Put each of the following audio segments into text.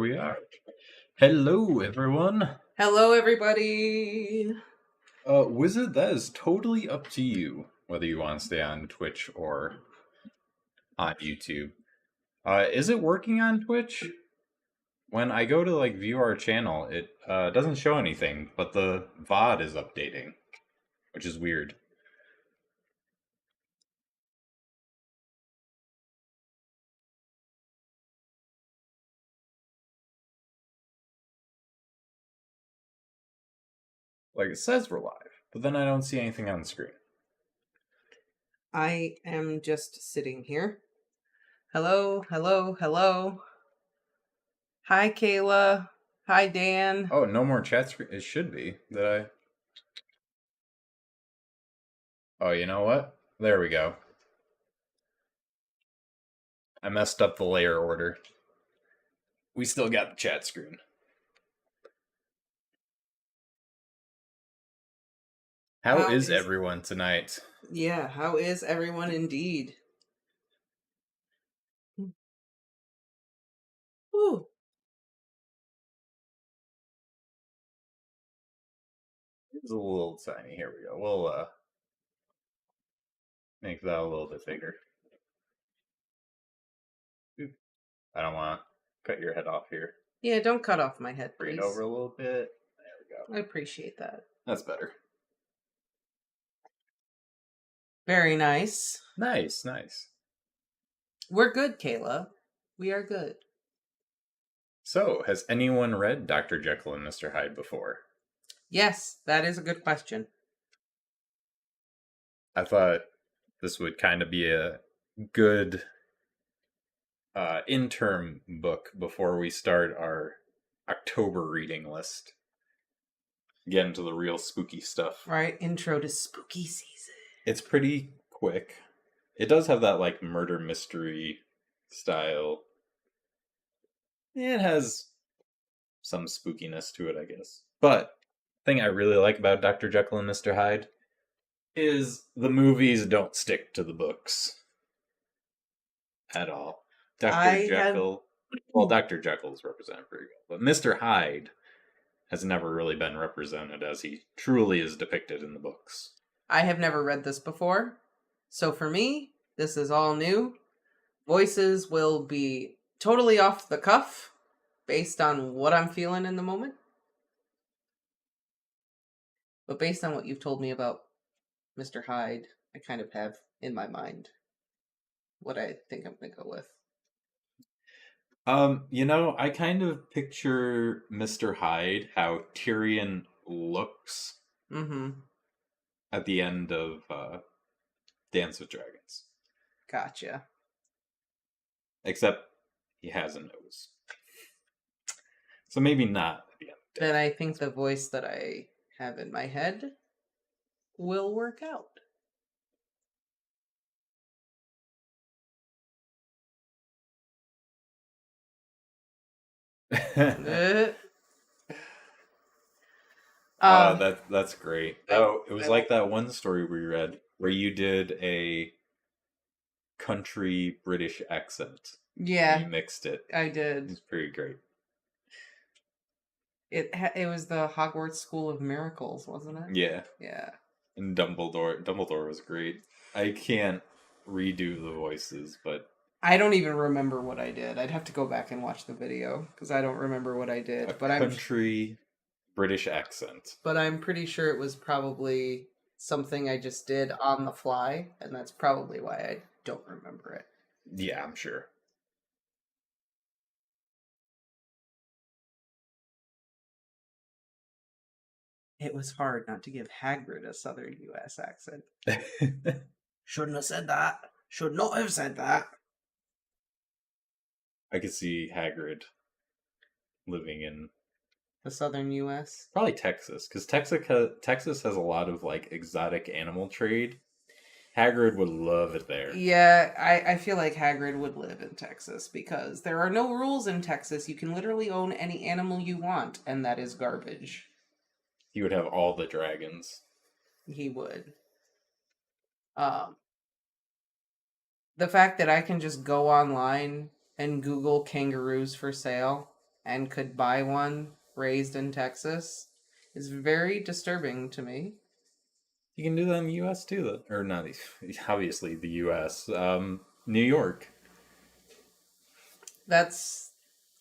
we are. Hello, everyone. Hello, everybody. Wizard, that is totally up to you, whether you want to stay on Twitch or on YouTube. Is it working on Twitch? When I go to, view our channel, it doesn't show anything, but the VOD is updating, which is weird. It says we're live, but then I don't see anything on the screen. I am just sitting here. Hello, hello, hello. Hi, Kayla. Hi, Dan. Oh, no more chat screen. It should be. Oh, you know what? There we go. I messed up the layer order. We still got the chat screen. How is everyone tonight? Yeah, how is everyone indeed? Whew. It's a little tiny. Here we go. We'll make that a little bit bigger. Oop. I don't want to cut your head off here. Yeah, don't cut off my head, please. Bring it over a little bit. There we go. I appreciate that. That's better. Very nice. Nice. We're good, Kayla. We are good. So, has anyone read Dr. Jekyll and Mr. Hyde before? Yes, that is a good question. I thought this would kind of be a good interim book before we start our October reading list. Get into the real spooky stuff. Right, intro to spooky season. It's pretty quick. It does have that murder mystery style. It has some spookiness to it, I guess. But the thing I really like about Dr. Jekyll and Mr. Hyde is the movies don't stick to the books at all. Dr. Jekyll is represented pretty well, but Mr. Hyde has never really been represented as he truly is depicted in the books. I have never read this before, so for me, this is all new. Voices will be totally off the cuff, based on what I'm feeling in the moment. But based on what you've told me about Mr. Hyde, I kind of have in my mind what I think I'm going to go with. I kind of picture Mr. Hyde, how Tyrion looks at the end of Dance with Dragons. Gotcha. Except he has a nose. So maybe not at the end. Then I think the voice that I have in my head will work out. That's great. Oh, it was like that one story we read where you did a country British accent. Yeah, you mixed it. I did. It was pretty great. It was the Hogwarts School of Miracles, wasn't it? Yeah. And Dumbledore was great. I can't redo the voices, but I don't even remember what I did. I'd have to go back and watch the video because I don't remember what I did. Country British accent. But I'm pretty sure it was probably something I just did on the fly, and that's probably why I don't remember it. Yeah, I'm sure. It was hard not to give Hagrid a Southern U.S. accent. Shouldn't have said that. Should not have said that. I could see Hagrid living in the Southern U.S. Probably Texas, because Texas has a lot of exotic animal trade. Hagrid would love it there. Yeah, I feel like Hagrid would live in Texas because there are no rules in Texas. You can literally own any animal you want, and that is garbage. He would have all the dragons. He would. The fact that I can just go online and Google kangaroos for sale and could buy one raised in Texas is very disturbing to me. You can do that in the U.S. too, though. Or not, obviously the U.S. New York. That's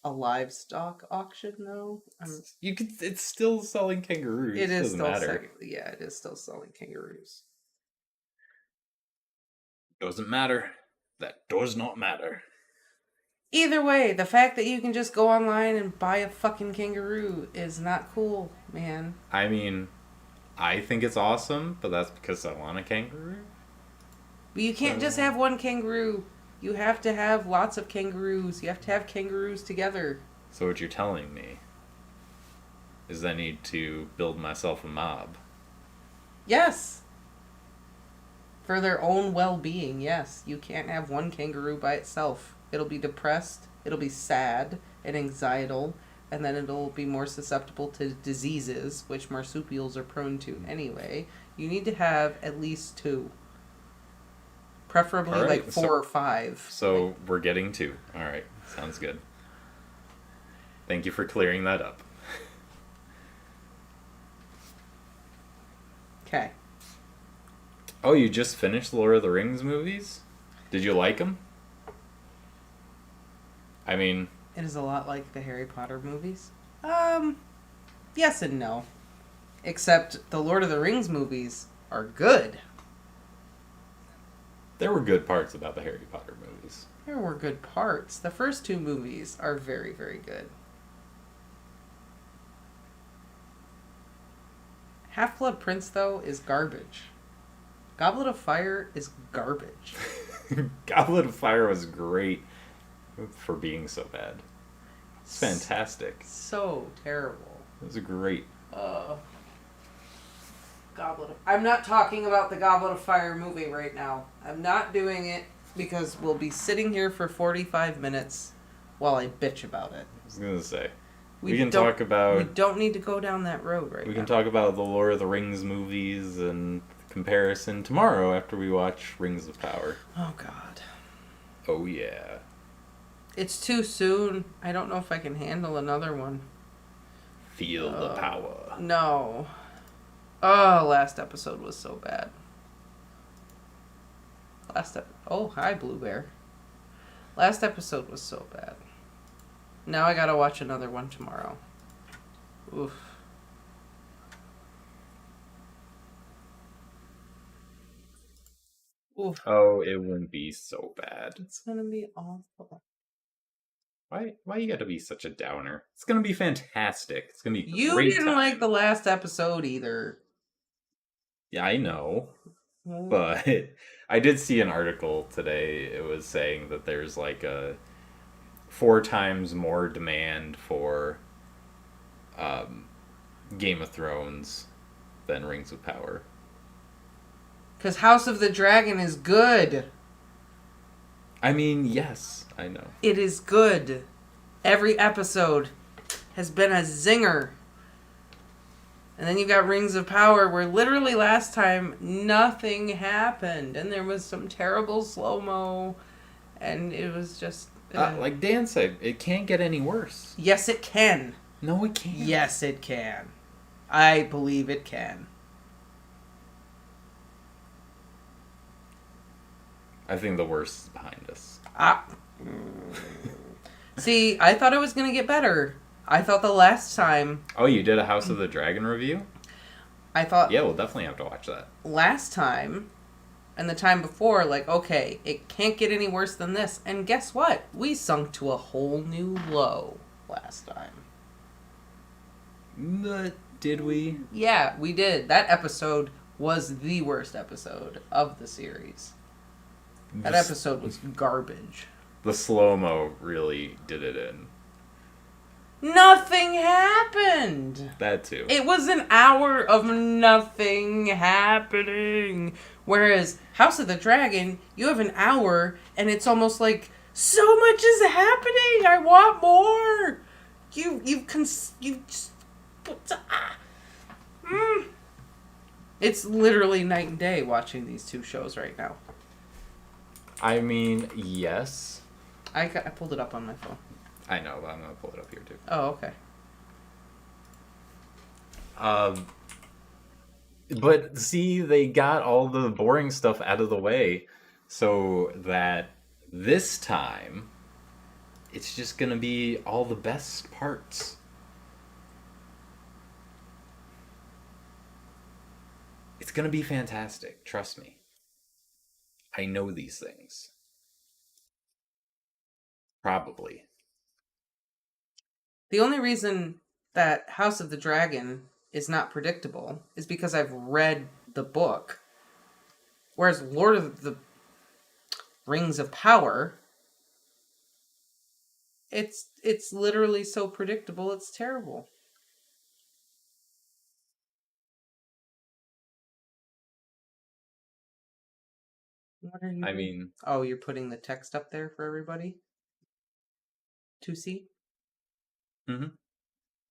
a livestock auction, though. You could. It's still selling kangaroos. It is Doesn't still matter. it is still selling kangaroos. Doesn't matter. That does not matter. Either way, the fact that you can just go online and buy a fucking kangaroo is not cool, man. I mean, I think it's awesome, but that's because I want a kangaroo. But you can't just have one kangaroo. You have to have lots of kangaroos. You have to have kangaroos together. So what you're telling me is I need to build myself a mob. Yes. For their own well-being, yes. You can't have one kangaroo by itself. It'll be depressed, it'll be sad and anxietal, and then it'll be more susceptible to diseases, which marsupials are prone to anyway. You need to have at least 2. Preferably Right, 4 or 5. So we're getting 2. Alright, sounds good. Thank you for clearing that up. Okay. Oh, you just finished the Lord of the Rings movies? Did you like them? I mean... It is a lot like the Harry Potter movies. Yes and no. Except the Lord of the Rings movies are good. There were good parts about the Harry Potter movies. There were good parts. The first 2 movies are very, very good. Half-Blood Prince, though, is garbage. Goblet of Fire is garbage. Goblet of Fire was great for being so bad. It's fantastic. So terrible. It was great. I'm not talking about the Goblet of Fire movie right now. I'm not doing it because we'll be sitting here for 45 minutes while I bitch about it. I was going to say. We can talk about... We don't need to go down that road right now. We can talk about the Lord of the Rings movies and comparison tomorrow after we watch Rings of Power. Oh, God. Oh, yeah. It's too soon. I don't know if I can handle another one. Feel the power. No. Oh, last episode was so bad. Oh, hi, Blue Bear. Last episode was so bad. Now I gotta watch another one tomorrow. Oof. Oof. Oh, it wouldn't be so bad. It's gonna be awful. Why you gotta be such a downer? It's gonna be fantastic. It's gonna be You great didn't time. like the last episode either. Yeah, I know. But I did see an article today. It was saying that there's like a 4 times more demand for Game of Thrones than Rings of Power. Because House of the Dragon is good. I mean, yes, I know. It is good. Every episode has been a zinger. And then you got Rings of Power, where literally last time nothing happened. And there was some terrible slow-mo. And it was just... Like Dan said, it can't get any worse. Yes, it can. No, it can't. Yes, it can. I believe it can. I think the worst is behind us. See, I thought it was going to get better. I thought the last time... Oh, you did a House of the Dragon review? I thought... Yeah, we'll definitely have to watch that. Last time, and the time before, like, okay, it can't get any worse than this. And guess what? We sunk to a whole new low last time. But did we? Yeah, we did. That episode was the worst episode of the series. That episode was garbage. The slow-mo really did it in. Nothing happened. That too. It was an hour of nothing happening. Whereas House of the Dragon, you have an hour and it's almost like so much is happening. I want more. It's literally night and day watching these 2 shows right now. I mean, yes. I pulled it up on my phone. I know, but I'm going to pull it up here too. Oh, okay. But see, they got all the boring stuff out of the way so that this time it's just going to be all the best parts. It's going to be fantastic. Trust me. I know these things. Probably. The only reason that House of the Dragon is not predictable is because I've read the book. Whereas Lord of the Rings of Power, it's literally so predictable, it's terrible. What are you I doing? mean... Oh, you're putting the text up there for everybody to see? Mm-hmm.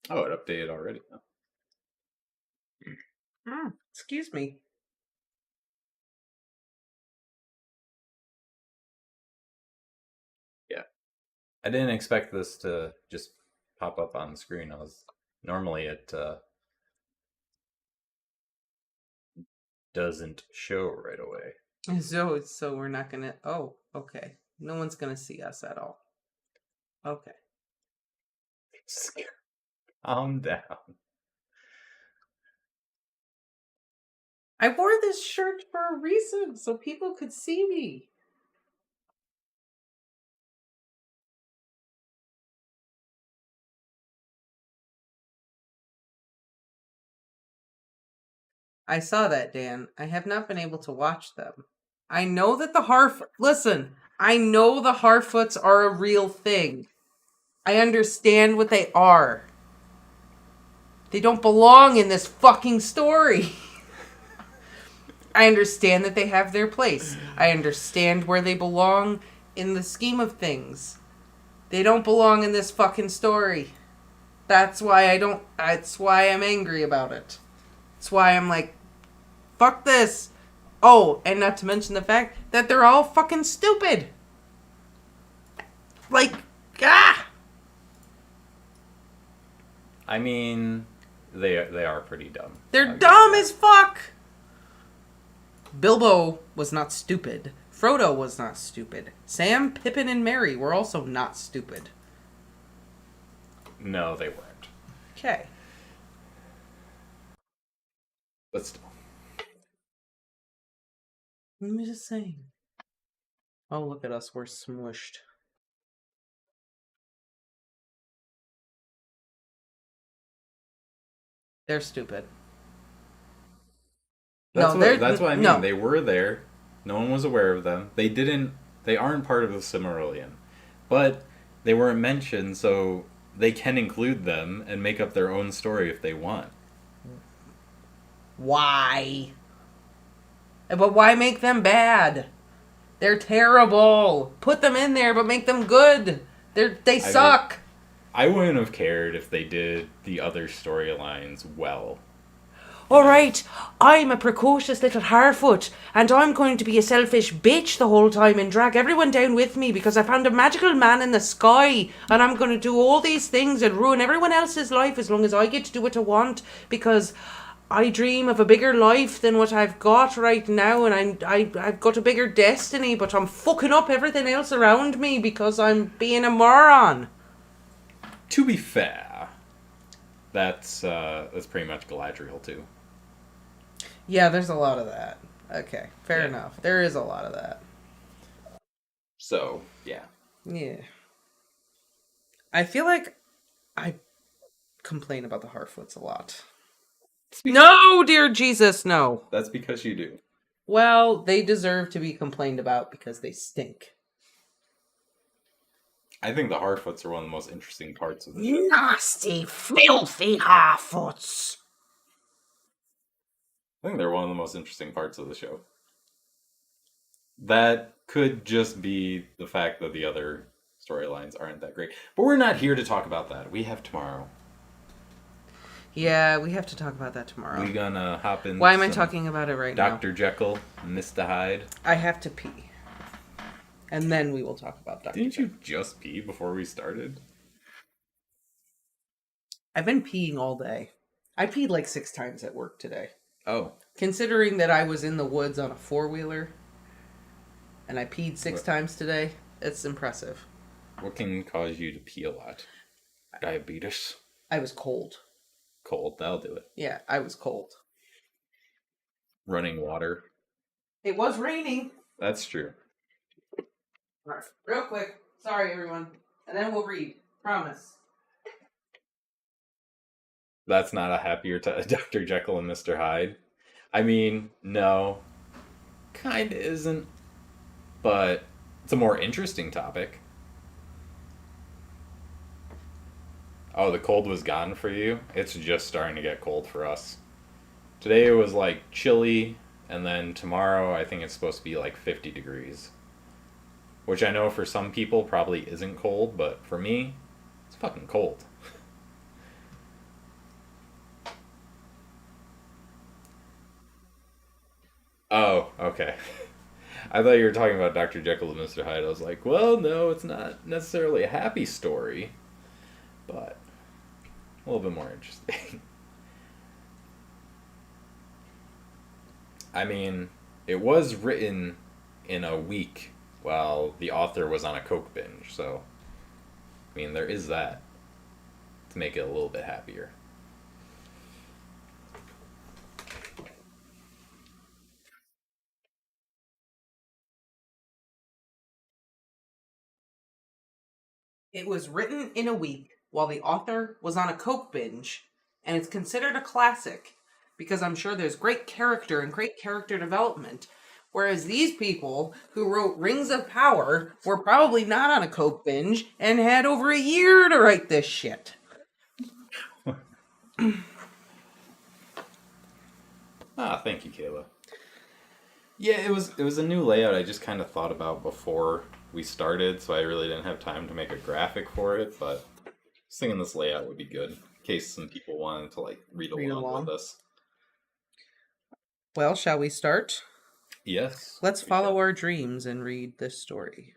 Oh, it updated already. Excuse me. Yeah. I didn't expect this to just pop up on the screen. Normally it doesn't show right away. So we're not gonna... Oh, okay. No one's gonna see us at all. Okay. Calm down. I wore this shirt for a reason, so people could see me. I saw that, Dan. I have not been able to watch them. I know that Listen, I know the Harfoots are a real thing. I understand what they are. They don't belong in this fucking story. I understand that they have their place. I understand where they belong in the scheme of things. They don't belong in this fucking story. That's why I'm angry about it. That's why I'm like, fuck this. Oh, and not to mention the fact that they're all fucking stupid. Like, ah! I mean, they are pretty dumb. They're dumb as fuck! Bilbo was not stupid. Frodo was not stupid. Sam, Pippin, and Merry were also not stupid. No, they weren't. Okay. But still. Let me just say. Oh, look at us. We're smushed. They're stupid. That's No, what I mean. no. They were there. No one was aware of them. They aren't part of the Silmarillion. But they weren't mentioned, so they can include them and make up their own story if they want. Why? But why make them bad? They're terrible. Put them in there, but make them good. They suck. I wouldn't have cared if they did the other storylines well. Alright, I'm a precocious little Harfoot, and I'm going to be a selfish bitch the whole time and drag everyone down with me because I found a magical man in the sky, and I'm going to do all these things and ruin everyone else's life as long as I get to do what I want because I dream of a bigger life than what I've got right now, and I've got a bigger destiny, but I'm fucking up everything else around me because I'm being a moron. To be fair, that's pretty much Galadriel too. Yeah, there's a lot of that. Okay, fair enough. There is a lot of that. So, yeah. Yeah. I feel like I complain about the Harfoots a lot. No, dear Jesus, no. That's because you do. Well, they deserve to be complained about because they stink. I think the Harfoots are one of the most interesting parts of the show. Nasty, filthy Harfoots. I think they're one of the most interesting parts of the show. That could just be the fact that the other storylines aren't that great. But we're not here to talk about that. We have tomorrow. Yeah, we have to talk about that tomorrow. We're gonna hop in. Why am I talking about it right now? Dr. Jekyll, Mr. Hyde. I have to pee. And then we will talk about Dr. Didn't Jekyll. you just pee before we started? I've been peeing all day. I peed like 6 times at work today. Oh. Considering that I was in the woods on a 4-wheeler and I peed 6 times today, it's impressive. What can cause you to pee a lot? Diabetes? I was cold. Cold, that'll do it. Yeah, I was cold. Running water? It was raining. That's true. All right, real quick. Sorry, everyone. And then we'll read. Promise. That's not a happier Dr. Jekyll and Mr. Hyde. I mean, no. Kinda isn't. But it's a more interesting topic. Oh, the cold was gone for you? It's just starting to get cold for us. Today it was like chilly, and then tomorrow I think it's supposed to be like 50 degrees. Which I know for some people probably isn't cold, but for me, it's fucking cold. Oh, okay. I thought you were talking about Dr. Jekyll and Mr. Hyde. I was like, well, no, it's not necessarily a happy story, but a little bit more interesting. I mean, it was written in a week while the author was on a coke binge, so, I mean, there is that to make it a little bit happier. It was written in a week while the author was on a coke binge, and it's considered a classic because I'm sure there's great character and great character development. Whereas these people who wrote Rings of Power were probably not on a coke binge and had over a year to write this shit. Thank you, Kayla. Yeah, it was a new layout I just kind of thought about before we started, so I really didn't have time to make a graphic for it, but I was thinking this layout would be good in case some people wanted to like read along with us. Well, shall we start? Yes. Let's follow our dreams and read this story.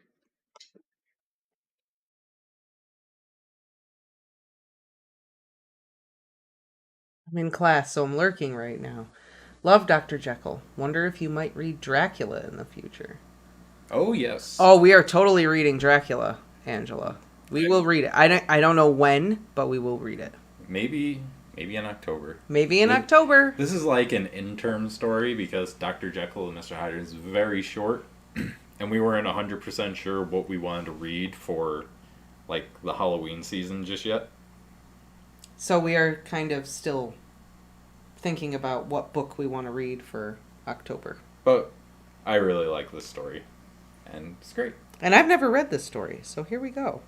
I'm in class, so I'm lurking right now. Love Dr. Jekyll. Wonder if you might read Dracula in the future. Oh, yes. Oh, we are totally reading Dracula, Angela. We will read it. I don't know when, but we will read it. Maybe in October. Maybe in October. This is like an interim story because Dr. Jekyll and Mr. Hyde is very short, and we weren't 100% sure what we wanted to read for like the Halloween season just yet. So we are kind of still thinking about what book we want to read for October. But I really like this story, and it's great. And I've never read this story, so here we go.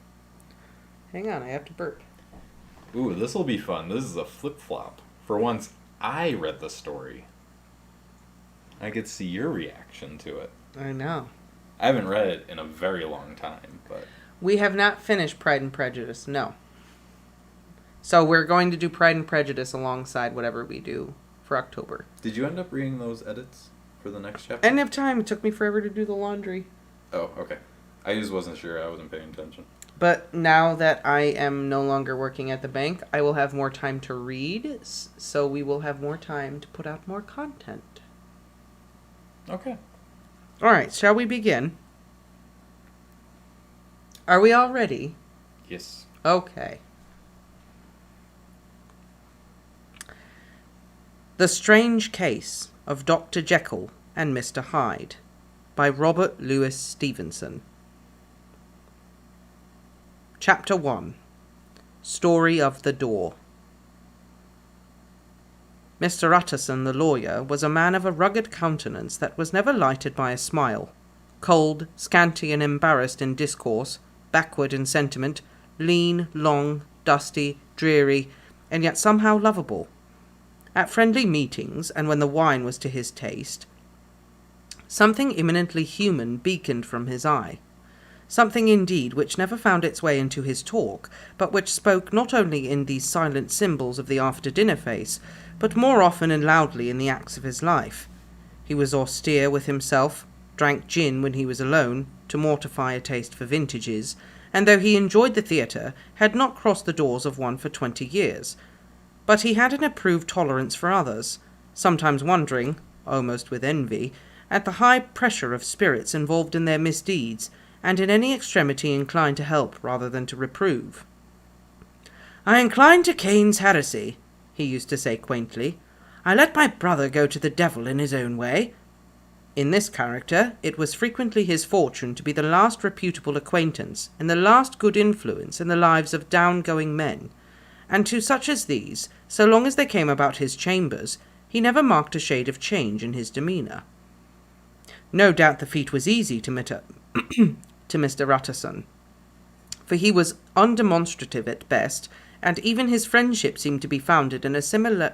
Hang on, I have to burp. Ooh, this will be fun. This is a flip-flop. For once, I read the story. I could see your reaction to it. I know. I haven't read it in a very long time, but... We have not finished Pride and Prejudice, no. So we're going to do Pride and Prejudice alongside whatever we do for October. Did you end up reading those edits for the next chapter? I didn't have time. It took me forever to do the laundry. Oh, okay. I just wasn't sure. I wasn't paying attention. But now that I am no longer working at the bank, I will have more time to read, so we will have more time to put out more content. Okay. All right, shall we begin? Are we all ready? Yes. Okay. The Strange Case of Dr. Jekyll and Mr. Hyde by Robert Louis Stevenson. Chapter 1. Story of the Door. Mr. Utterson, the lawyer, was a man of a rugged countenance that was never lighted by a smile. Cold, scanty, and embarrassed in discourse, backward in sentiment, lean, long, dusty, dreary, and yet somehow lovable. At friendly meetings, and when the wine was to his taste, something eminently human beaconed from his eye. Something, indeed, which never found its way into his talk, but which spoke not only in these silent symbols of the after-dinner face, but more often and loudly in the acts of his life. He was austere with himself, drank gin when he was alone, to mortify a taste for vintages, and though he enjoyed the theatre, had not crossed the doors of one for 20 years. But he had an approved tolerance for others, sometimes wondering, almost with envy, at the high pressure of spirits involved in their misdeeds, and in any extremity inclined to help rather than to reprove. "I incline to Cain's heresy," he used to say quaintly. "I let my brother go to the devil in his own way." In this character, it was frequently his fortune to be the last reputable acquaintance and the last good influence in the lives of down-going men, and to such as these, so long as they came about his chambers, he never marked a shade of change in his demeanour. No doubt the feat was easy to Mr. Utterson, for he was undemonstrative at best, and even his friendship seemed to be founded in a similar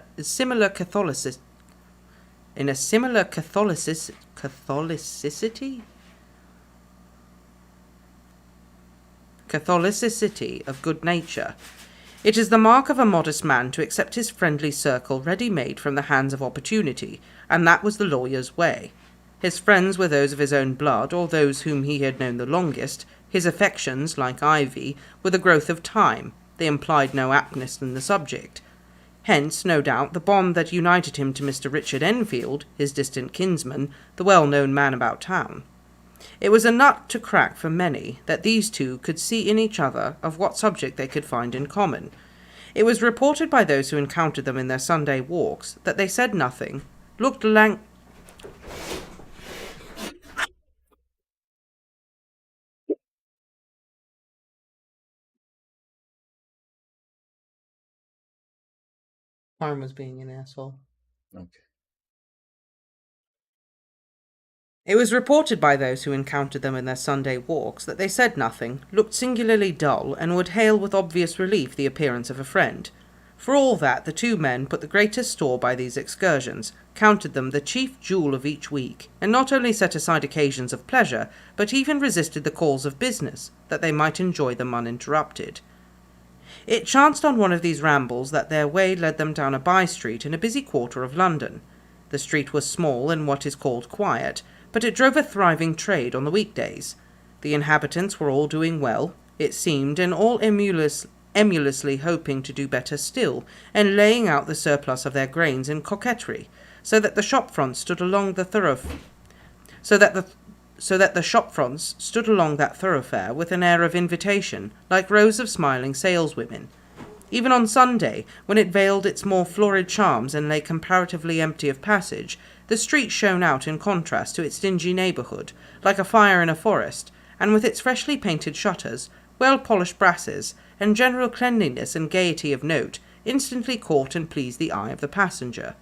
Catholicity of good nature. It is the mark of a modest man to accept his friendly circle ready-made from the hands of opportunity, and that was the lawyer's way. His friends were those of his own blood, or those whom he had known the longest. His affections, like ivy, were the growth of time. They implied no aptness in the subject. Hence, no doubt, the bond that united him to Mr. Richard Enfield, his distant kinsman, the well-known man about town. It was a nut to crack for many that these two could see in each other of what subject they could find in common. It was reported by those who encountered them in their Sunday walks that they said nothing, looked Farm was being an asshole. Okay. It was reported by those who encountered them in their Sunday walks that they said nothing, looked singularly dull, and would hail with obvious relief the appearance of a friend. For all that, the two men put the greatest store by these excursions, counted them the chief jewel of each week, and not only set aside occasions of pleasure, but even resisted the calls of business, that they might enjoy them uninterrupted. It chanced on one of these rambles that their way led them down a by-street in a busy quarter of London. The street was small and what is called quiet, but it drove a thriving trade on the weekdays. The inhabitants were all doing well, it seemed, and all emulously hoping to do better still, and laying out the surplus of their grains in coquetry, so that the shop fronts stood along that thoroughfare with an air of invitation, like rows of smiling saleswomen. Even on Sunday, when it veiled its more florid charms and lay comparatively empty of passage, the street shone out in contrast to its dingy neighbourhood, like a fire in a forest, and with its freshly painted shutters, well-polished brasses, and general cleanliness and gaiety of note, instantly caught and pleased the eye of the passenger.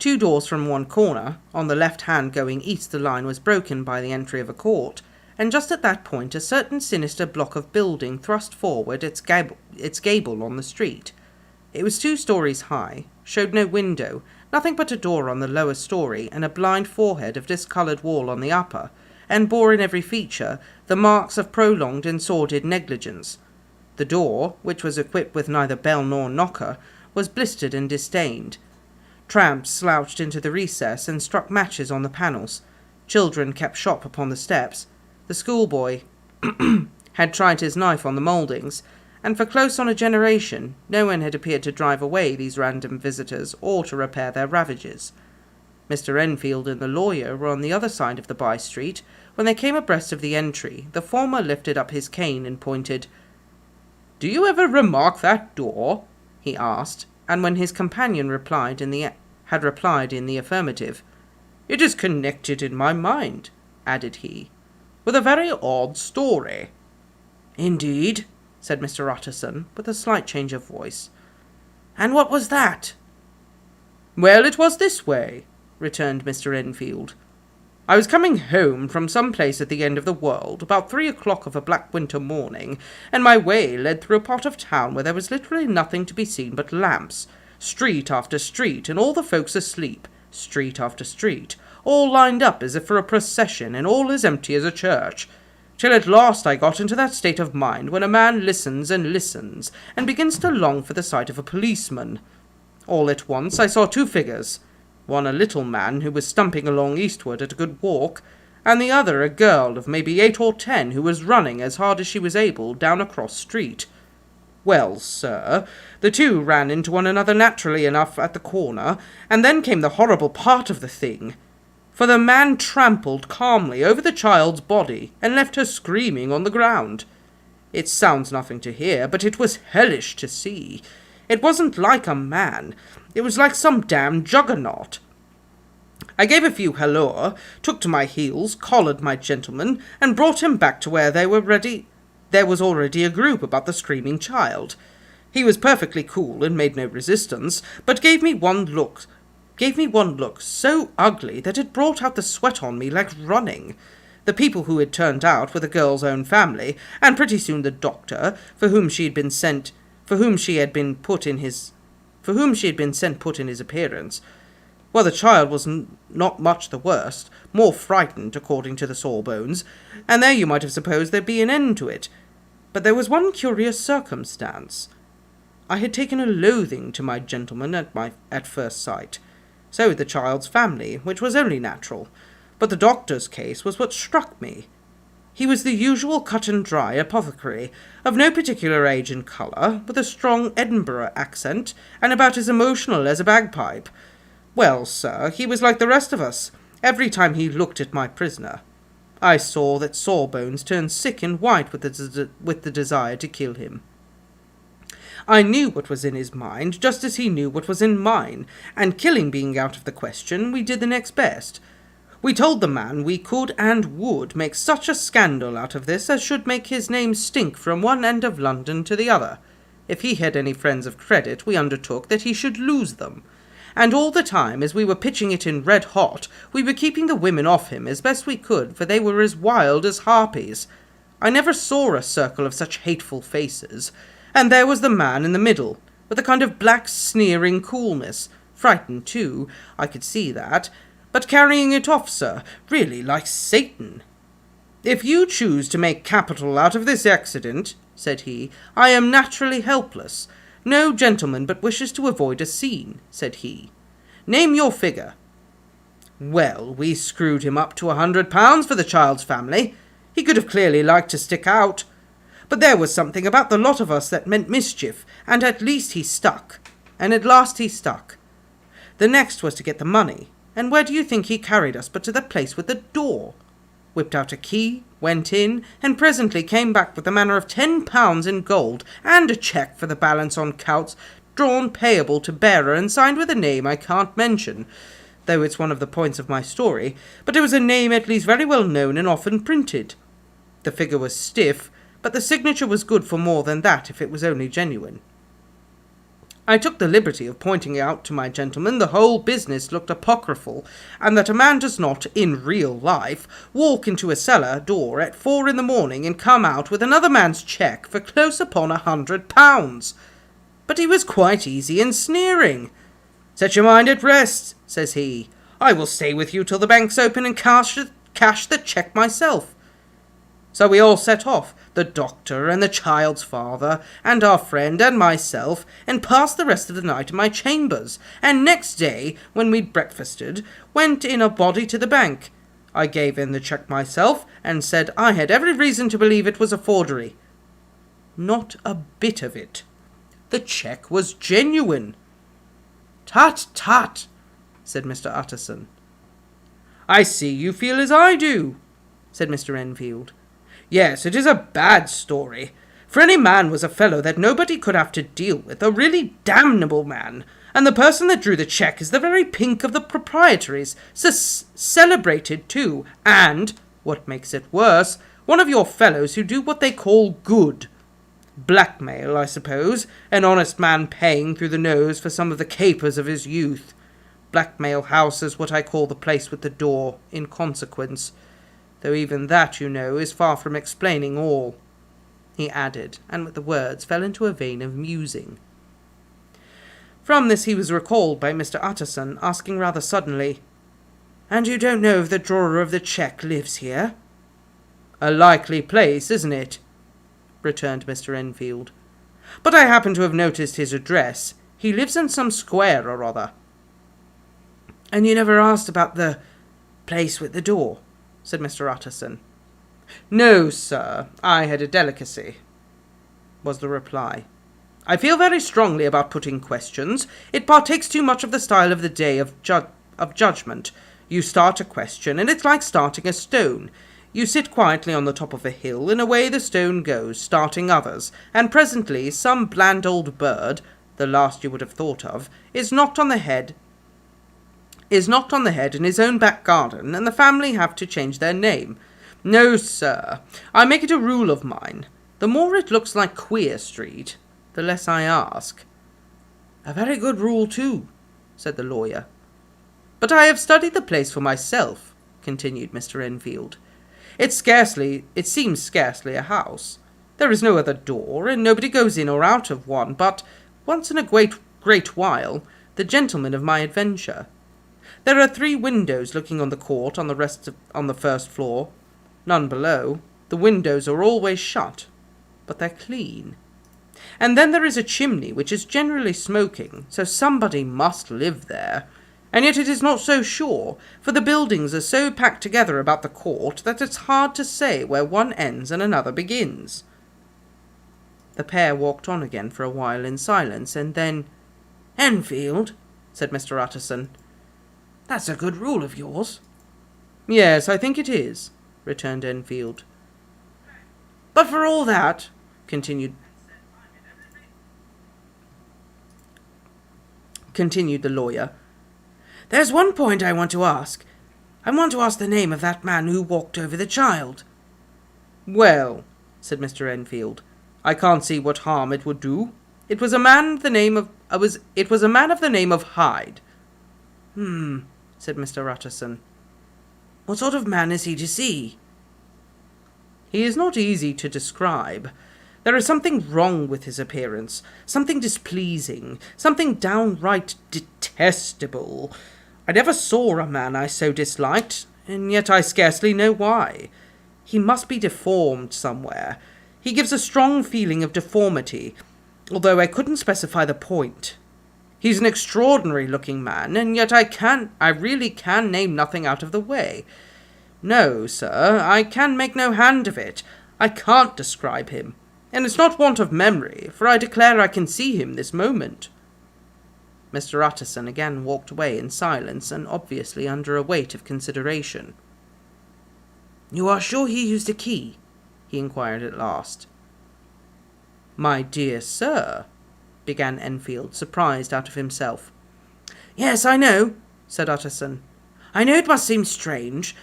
2 doors from one corner, on the left hand going east the line was broken by the entry of a court, and just at that point a certain sinister block of building thrust forward its gable on the street. It was 2 stories high, showed no window, nothing but a door on the lower story, and a blind forehead of discoloured wall on the upper, and bore in every feature the marks of prolonged and sordid negligence. The door, which was equipped with neither bell nor knocker, was blistered and disdained. Tramps slouched into the recess and struck matches on the panels. Children kept shop upon the steps. The schoolboy had tried his knife on the mouldings, and for close on a generation no one had appeared to drive away these random visitors or to repair their ravages. Mr. Enfield and the lawyer were on the other side of the by-street. When they came abreast of the entry, the former lifted up his cane and pointed. "Do you ever remark that door?" he asked, and when his companion had replied in the affirmative, "It is connected in my mind," added he, "with a very odd story." "Indeed?" said Mr. Utterson, with a slight change of voice. "And what was that?" "Well, it was this way," returned Mr. Enfield. "I was coming home from some place at the end of the world, about 3 o'clock of a black winter morning, and my way led through a part of town where there was literally nothing to be seen but lamps, street after street, and all the folks asleep, street after street, all lined up as if for a procession, and all as empty as a church, till at last I got into that state of mind when a man listens and listens, and begins to long for the sight of a policeman. All at once I saw 2 figures, one a little man who was stumping along eastward at a good walk, and the other a girl of maybe 8 or 10 who was running as hard as she was able down a cross street. Well, sir, the two ran into one another naturally enough at the corner, and then came the horrible part of the thing. For the man trampled calmly over the child's body and left her screaming on the ground. It sounds nothing to hear, but it was hellish to see. It wasn't like a man. It was like some damned juggernaut. I gave a few halloo, took to my heels, collared my gentleman, and brought him back to where they were ready. There was already a group about the screaming child. He was perfectly cool and made no resistance, but gave me one look so ugly that it brought out the sweat on me like running. The people who had turned out were the girl's own family, and pretty soon the doctor, for whom she had been sent put in his appearance. Well, the child was not much the worst, more frightened, according to the sawbones, and there you might have supposed there'd be an end to it. But there was one curious circumstance. I had taken a loathing to my gentleman at first sight. So had the child's family, which was only natural. But the doctor's case was what struck me. He was the usual cut-and-dry apothecary, of no particular age and colour, with a strong Edinburgh accent, and about as emotional as a bagpipe. Well, sir, he was like the rest of us. Every time he looked at my prisoner, I saw that Sawbones turned sick and white with the desire to kill him. I knew what was in his mind, just as he knew what was in mine, and killing being out of the question, we did the next best. We told the man we could and would make such a scandal out of this as should make his name stink from one end of London to the other. If he had any friends of credit, we undertook that he should lose them. And all the time, as we were pitching it in red hot, we were keeping the women off him as best we could, for they were as wild as harpies. I never saw a circle of such hateful faces. And there was the man in the middle, with a kind of black sneering coolness, frightened too, I could see that, but carrying it off, sir, really like Satan. If you choose to make capital out of this accident, said he, I am naturally helpless. No gentleman but wishes to avoid a scene, said he. Name your figure. Well, we screwed him up to £100 for the child's family. He could have clearly liked to stick out. But there was something about the lot of us that meant mischief, and at last he stuck. The next was to get the money, and where do you think he carried us but to the place with the door? Whipped out a key, went in, and presently came back with the manner of £10 in gold, and a cheque for the balance on counts, drawn payable to bearer, and signed with a name I can't mention, though it's one of the points of my story, but it was a name at least very well known and often printed. The figure was stiff, but the signature was good for more than that if it was only genuine. I took the liberty of pointing out to my gentleman the whole business looked apocryphal, and that a man does not, in real life, walk into a cellar door at 4 in the morning and come out with another man's cheque for close upon £100. But he was quite easy and sneering. Set your mind at rest, says he. I will stay with you till the bank's open and cash the cheque myself. So we all set off, the doctor and the child's father, and our friend and myself, and passed the rest of the night in my chambers, and next day, when we'd breakfasted, went in a body to the bank. I gave in the cheque myself, and said I had every reason to believe it was a forgery. Not a bit of it. The cheque was genuine. Tut, tut, said Mr. Utterson. I see you feel as I do, said Mr. Enfield. Yes, it is a bad story. For any man was a fellow that nobody could have to deal with, a really damnable man, and the person that drew the cheque is the very pink of the proprietaries, celebrated too, and, what makes it worse, one of your fellows who do what they call good. Blackmail, I suppose, an honest man paying through the nose for some of the capers of his youth. Blackmail House is what I call the place with the door, in consequence. Though even that, you know, is far from explaining all, he added, and with the words fell into a vein of musing. From this he was recalled by Mr. Utterson, asking rather suddenly, And you don't know if the drawer of the cheque lives here? A likely place, isn't it? Returned Mr. Enfield. But I happen to have noticed his address. He lives in some square or other. And you never asked about the place with the door? said Mr. Utterson. No, sir, I had a delicacy, was the reply. I feel very strongly about putting questions. It partakes too much of the style of the day of judgment. You start a question, and it's like starting a stone. You sit quietly on the top of a hill, and away the stone goes, starting others, and presently some bland old bird, the last you would have thought of, is knocked on the head in his own back garden, and the family have to change their name. No, sir, I make it a rule of mine. The more it looks like Queer Street, the less I ask. A very good rule, too, said the lawyer. But I have studied the place for myself, continued Mr. Enfield. It seems scarcely a house. There is no other door, and nobody goes in or out of one, but once in a great while, the gentleman of my adventure. There are 3 windows looking on the court on the first floor. None below. The windows are always shut, but they're clean. And then there is a chimney which is generally smoking, so somebody must live there. And yet it is not so sure, for the buildings are so packed together about the court that it's hard to say where one ends and another begins. The pair walked on again for a while in silence, and then, Enfield, said Mr. Utterson, that's a good rule of yours. Yes, I think it is, returned Enfield. But for all that, continued the lawyer, there's one point I want to ask. I want to ask the name of that man who walked over the child. Well, said Mr. Enfield, I can't see what harm it would do. It was a man of the name of Hyde. Said Mr. Utterson. What sort of man is he to see? He is not easy to describe. There is something wrong with his appearance, something displeasing, something downright detestable. I never saw a man I so disliked, and yet I scarcely know why. He must be deformed somewhere. He gives a strong feeling of deformity, although I couldn't specify the point. He's an extraordinary-looking man, and yet I really can name nothing out of the way. No, sir, I can make no hand of it. I can't describe him. And it's not want of memory, for I declare I can see him this moment. Mr. Utterson again walked away in silence, and obviously under a weight of consideration. You are sure he used a key? He inquired at last. My dear sir, began Enfield, surprised out of himself. Yes, I know, said Utterson. I know it must seem strange.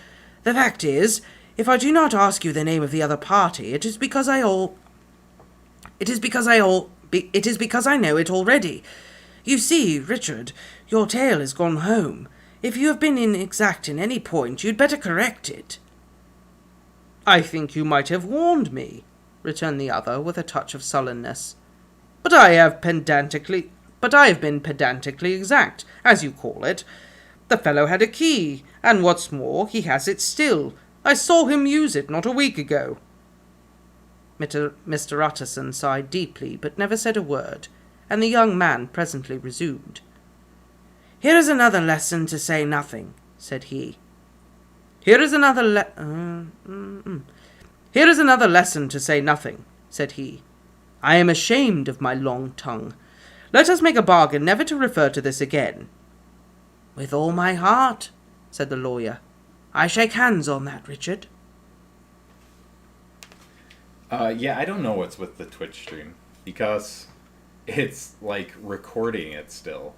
The fact is, if I do not ask you the name of the other party, it is because I know it already. You see, Richard, your tale has gone home. If you have been inexact in any point, you'd better correct it. I think you might have warned me, returned the other with a touch of sullenness. But I have been pedantically exact, as you call it. The fellow had a key, and what's more, he has it still. I saw him use it not a week ago. Mr. Utterson sighed deeply, but never said a word, and the young man presently resumed. Here is another lesson to say nothing, said he. Here is another lesson to say nothing, said he. I am ashamed of my long tongue. Let us make a bargain never to refer to this again. With all my heart, said the lawyer. I shake hands on that, Richard. Yeah, I don't know what's with the Twitch stream, because it's, like, recording it still,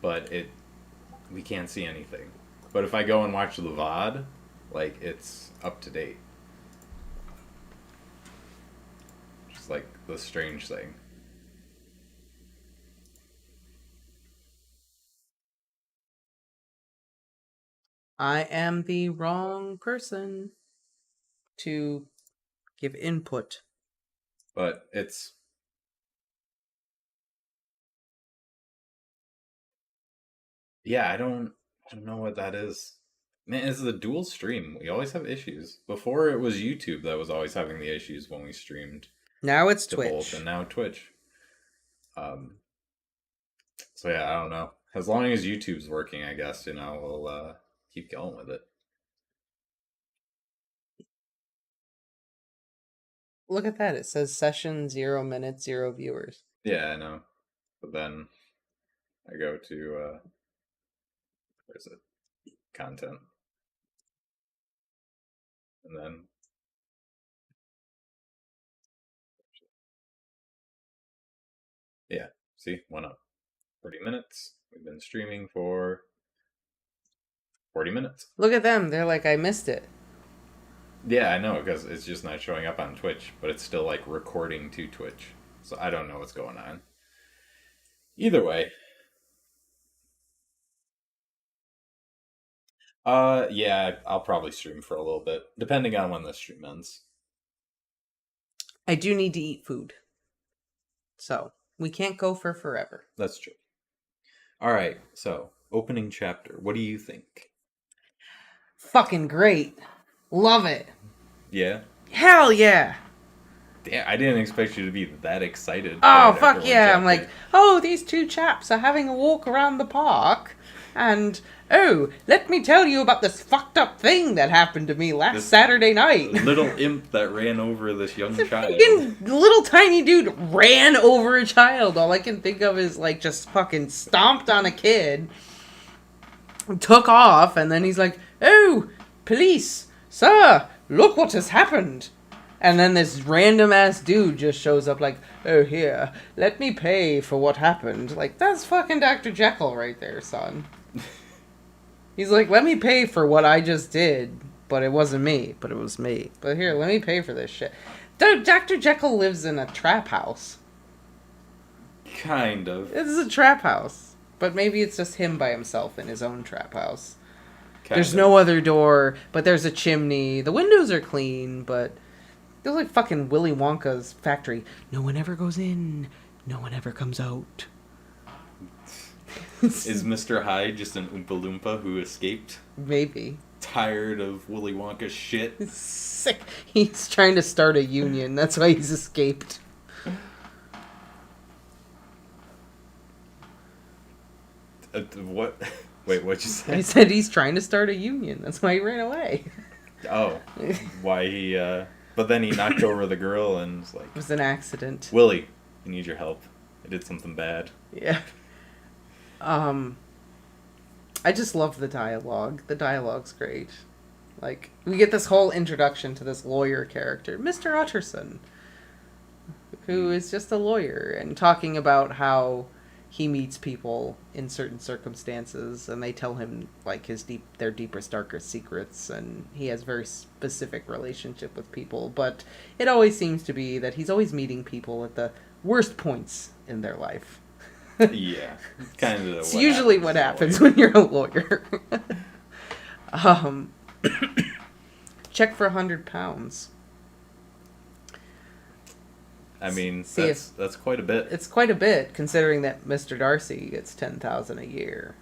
but we can't see anything. But if I go and watch the VOD, like, it's up to date. Just like the strange thing. I am the wrong person to give input. But it's... Yeah, I don't know what that is. Man, it's the dual stream. We always have issues. Before it was YouTube that was always having the issues when we streamed. Now it's to Twitch. Both, and now Twitch. So yeah, I don't know. As long as YouTube's working, I guess, we'll keep going with it. Look at that. It says session 0 minutes, 0 viewers. Yeah, I know. But then I go to, where's it? Content. And then, yeah, see, went up. 40 minutes. We've been streaming for 40 minutes. Look at them. They're like, I missed it. Yeah, I know, because it's just not showing up on Twitch, but it's still, like, recording to Twitch. So I don't know what's going on. Either way. Yeah, I'll probably stream for a little bit, depending on when the stream ends. I do need to eat food. So, we can't go for forever. That's true. Alright, so, opening chapter. What do you think? Fucking great. Love it. Yeah? Hell yeah. Damn, I didn't expect you to be that excited. Oh, for fuck one yeah. I'm chapter. like, oh, these two chaps are having a walk around the park. And, oh, let me tell you about this fucked up thing that happened to me last Saturday night. Little imp that ran over this young child. Fucking little tiny dude ran over a child. All I can think of is, like, just fucking stomped on a kid. Took off, and then he's like, oh, police, sir, look what has happened. And then this random ass dude just shows up like, oh, here, let me pay for what happened. Like, that's fucking Dr. Jekyll right there, son. He's like, let me pay for what I just did, but it wasn't me, but it was me. But here, let me pay for this shit. Dude, Dr. Jekyll lives in a trap house. Kind of. This is a trap house. But maybe it's just him by himself in his own trap house. There's no other door, but there's a chimney. The windows are clean, but... It's like fucking Willy Wonka's factory. No one ever goes in. No one ever comes out. Is Mr. Hyde just an Oompa Loompa who escaped? Maybe. Tired of Willy Wonka's shit? Sick. He's trying to start a union. That's why he's escaped. What? Wait, what'd you say? I said he's trying to start a union. That's why he ran away. Oh. Why he, But then he knocked over the girl and was like... It was an accident. Willie, I need your help. I did something bad. Yeah. I just love the dialogue. The dialogue's great. Like, we get this whole introduction to this lawyer character, Mr. Utterson, who is just a lawyer, and talking about how he meets people in certain circumstances, and they tell him, like, their deepest, darkest secrets, and he has very specific relationship with people, but it always seems to be that he's always meeting people at the worst points in their life. Yeah, kind of. It's usually what happens when you're a lawyer. Check for £100. I mean, that's quite a bit. It's quite a bit, considering that Mr. Darcy gets $10,000 a year.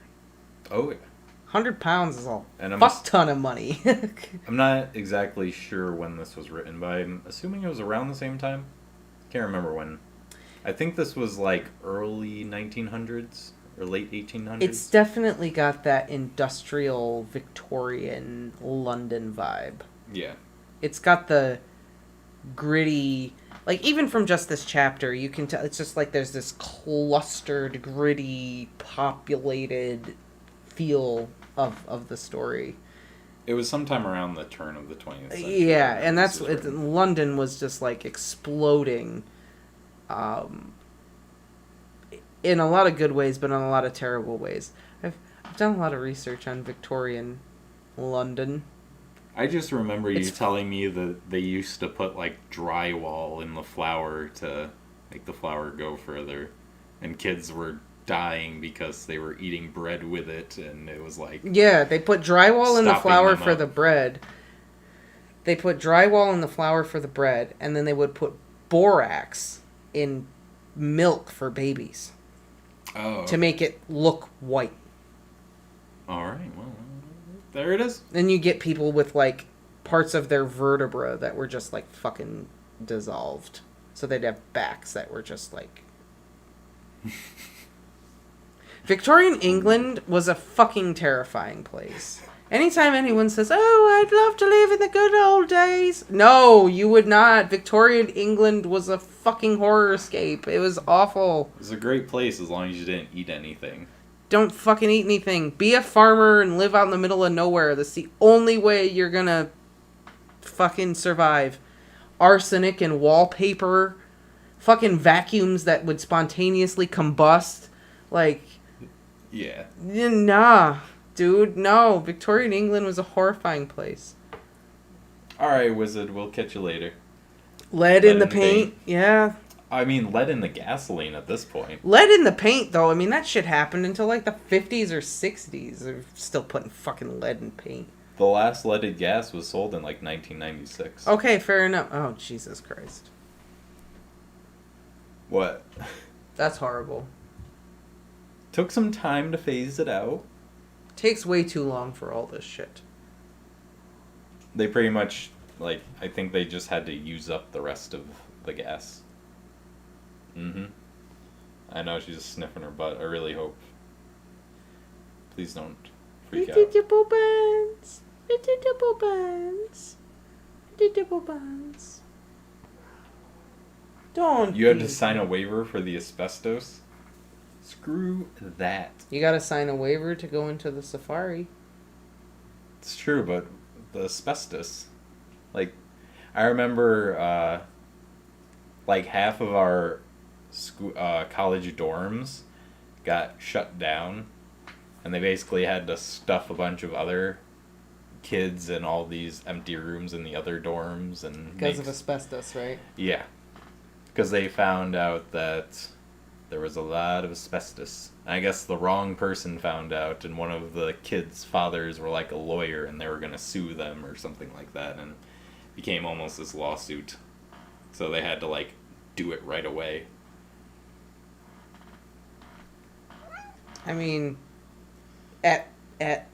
Oh, yeah. £100 is a fuck ton of money. I'm not exactly sure when this was written, but I'm assuming it was around the same time. Can't remember when. I think this was like early 1900s or late 1800s. It's definitely got that industrial Victorian London vibe. Yeah. It's got the gritty, like, even from just this chapter, you can tell it's just like there's this clustered, gritty, populated feel of the story. It was sometime around the turn of the 20th century. Yeah, and that's London was just like exploding. In a lot of good ways, but in a lot of terrible ways. I've done a lot of research on Victorian London. I just remember you telling me that they used to put, like, drywall in the flour to make the flour go further, and kids were dying because they were eating bread with it, and it was like... Yeah, they put drywall in the flour for the bread. They put drywall in the flour for the bread, and then they would put borax in milk for babies. Oh. To make it look white. Alright, well, there it is. Then you get people with, like, parts of their vertebra that were just, like, fucking dissolved. So they'd have backs that were just, like... Victorian England was a fucking terrifying place. Anytime anyone says, "Oh, I'd love to live in the good old days," no, you would not. Victorian England was a fucking horror escape. It was awful. It was a great place as long as you didn't eat anything. Don't fucking eat anything. Be a farmer and live out in the middle of nowhere. That's the only way you're gonna fucking survive. Arsenic and wallpaper. Fucking vacuums that would spontaneously combust. Like, Yeah. nah. Dude, no. Victorian England was a horrifying place. Alright, wizard, we'll catch you later. Lead in the paint. Yeah. I mean, lead in the gasoline at this point. Lead in the paint, though. I mean, that shit happened until like the 50s or 60s. They're still putting fucking lead in paint. The last leaded gas was sold in like 1996. Okay, fair enough. Oh, Jesus Christ. What? That's horrible. Took some time to phase it out. Takes way too long for all this shit. They pretty much, like, I think they just had to use up the rest of the gas. Mm-hmm. I know she's sniffing her butt. I really hope. Please don't freak out. Little buns. Little buns. Little buns. Don't. You had to sign a waiver for the asbestos? Screw that. You gotta sign a waiver to go into the safari. It's true, but the asbestos. Like, I remember, like, half of our college dorms got shut down, and they basically had to stuff a bunch of other kids in all these empty rooms in the other dorms. And Because of asbestos, right? Yeah. Because they found out that there was a lot of asbestos. I guess the wrong person found out, and one of the kids' fathers were like a lawyer, and they were going to sue them or something like that, and it became almost this lawsuit. So they had to, like, do it right away. I mean, at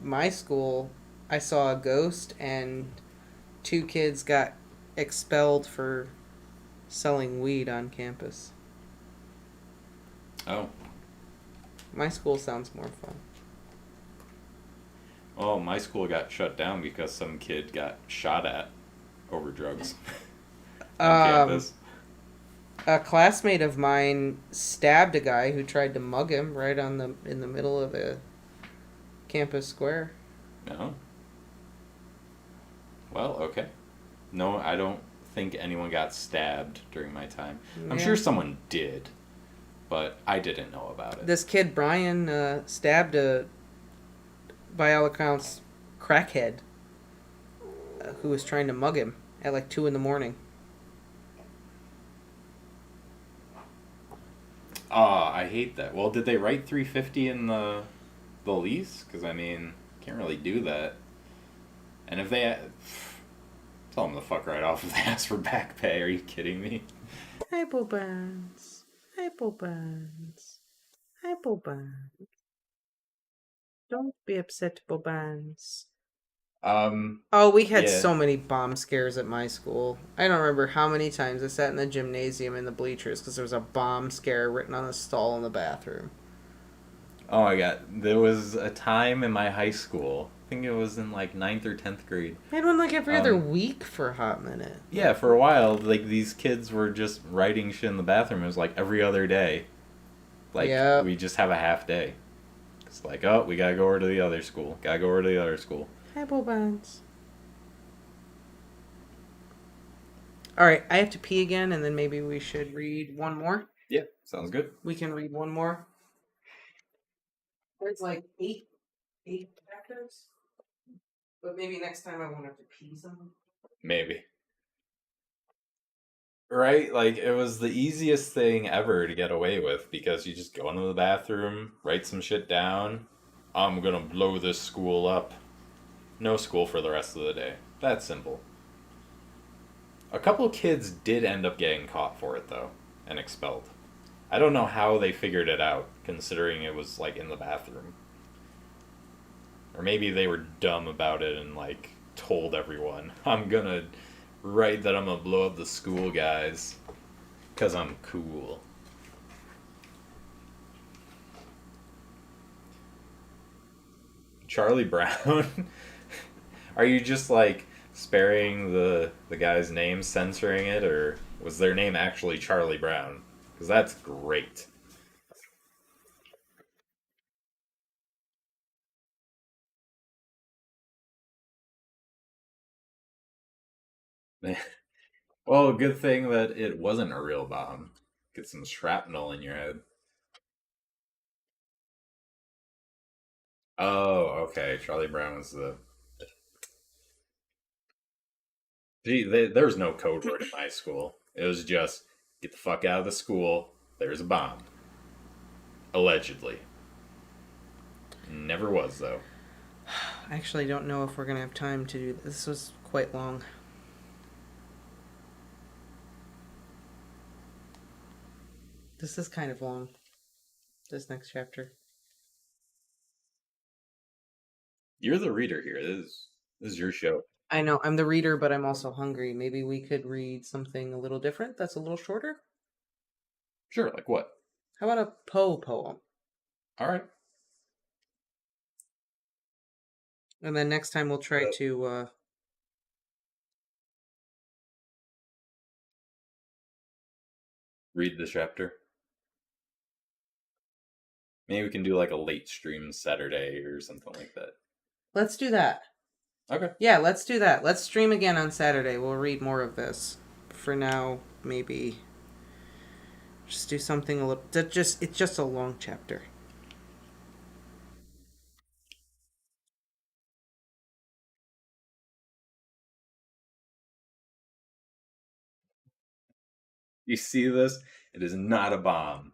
my school, I saw a ghost, and 2 kids got expelled for selling weed on campus. Oh. My school sounds more fun. Oh, my school got shut down because some kid got shot at over drugs on campus. A classmate of mine stabbed a guy who tried to mug him right in the middle of a campus square. No. Well, okay. No, I don't think anyone got stabbed during my time. I'm sure someone did, but I didn't know about it. This kid, Brian, stabbed a, by all accounts, crackhead who was trying to mug him at like 2 a.m. I hate that. Well, did they write 350 in the lease? Because, I mean, can't really do that. And if they... Tell them to fuck right off if they ask for back pay. Are you kidding me? Hi, Bobans. Hi, Bobans. Hi, Bobans. Don't be upset, Bobans. Oh, we had so many bomb scares at my school. I don't remember how many times I sat in the gymnasium in the bleachers because there was a bomb scare written on the stall in the bathroom. Oh my god. There was a time in my high school, I think it was in like 9th or 10th grade. I had one like every other week for a hot minute. Yeah, for a while, like these kids were just writing shit in the bathroom. It was like every other day. Like, we just have a half day. It's like, oh, we gotta go over to the other school. Gotta go over to the other school. Hi, Bobans. Alright, I have to pee again, and then maybe we should read one more. Yeah, sounds good. We can read one more. There's like eight chapters. But maybe next time I won't have to pee some. Maybe. Right? Like, it was the easiest thing ever to get away with, because you just go into the bathroom, write some shit down. I'm gonna blow this school up. No school for the rest of the day. That's simple. A couple of kids did end up getting caught for it, though, and expelled. I don't know how they figured it out, considering it was, like, in the bathroom. Or maybe they were dumb about it and, like, told everyone, I'm gonna write that I'm gonna blow up the school, guys. 'Cause I'm cool. Charlie Brown Are you just like sparing the guy's name, censoring it, or was their name actually Charlie Brown? Because that's great. Well, good thing that it wasn't a real bomb. Get some shrapnel in your head. Oh, okay. Charlie Brown was the. Gee, there was no code word in my school. It was just get the fuck out of the school. There's a bomb. Allegedly. Never was though. I actually don't know if we're going to have time to do this. This was quite long. This is kind of long. This next chapter. You're the reader here. This is your show. I know, I'm the reader, but I'm also hungry. Maybe we could read something a little different that's a little shorter? Sure, like what? How about a Poe poem? All right. And then next time we'll try to Read the chapter. Maybe we can do like a late stream Saturday or something like that. let's do that. Okay. Yeah, let's do that. Let's stream again on Saturday. We'll read more of this. For now, maybe just do something a little. It's just a long chapter. You see this? It is not a bomb.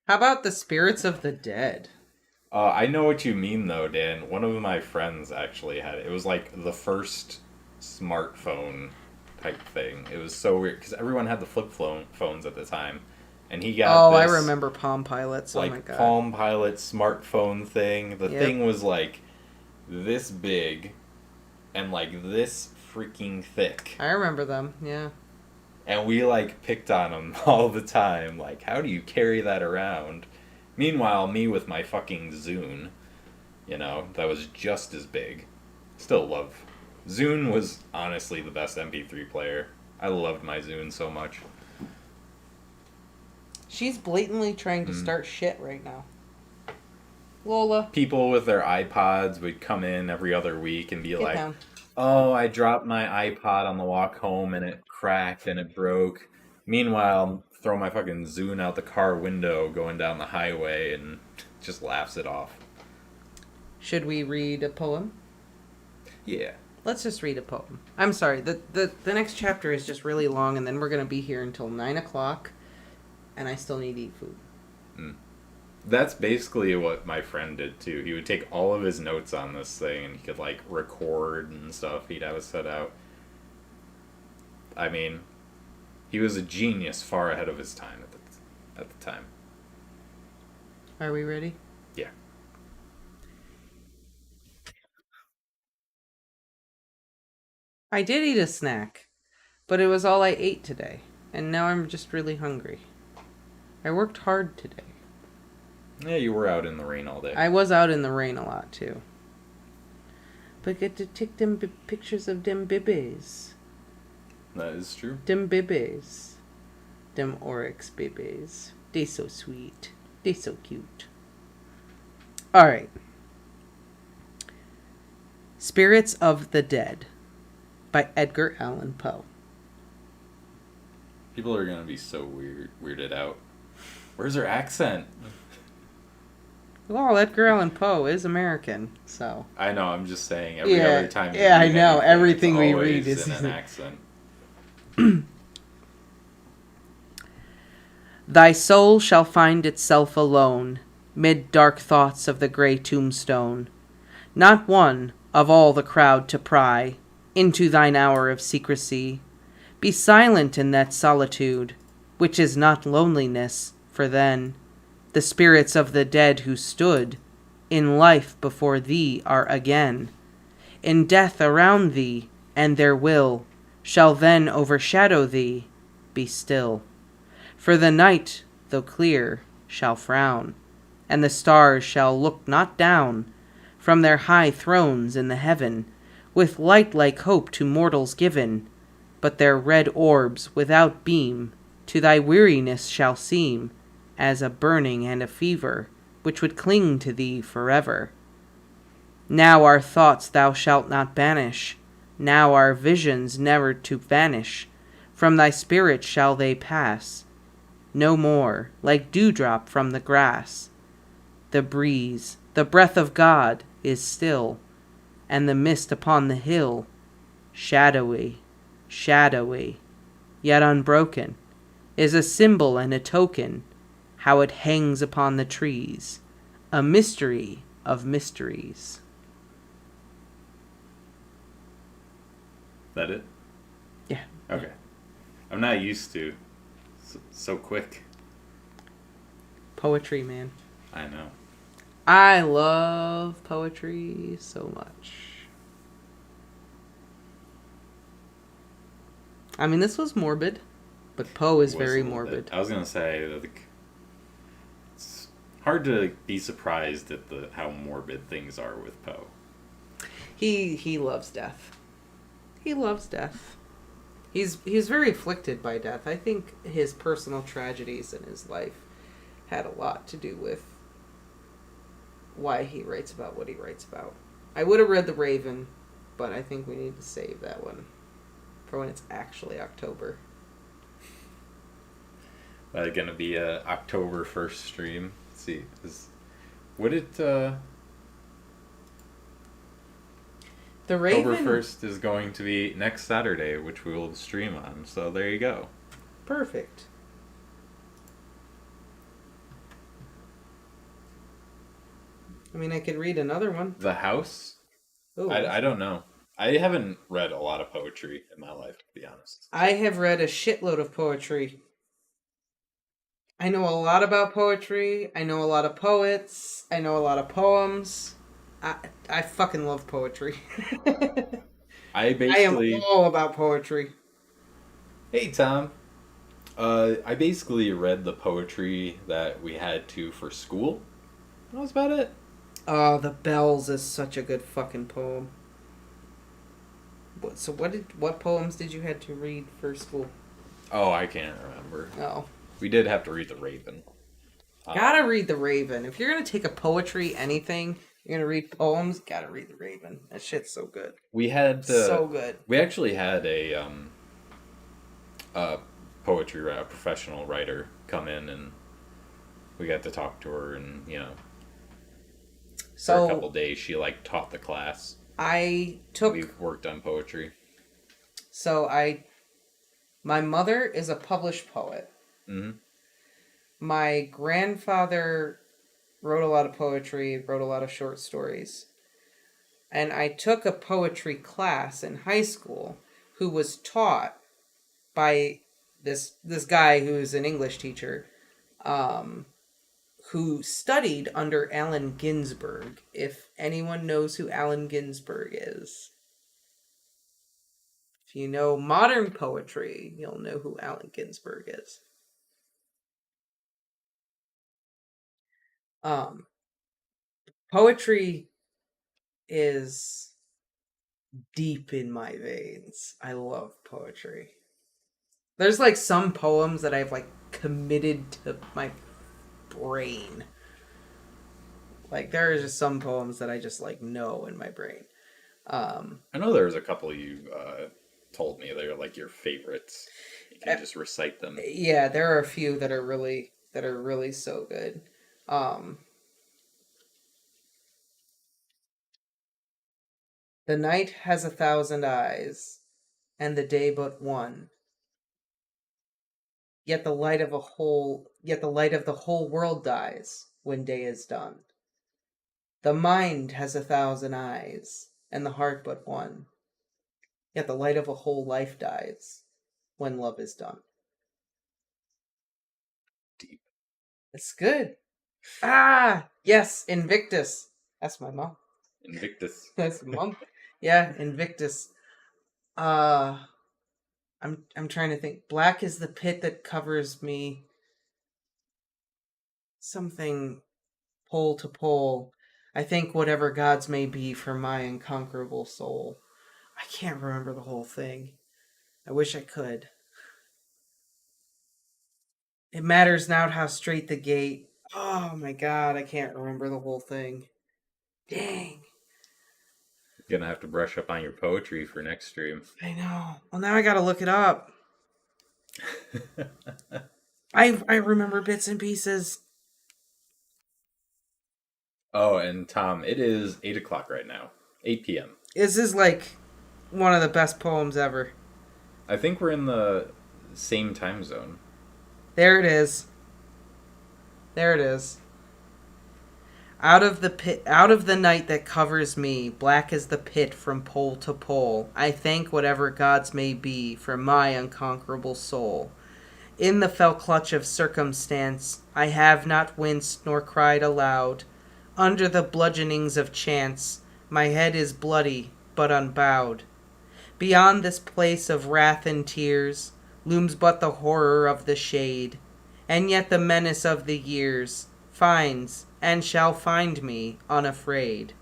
How about the spirits of the dead? I know what you mean though, Dan. One of my friends actually had it. It was like the first smartphone type thing. It was so weird because everyone had the flip phones at the time, and he got. Oh, I this, remember Palm Pilots. Oh like my god. Palm Pilot smartphone thing. The Yep. thing was like this big, and like this freaking thick. I remember them. Yeah. And we like picked on him all the time. Like, how do you carry that around? Meanwhile, me with my fucking Zune, that was just as big. Still love. Zune was honestly the best MP3 player. I loved my Zune so much. She's blatantly trying to start shit right now. Lola. People with their iPods would come in every other week and be Get like, down. oh, I dropped my iPod on the walk home and it cracked and it broke. Meanwhile, throw my fucking Zune out the car window going down the highway and just laughs it off. Should we read a poem? Yeah. Let's just read a poem. I'm sorry. The next chapter is just really long, and then we're going to be here until 9 o'clock, and I still need to eat food. That's basically what my friend did too. He would take all of his notes on this thing and he could like record and stuff. He'd have it set out. I mean, he was a genius far ahead of his time at the time. Are we ready? Yeah. I did eat a snack, but it was all I ate today, and now I'm just really hungry. I worked hard today. Yeah, you were out in the rain all day. I was out in the rain a lot, too. But get to take them pictures of them bibbies. That is true. Them bibbies. Them oryx bibbies. They so sweet. They so cute. Alright. Spirits of the Dead by Edgar Allan Poe. People are gonna be so weirded out. Where's her accent? Well, Edgar Allan Poe is American, so. I know. I'm just saying. Every other time. Yeah, I know. Anything, Everything we always read is in an accent. Thy soul shall find itself alone, mid dark thoughts of the grey tombstone. Not one of all the crowd to pry into thine hour of secrecy. Be silent in that solitude, which is not loneliness, for then the spirits of the dead who stood in life before thee are again, in death around thee, and their will shall then overshadow thee. Be still, for the night, though clear, shall frown, and the stars shall look not down from their high thrones in the heaven with light like hope to mortals given, but their red orbs without beam to thy weariness shall seem as a burning and a fever, which would cling to thee forever. Now our thoughts thou shalt not banish, now our visions never to vanish, from thy spirit shall they pass, no more, like dewdrop from the grass. The breeze, the breath of God, is still, and the mist upon the hill, shadowy, shadowy, yet unbroken, is a symbol and a token, how it hangs upon the trees, a mystery of mysteries. That it? Yeah. Okay. I'm not used to so quick. Poetry, man. I know. I love poetry so much. I mean, this was morbid, but Poe is very morbid. I was gonna say it's hard to be surprised at how morbid things are with Poe. He loves death. He loves death. He's very afflicted by death. I think his personal tragedies in his life had a lot to do with why he writes about what he writes about. I would have read The Raven, but I think we need to save that one for when it's actually October. Gonna be a October 1st stream. Let's see, would it? The Raven. October 1st is going to be next Saturday, which we will stream on. So there you go. Perfect. I mean, I could read another one. The House. Ooh. I don't know. I haven't read a lot of poetry in my life, to be honest. I have read a shitload of poetry. I know a lot about poetry. I know a lot of poets. I know a lot of poems. I fucking love poetry. I am all about poetry. Hey, Tom. I basically read the poetry that we had to for school. That was about it. Oh, The Bells is such a good fucking poem. What poems did you have to read for school? Oh, I can't remember. Oh. We did have to read The Raven. Gotta read The Raven. If you're gonna take a poetry anything, you're gonna read poems, gotta read The Raven. That shit's so good. We had so good. We actually had a poetry professional writer come in, and we got to talk to her, and for a couple days she taught the class. We've worked on poetry. My mother is a published poet. Mm-hmm. My grandfather wrote a lot of poetry, wrote a lot of short stories. And I took a poetry class in high school who was taught by this guy who's an English teacher, who studied under Allen Ginsberg, if anyone knows who Allen Ginsberg is. If you know modern poetry, you'll know who Allen Ginsberg is. Poetry is deep in my veins. I love poetry. There's some poems that I've committed to my brain. There are just some poems that I just know in my brain. I know there was a couple you told me they're your favorites. You can just recite them. Yeah, there are a few that are really so good. The night has 1,000 eyes, and the day but one. Yet the light of the whole world dies when day is done. The mind has 1,000 eyes, and the heart but one. Yet the light of a whole life dies when love is done. Deep. It's good. Yes, Invictus. That's my mom. Invictus. That's mom. Yeah, Invictus. I'm trying to think. Black is the pit that covers me. Something pole to pole. I think whatever gods may be for my unconquerable soul. I can't remember the whole thing. I wish I could. It matters not how straight the gate. Oh my god, I can't remember the whole thing. Dang. You're gonna have to brush up on your poetry for next stream. I know. Well, now I gotta look it up. I remember bits and pieces. Oh, and Tom, it is 8 o'clock right now. 8 p.m. This is like one of the best poems ever. I think we're in the same time zone. There it is. There it is. Out of the pit, out of the night that covers me, black as the pit from pole to pole, I thank whatever gods may be for my unconquerable soul. In the fell clutch of circumstance, I have not winced nor cried aloud. Under the bludgeonings of chance, my head is bloody but unbowed. Beyond this place of wrath and tears looms but the horror of the shade, and yet the menace of the years finds and shall find me unafraid.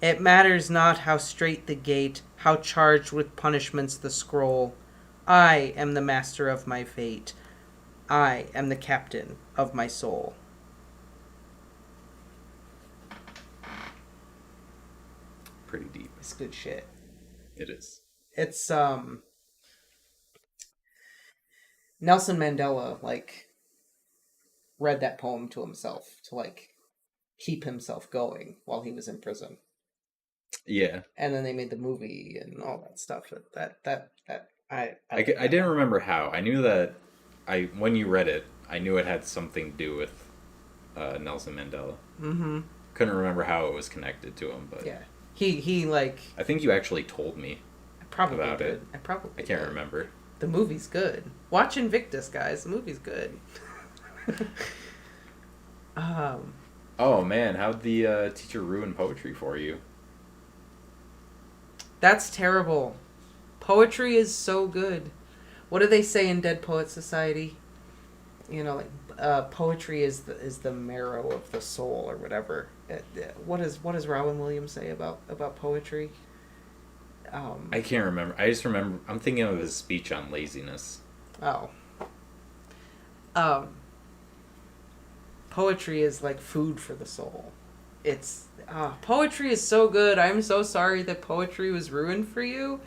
It matters not how strait the gate, how charged with punishments the scroll. I am the master of my fate. I am the captain of my soul. Pretty deep. It's good shit. It is. It's Nelson Mandela read that poem to himself to keep himself going while he was in prison. Yeah. And then they made the movie and all that stuff. I didn't remember how. I knew that when you read it, I knew it had something to do with Nelson Mandela. Mm-hmm. Couldn't remember how it was connected to him, but yeah, he I think you actually told me. I probably about did. it. I can't did. remember. The movie's good. Watch Invictus, guys. The movie's good. Oh man, how'd the teacher ruin poetry for you? That's terrible. Poetry is so good. What do they say in Dead Poet Society? You know, poetry is the marrow of the soul, or whatever. What does Robin Williams say about poetry? I can't remember. I just remember. I'm thinking of his speech on laziness. Oh. Poetry is like food for the soul. It's poetry is so good. I'm so sorry that poetry was ruined for you.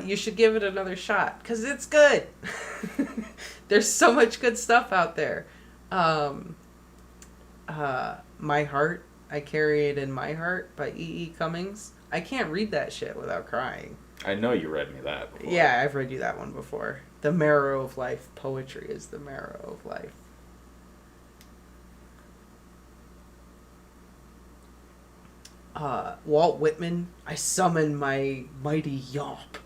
You should give it another shot because it's good. There's so much good stuff out there. My Heart, I Carry It in My Heart by E.E. Cummings. I can't read that shit without crying. I know you read me that before. Yeah, I've read you that one before. The marrow of life. Poetry is the marrow of life. Walt Whitman, I summon my mighty yawp.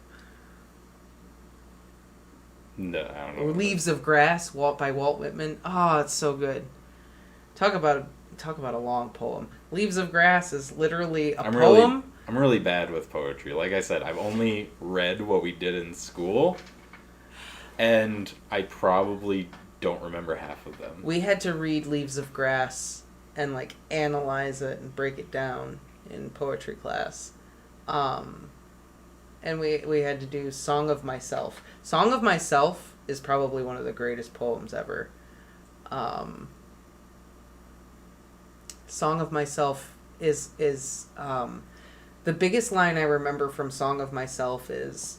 No, I don't know. Or Leaves of Grass, by Walt Whitman. Oh, it's so good. Talk about a long poem. Leaves of Grass is literally a poem. I'm really bad with poetry. Like I said, I've only read what we did in school, and I probably don't remember half of them. We had to read Leaves of Grass and analyze it and break it down in poetry class. And we had to do Song of Myself. Song of Myself is probably one of the greatest poems ever. Song of Myself is the biggest line I remember from Song of Myself is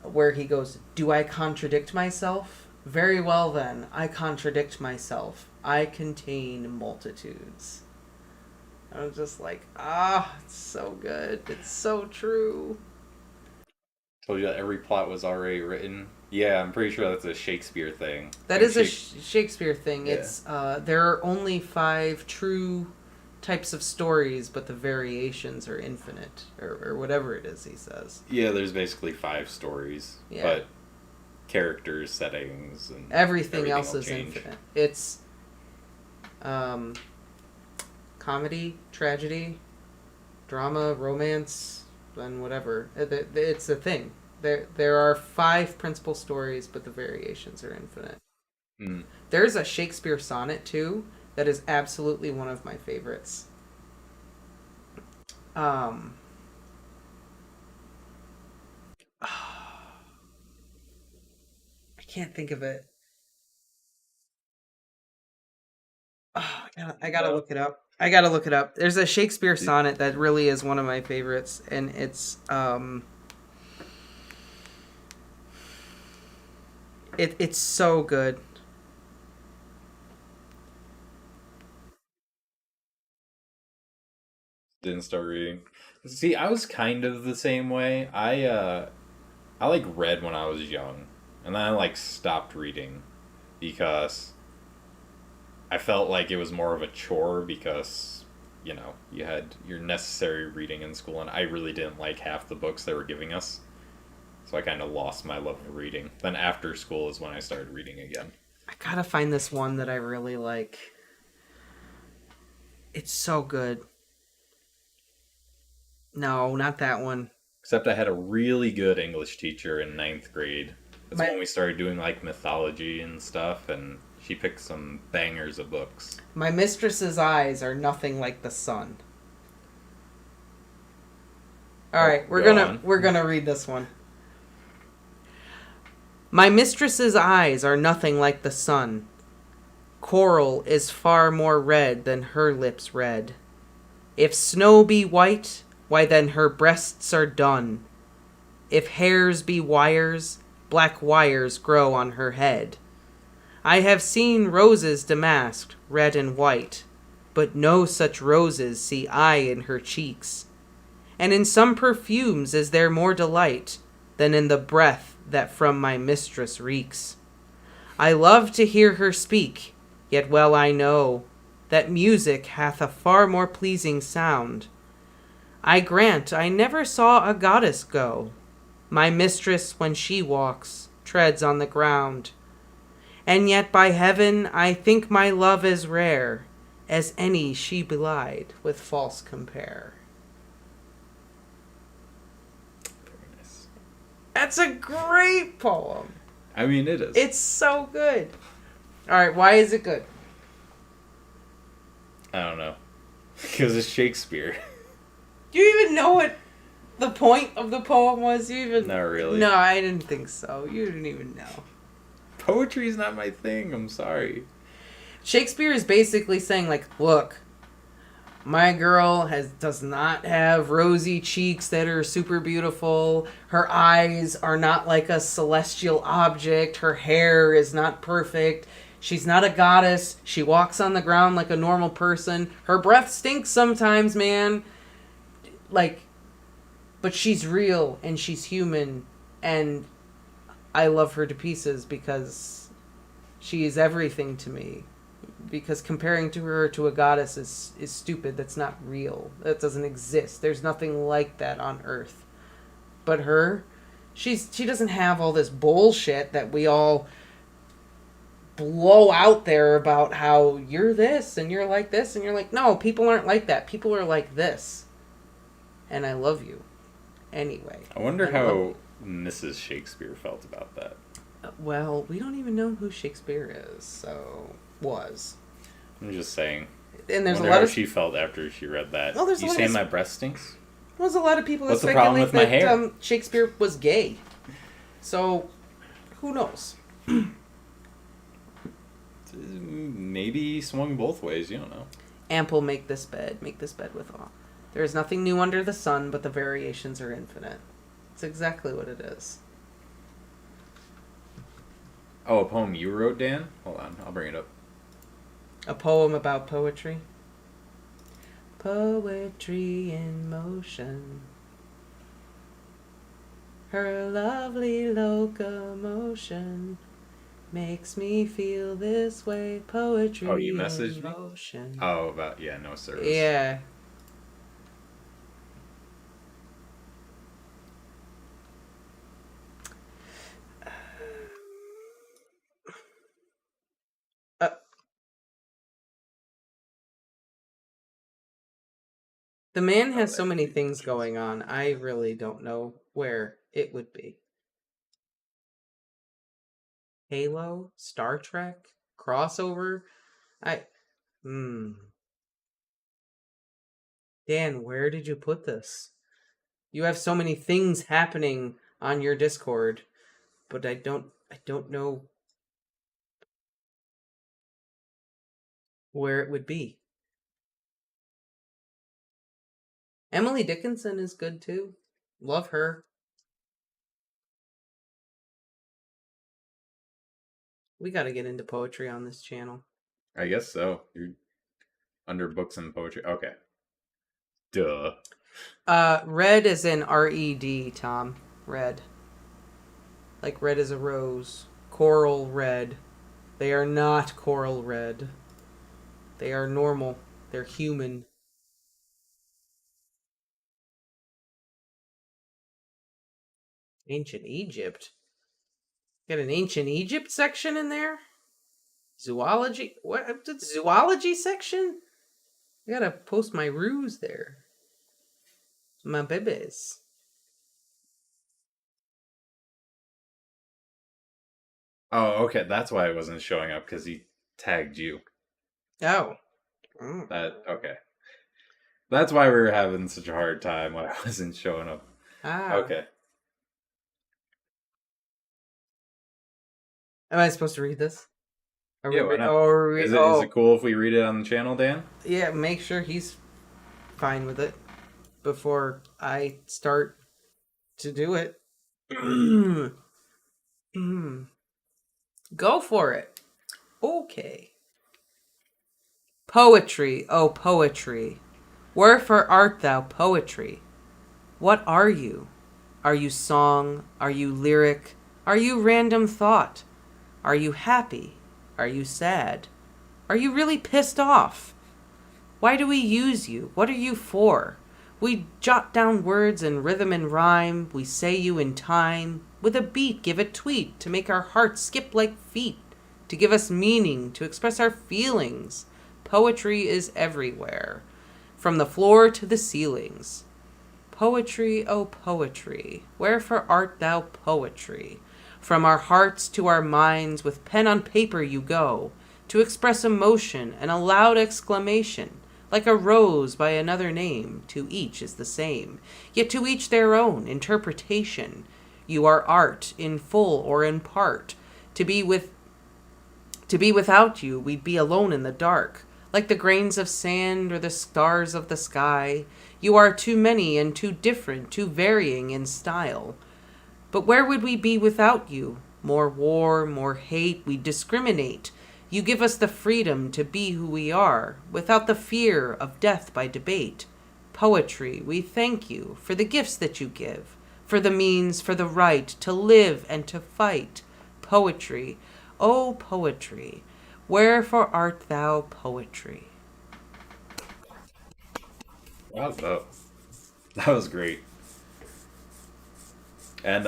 where he goes, "Do I contradict myself? Very well then, I contradict myself. I contain multitudes." I was just like, it's so good. It's so true. Told you that every plot was already written. Yeah, I'm pretty sure that's a Shakespeare thing. That is a Shakespeare thing. Yeah. It's there are only 5 true types of stories, but the variations are infinite, or whatever it is he says. Yeah, there's basically 5 stories, Yeah. but characters, settings, and everything else will is change. infinite. It's comedy, tragedy, drama, romance, and whatever. It's a thing. There are 5 principal stories, but the variations are infinite. Mm. There's a Shakespeare sonnet too that is absolutely one of my favorites. can't think of it. Oh, I gotta No. look it up. I gotta look it up. There's a Shakespeare sonnet that really is one of my favorites, and it's so good. Didn't start reading. See, I was kind of the same way. I like read when I was young, and then I like stopped reading because I felt like it was more of a chore because you had your necessary reading in school, and I really didn't like half the books they were giving us. So I kind of lost my love of reading. Then after school is when I started reading again. I gotta find this one that I really like. It's so good. No, not that one. Except I had a really good English teacher in ninth grade. That's My when we started doing like mythology and stuff, and she picked some bangers of books. my mistress's eyes are nothing like the sun. All right, we're gonna read this one. My mistress's eyes are nothing like the sun. Coral is far more red than her lips red. If snow be white, why then her breasts are dun. If hairs be wires, black wires grow on her head. I have seen roses damasked, red and white, but no such roses see I in her cheeks. And in some perfumes is there more delight than in the breath that from my mistress reeks. I love to hear her speak, yet well I know that music hath a far more pleasing sound. I grant I never saw a goddess go. My mistress, when she walks, treads on the ground. And yet by heaven I think my love as rare as any she belied with false compare. Very nice. That's a great poem. I mean, it is. It's so good. All right, why is it good? I don't know. Because it's Shakespeare. Do you even know what the point of the poem was? Not really. No, I didn't think so. You didn't even know. Poetry's not my thing. I'm sorry. Shakespeare is basically saying, like, look, my girl does not have rosy cheeks that are super beautiful. Her eyes are not like a celestial object. Her hair is not perfect. She's not a goddess. She walks on the ground like a normal person. Her breath stinks sometimes, man. Like, but she's real and she's human, and I love her to pieces because she is everything to me. Because comparing to her to a goddess is stupid. That's not real. That doesn't exist. There's nothing like that on Earth. But her, she doesn't have all this bullshit that we all blow out there about how you're this and you're like this and you're like, no, people aren't like that. People are like this. And I love you. Anyway. I wonder how Mrs. Shakespeare felt about that. Well, we don't even know who Shakespeare is, so was. I'm just saying. And there's I a wonder lot how of she felt after she read that. Well, there's a You lot saying of- my breast stinks? There's a lot of people that What's the problem speculate with my that hair? Shakespeare was gay. So, who knows? Maybe he swung both ways. You don't know. Ample make this bed with awe. There is nothing new under the sun, but the variations are infinite. It's exactly what it is. Oh, a poem you wrote, Dan? Hold on, I'll bring it up. A poem about poetry. Poetry in motion. Her lovely locomotion makes me feel this way. Poetry Oh, you messaged in me? motion. Oh, about no service. Yeah. The man has so many things going on. I really don't know where it would be. Halo, Star Trek, crossover. Dan, where did you put this? You have so many things happening on your Discord, but I don't I don't know where it would be. Emily Dickinson is good too. Love her. We got to get into poetry on this channel. I guess so. You're under books and poetry. Okay. Duh. Red is in RED, Tom. Red. Like red is a rose. Coral red. They are not coral red. They are normal. They're human. Ancient Egypt. Got an ancient Egypt section in there? Zoology? What? Zoology section? I gotta post my ruse there. My babies. Oh, okay. That's why it wasn't showing up, because he tagged you. Oh. Okay. That's why we were having such a hard time when I wasn't showing up. Ah. Okay. Am I supposed to read this? Yeah, why not? Is it cool if we read it on the channel, Dan? Yeah, make sure he's fine with it before I start to do it. Go for it. Okay. Poetry, oh poetry. Wherefore art thou poetry? What are you? Are you song? Are you lyric? Are you random thought? Are you happy? Are you sad? Are you really pissed off? Why do we use you? What are you for? We jot down words in rhythm and rhyme. We say you in time. With a beat, give a tweet to make our hearts skip like feet. To give us meaning, to express our feelings. Poetry is everywhere. From the floor to the ceilings. Poetry, oh poetry, wherefore art thou poetry? From our hearts to our minds, with pen on paper you go, to express emotion and a loud exclamation, like a rose by another name, to each is the same, yet to each their own interpretation. You are art, in full or in part. To be without you, we'd be alone in the dark, like the grains of sand or the stars of the sky. You are too many and too different, too varying in style. But where would we be without you? More war, more hate, we discriminate. You give us the freedom to be who we are, without the fear of death by debate. Poetry, we thank you for the gifts that you give, for the means, for the right to live and to fight. Poetry, oh poetry, wherefore art thou poetry? Wow, that was great. And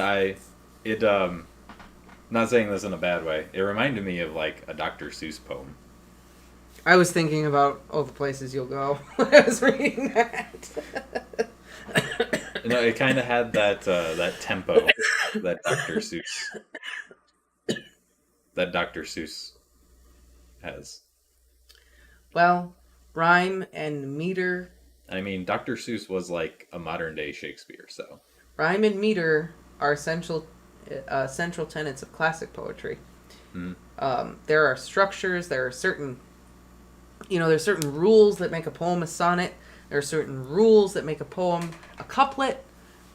not saying this in a bad way. It reminded me of like a Dr. Seuss poem. I was thinking about all the places you'll go when I was reading that. It kind of had that tempo that Dr. Seuss has. Well, rhyme and meter. I mean, Dr. Seuss was like a modern day Shakespeare, so. Rhyme and meter are central tenets of classic poetry. There are structures. There are certain, there's certain rules that make a poem a sonnet. There are certain rules that make a poem a couplet.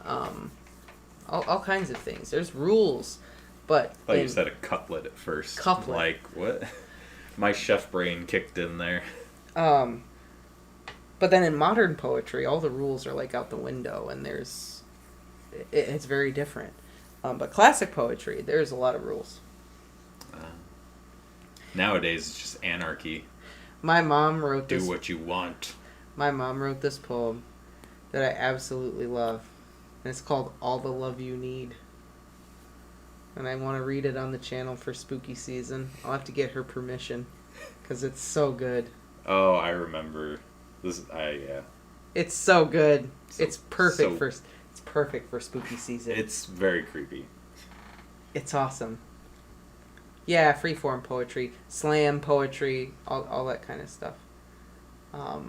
All kinds of things. There's rules, but I thought you said a couplet at first. Couplet. Like what? My chef brain kicked in there. But then in modern poetry, all the rules are like out the window, and it's very different. But classic poetry, there's a lot of rules. Nowadays, it's just anarchy. My mom wrote this. Do what you want. My mom wrote this poem that I absolutely love, and it's called "All the Love You Need." And I want to read it on the channel for spooky season. I'll have to get her permission, because it's so good. Oh, I remember. Yeah. It's so good. It's perfect for spooky season. It's very creepy. It's awesome. Yeah, freeform poetry, slam poetry, all that kind of stuff. I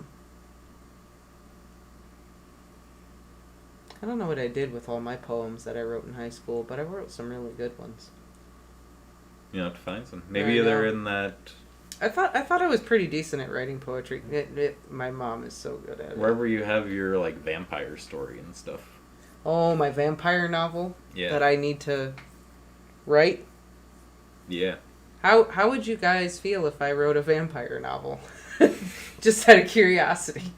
don't know what I did with all my poems that I wrote in high school, but I wrote some really good ones. You have to find some. Maybe they're in that. I thought I was pretty decent at writing poetry. My mom is so good at it. Wherever you have your like vampire story and stuff. Oh, my vampire novel. Yeah. That I need to write. Yeah. How would you guys feel if I wrote a vampire novel? Just out of curiosity.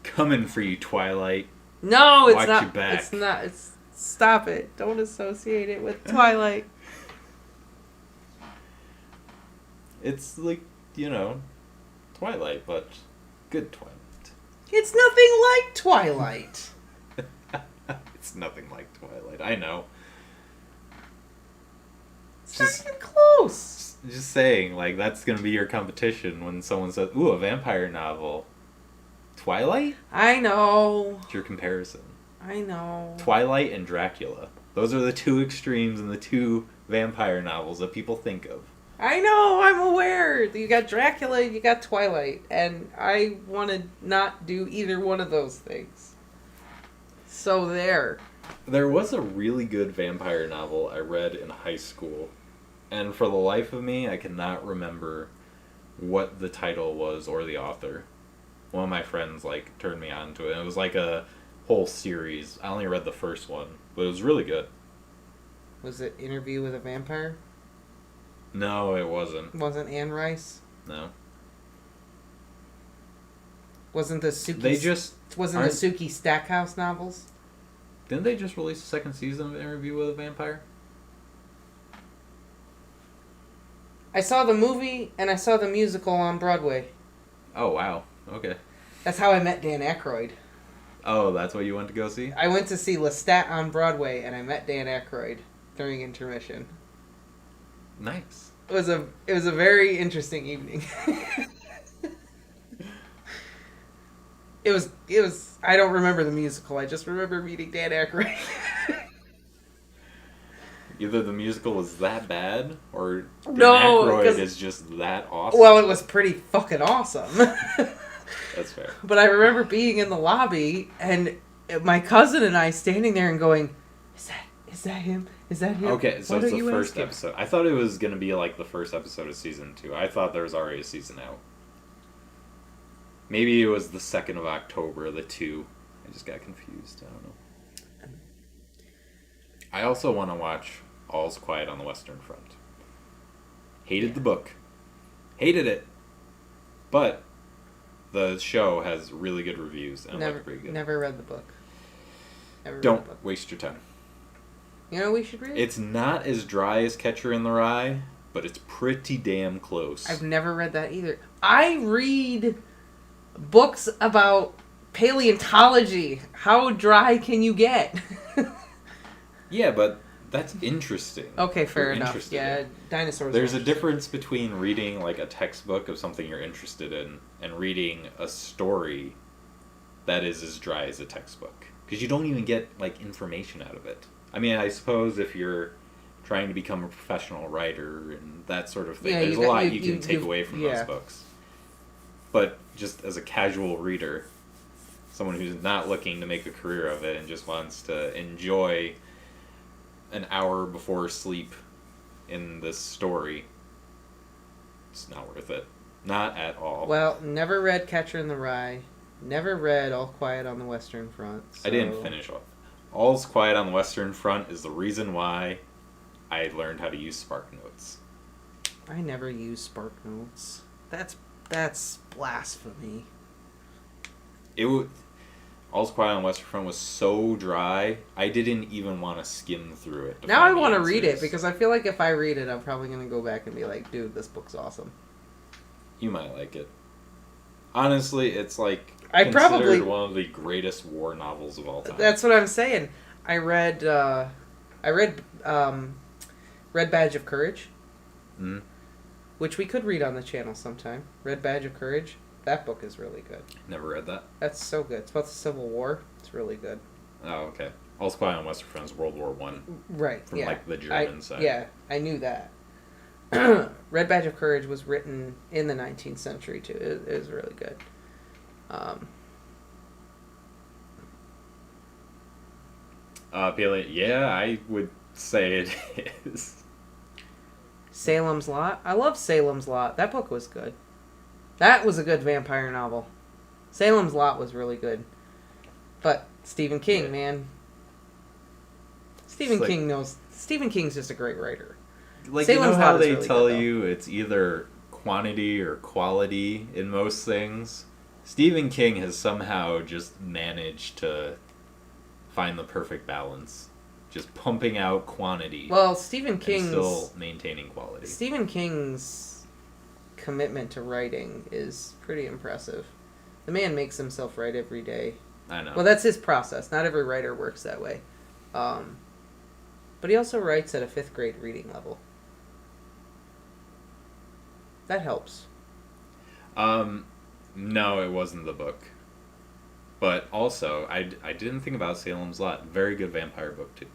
Coming for you, Twilight. No, it's Watch not. your back. It's not. Stop it. Don't associate it with Twilight. It's like, Twilight, but good Twilight. It's nothing like Twilight. It's nothing like Twilight. I know. It's not even close. Just saying, like, that's going to be your competition when someone says, ooh, a vampire novel. Twilight? I know. It's your comparison. I know. Twilight and Dracula. Those are the two extremes in the two vampire novels that people think of. I know, I'm aware. You got Dracula, you got Twilight, and I want to not do either one of those things. So there. There was a really good vampire novel I read in high school, and for the life of me, I cannot remember what the title was or the author. One of my friends, turned me on to it, and it was like a whole series. I only read the first one, but it was really good. Was it Interview with a Vampire? No, it wasn't. Wasn't Anne Rice? No. Wasn't the Suki... the Suki Stackhouse novels? Didn't they just release the second season of Interview with a Vampire? I saw the movie and I saw the musical on Broadway. Oh, wow. Okay. That's how I met Dan Aykroyd. Oh, that's what you went to go see? I went to see Lestat on Broadway and I met Dan Aykroyd during intermission. Nice. It was a very interesting evening. It was I don't remember the musical. I just remember meeting Dan Aykroyd. Either the musical was that bad or Dan No, Aykroyd is just that awesome. Well, it was pretty fucking awesome. That's fair. But I remember being in the lobby and my cousin and I standing there and going, Is that him? Is that him? Okay, so What it's are the you first asking? episode. I thought it was going to be like the first episode of season 2. I thought there was already a season out. Maybe it was the 2nd of October, the 2. I just got confused. I don't know. I also want to watch All's Quiet on the Western Front. Hated the book. Hated it. But the show has really good reviews and it looked pretty good. Never read the book. Don't waste your time. You know what we should read? It's not as dry as Catcher in the Rye, but it's pretty damn close. I've never read that either. I read books about paleontology. How dry can you get? Yeah, but that's interesting. Okay, fair You're enough. interested Yeah, in. dinosaurs. There's a difference between reading like a textbook of something you're interested in and reading a story that is as dry as a textbook. Because you don't even get like information out of it. I mean, I suppose if you're trying to become a professional writer and that sort of thing, there's a lot you can take away from those books. But just as a casual reader, someone who's not looking to make a career of it and just wants to enjoy an hour before sleep in this story, it's not worth it. Not at all. Well, never read Catcher in the Rye. Never read All Quiet on the Western Front. So... I didn't finish all. All's Quiet on the Western Front is the reason why I learned how to use SparkNotes. I never use SparkNotes. That's blasphemy. All's Quiet on the Western Front was so dry, I didn't even want to skim through it. Now I want to read it, because I feel like if I read it, I'm probably going to go back and be like, dude, this book's awesome. You might like it. Honestly, it's like I considered probably one of the greatest war novels of all time. That's what I'm saying. I read Red Badge of Courage, which we could read on the channel sometime. Red Badge of Courage. That book is really good. Never read that. That's so good. It's about the Civil War. It's really good. Oh, okay. All's Quiet on the Western Front is World War One. Right. From like the German side. Yeah, I knew that. Red Badge of Courage was written in the 19th century too. It was really good. Yeah, I would say it is. Salem's Lot. I love Salem's Lot. That book was good. That was a good vampire novel. Salem's Lot was really good. But Stephen King, man. Stephen King's just a great writer. Like, Salem's you know how Lot is they really tell good, though. you it's either quantity or quality in most things? Stephen King has somehow just managed to find the perfect balance. Just pumping out quantity. Well, Stephen King's... and still maintaining quality. Stephen King's commitment to writing is pretty impressive. The man makes himself write every day. I know. Well, that's his process. Not every writer works that way. But he also writes at a 5th grade reading level. That helps. No, it wasn't the book. But also, I didn't think about Salem's Lot. Very good vampire book, too.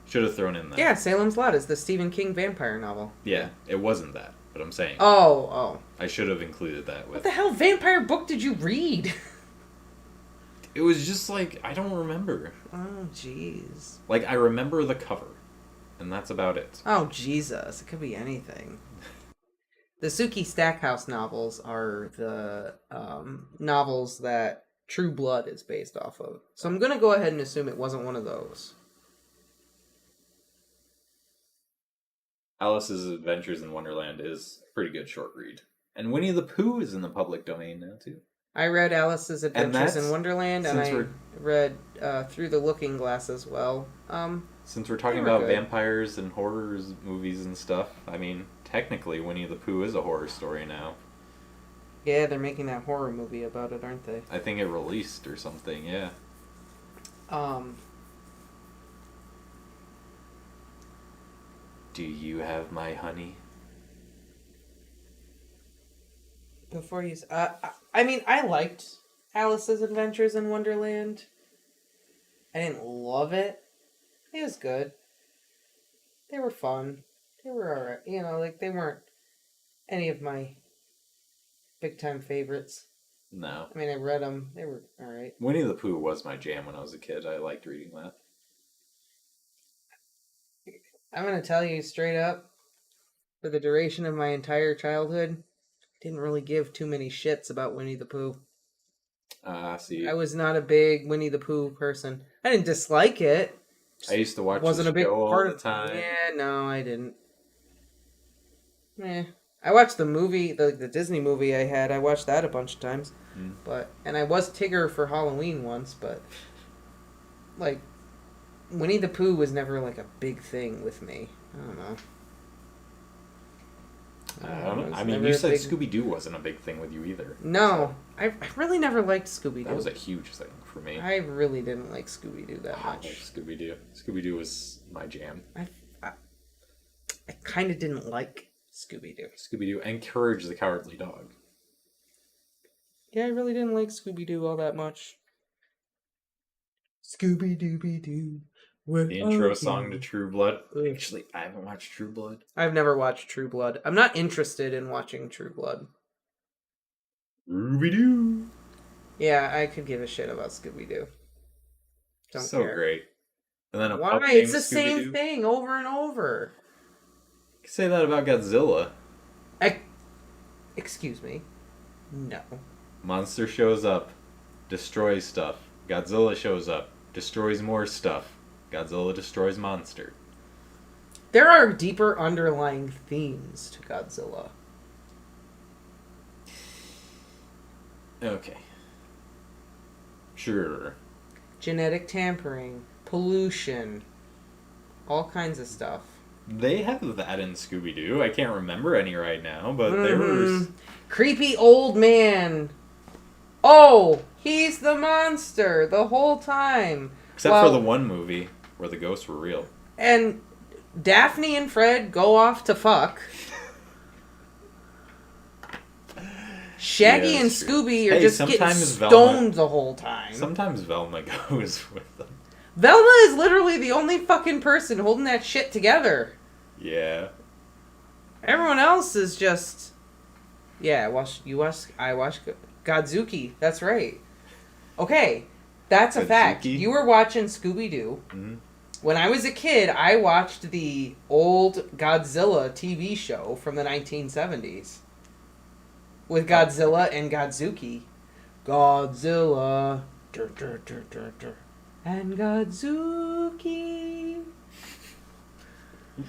Should have thrown in that. Yeah, Salem's Lot is the Stephen King vampire novel. Yeah, it wasn't that, but I'm saying. Oh. I should have included that with... What the hell vampire book did you read? It was just like, I don't remember. Oh, jeez. Like, I remember the cover, and that's about it. Oh, Jesus. It could be anything. The Suki Stackhouse novels are the novels that True Blood is based off of. So I'm going to go ahead and assume it wasn't one of those. Alice's Adventures in Wonderland is a pretty good short read. And Winnie the Pooh is in the public domain now, too. I read Alice's Adventures in Wonderland, and I read Through the Looking Glass as well. Since we're talking about vampires and horrors movies and stuff, I mean, technically Winnie the Pooh is a horror story now. Yeah, they're making that horror movie about it, aren't they? I think it released or something, yeah. Do you have my honey? Before you... I mean, I liked Alice's Adventures in Wonderland. I didn't love it. It was good. They were fun. They were alright. You know, like, they weren't any of my big-time favorites. No. I mean, I read them. They were alright. Winnie the Pooh was my jam when I was a kid. I liked reading that. I'm going to tell you straight up, for the duration of my entire childhood, didn't really give too many shits about Winnie the Pooh. See. I was not a big Winnie the Pooh person. I didn't dislike it. I used to watch wasn't the a big show part all the time. Yeah, no, I didn't. I watched the movie, the Disney movie I had. I watched that a bunch of times. And I was Tigger for Halloween once, but like Winnie the Pooh was never like a big thing with me. I don't know. I don't know. I mean, you said Scooby-Doo wasn't a big thing with you either. No, so. I really never liked Scooby-Doo. That was a huge thing for me. I really didn't like Scooby-Doo that much. I like Scooby-Doo. Scooby-Doo was my jam. I kind of didn't like Scooby-Doo. Scooby-Doo and Courage the Cowardly Dog. Yeah, I really didn't like Scooby-Doo all that much. Scooby-Dooby-Doo. The intro song to True Blood. Actually, I haven't watched True Blood. I've never watched True Blood. I'm not interested in watching True Blood. Scooby-Doo. Yeah, I could give a shit about Scooby-Doo. Don't so care. Great. And then why? It's the same thing over and over. You can say that about Godzilla. Excuse me. No. Monster shows up, destroys stuff. Godzilla shows up, destroys more stuff. Godzilla destroys monster. There are deeper underlying themes to Godzilla. Okay. Sure. Genetic tampering, pollution, all kinds of stuff. They have that in Scooby-Doo. I can't remember any right now, but there was... Creepy old man. Oh, he's the monster the whole time. Except for the one movie where the ghosts were real. And Daphne and Fred go off to fuck. Shaggy and Scooby are just getting stoned the whole time. Sometimes Velma goes with them. Velma is literally the only fucking person holding that shit together. Yeah. Everyone else is just... Yeah, I watched Godzuki. That's right. Okay, that's a fact. You were watching Scooby-Doo, When I was a kid, I watched the old Godzilla TV show from the 1970s with Godzilla and Godzuki. Godzilla. Dur, dur, dur, dur, dur. And Godzuki. It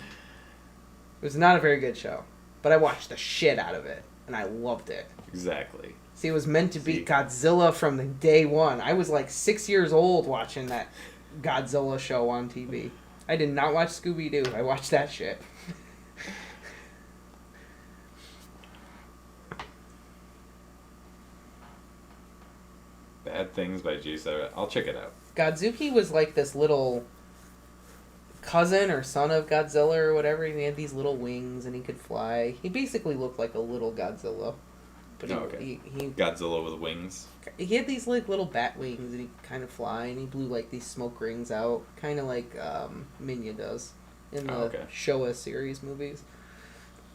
was not a very good show, but I watched the shit out of it, and I loved it. Exactly. See, it was meant to be Godzilla from the day one. I was like 6 years old watching that Godzilla show on TV. I did not watch Scooby-Doo. I watched that shit. Bad Things by J7. I'll check it out. Godzuki was like this little cousin or son of Godzilla or whatever. He had these little wings and he could fly. He basically looked like a little Godzilla. But he Godzilla with wings. He had these like little bat wings and he kind of fly and he blew like these smoke rings out, kind of like Minya does in the Showa series movies.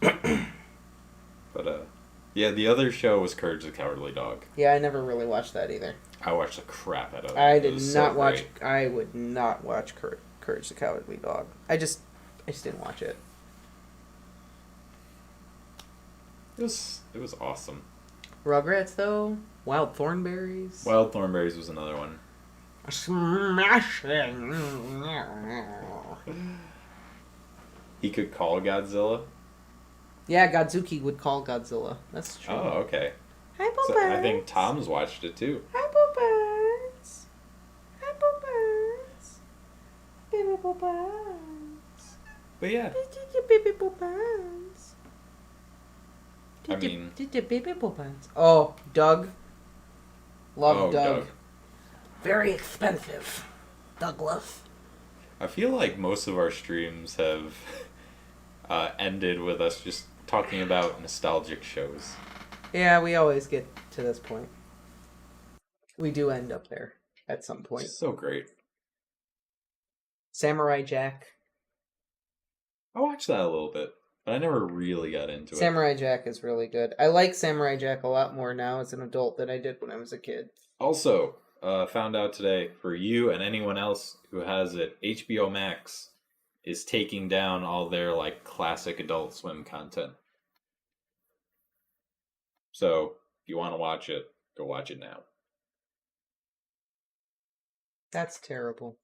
But yeah, the other show was Courage the Cowardly Dog. Yeah, I never really watched that either. I watched the crap out of it. I did not watch. I would not watch Courage the Cowardly Dog. I just didn't watch it. It was awesome. Rugrats though, Wild Thornberries. Wild Thornberries was another one. Smashing. He could call Godzilla. Yeah, Godzuki would call Godzilla. That's true. Oh, okay. Hi, Boopers. So I think Tom's watched it too. Hi, Boopers. Hi, Boopers. Baby Boopers. But yeah. Baby Boopers. I mean... Baby Boopers. Oh, Doug. Love Doug. Doug. Very expensive. Douglas. I feel like most of our streams have ended with us just talking about nostalgic shows. Yeah, we always get to this point. We do end up there at some point. It's so great. Samurai Jack. I watched that a little bit, but I never really got into it. Samurai Jack is really good. I like Samurai Jack a lot more now as an adult than I did when I was a kid. Also, found out today, for you and anyone else who has it, HBO Max is taking down all their like classic Adult Swim content. So, if you want to watch it, go watch it now. That's terrible.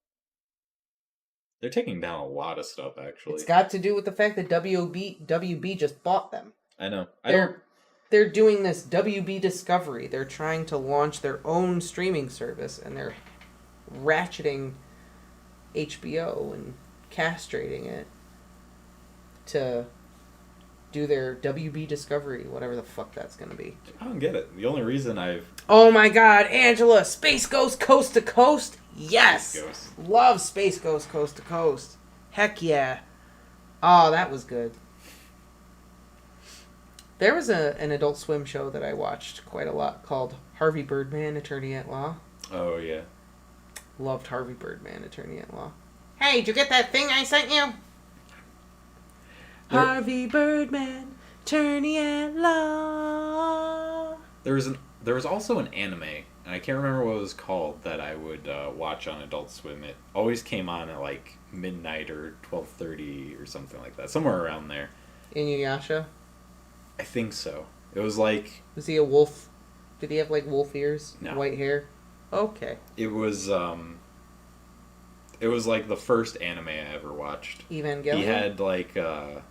They're taking down a lot of stuff, actually. It's got to do with the fact that WB just bought them. I know. They're doing this WB Discovery. They're trying to launch their own streaming service, and they're ratcheting HBO and castrating it to do their WB Discovery, whatever the fuck that's going to be. I don't get it. The only reason Oh my god, Angela! Space Ghost Coast to Coast? Yes! Space Ghost. Love Space Ghost Coast to Coast. Heck yeah. Oh, that was good. There was an Adult Swim show that I watched quite a lot called Harvey Birdman, Attorney at Law. Oh, yeah. Loved Harvey Birdman, Attorney at Law. Hey, did you get that thing I sent you? Harvey Birdman, Attorney at Law. There was also an anime, and I can't remember what it was called, that I would watch on Adult Swim. It always came on at like midnight or 12:30 or something like that, somewhere around there. Inuyasha? I think so. It was like... Was he a wolf? Did he have like wolf ears? No. White hair? Okay. It was like the first anime I ever watched. Evangelion? He had like a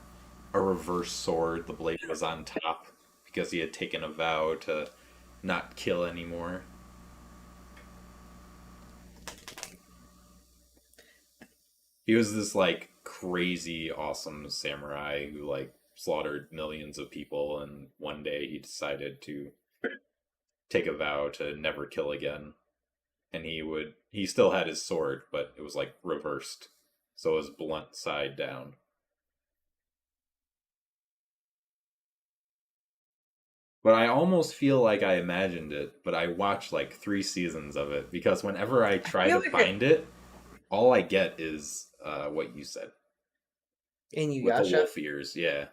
reverse sword. The blade was on top because he had taken a vow to not kill anymore. He was this like crazy awesome samurai who like slaughtered millions of people, and one day he decided to take a vow to never kill again. And he still had his sword, but it was like reversed. So it was blunt side down. But I almost feel like I imagined it, but I watched like 3 seasons of it, because whenever I try to find it, all I get is what you said. Inuyasha? With the wolf ears, yeah.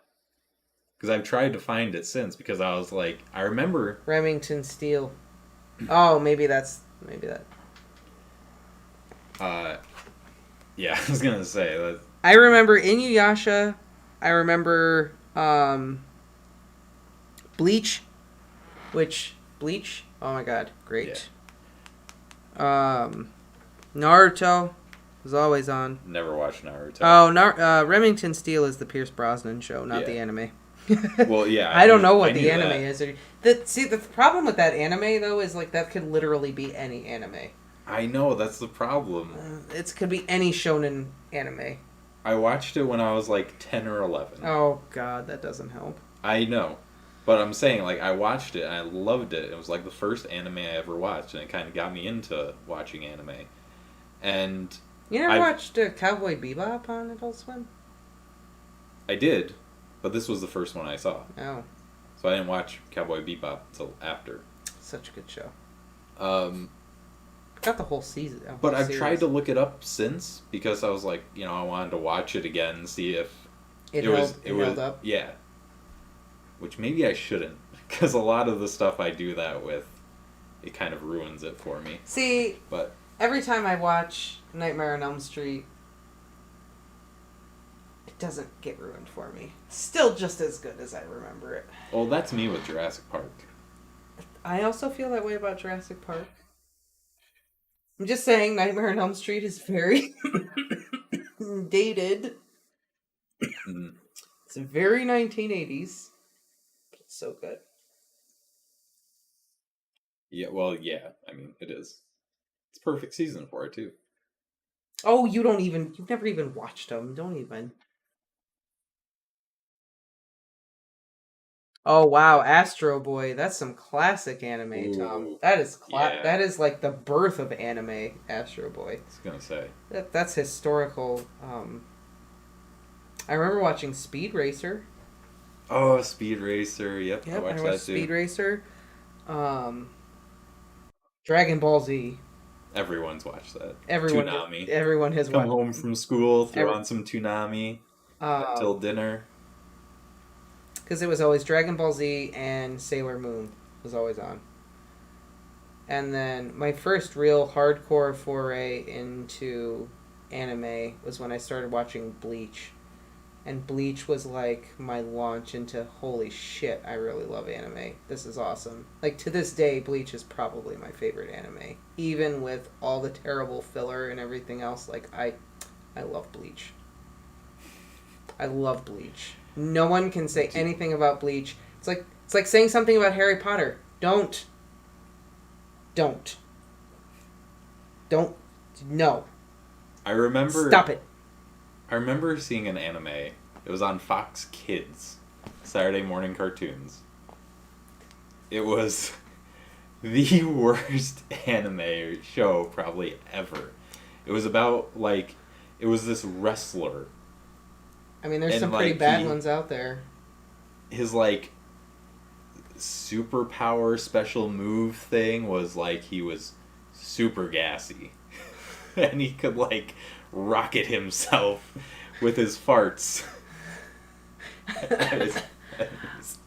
Because I've tried to find it since, because I was like, I remember... Remington Steele. Oh, maybe that. Yeah, I was gonna say that. I remember Inuyasha. I remember Bleach, Bleach. Oh my god, great. Naruto was always on. Never watched Naruto. Oh, Remington Steele is the Pierce Brosnan show, not the anime. Well, yeah. I don't know what the anime is. The problem with that anime though is like that could literally be any anime. I know, that's the problem. It could be any shonen anime. I watched it when I was like 10 or 11. Oh god, that doesn't help. I know. But I'm saying, like, I watched it and I loved it. It was like the first anime I ever watched, and it kind of got me into watching anime. And you never watched Cowboy Bebop on Adult Swim? I did, but this was the first one I saw. Oh. So I didn't watch Cowboy Bebop until after. Such a good show. Got the whole season. But I've tried to look it up since because I was like, I wanted to watch it again, see if it held up. Yeah. Which maybe I shouldn't, because a lot of the stuff I do that with, it kind of ruins it for me. See, but every time I watch Nightmare on Elm Street, it doesn't get ruined for me. Still just as good as I remember it. Well, that's me with Jurassic Park. I also feel that way about Jurassic Park. I'm just saying Nightmare on Elm Street is very dated. It's very 1980s. So good. Yeah, well, yeah. I mean, it is. It's perfect season for it, too. Oh, you've never even watched them. Don't even. Oh, wow. Astro Boy. That's some classic anime, Ooh, Tom. That is That is like the birth of anime, Astro Boy. I was going to say. That's historical. I remember watching Speed Racer. Oh, Speed Racer. Yep, I watched that too. Speed Racer. Dragon Ball Z. Everyone's watched that. Toonami. Everyone has watched. Come home from school, throw on some Toonami till dinner. Because it was always Dragon Ball Z and Sailor Moon was always on. And then my first real hardcore foray into anime was when I started watching Bleach. And Bleach was like my launch into, holy shit, I really love anime. This is awesome. Like, to this day, Bleach is probably my favorite anime. Even with all the terrible filler and everything else, like, I love Bleach. I love Bleach. No one can say anything about Bleach. It's like saying something about Harry Potter. Don't. No. I remember... Stop it. I remember seeing an anime. It was on Fox Kids, Saturday morning cartoons. It was the worst anime show probably ever. It was about, like, it was this wrestler. I mean, there's some pretty bad ones out there. His, like, superpower special move thing was, like, he was super gassy. And he could, like, rocket himself with his farts.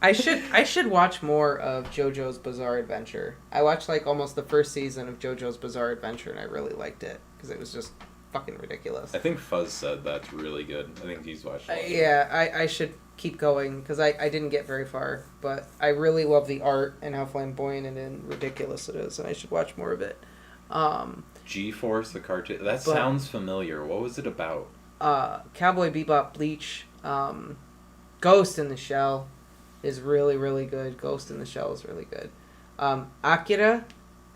I should watch more of JoJo's Bizarre Adventure. I watched like almost the first season of JoJo's Bizarre Adventure and I really liked it because it was just fucking ridiculous. I think Fuzz said that's really good. I think he's watched it. Yeah, I should keep going because I didn't get very far, but I really love the art and how flamboyant and ridiculous it is, and I should watch more of it. G-Force, the cartoon. That sounds familiar. What was it about? Cowboy Bebop, Bleach, Ghost in the Shell is really, really good. Ghost in the Shell is really good. Akira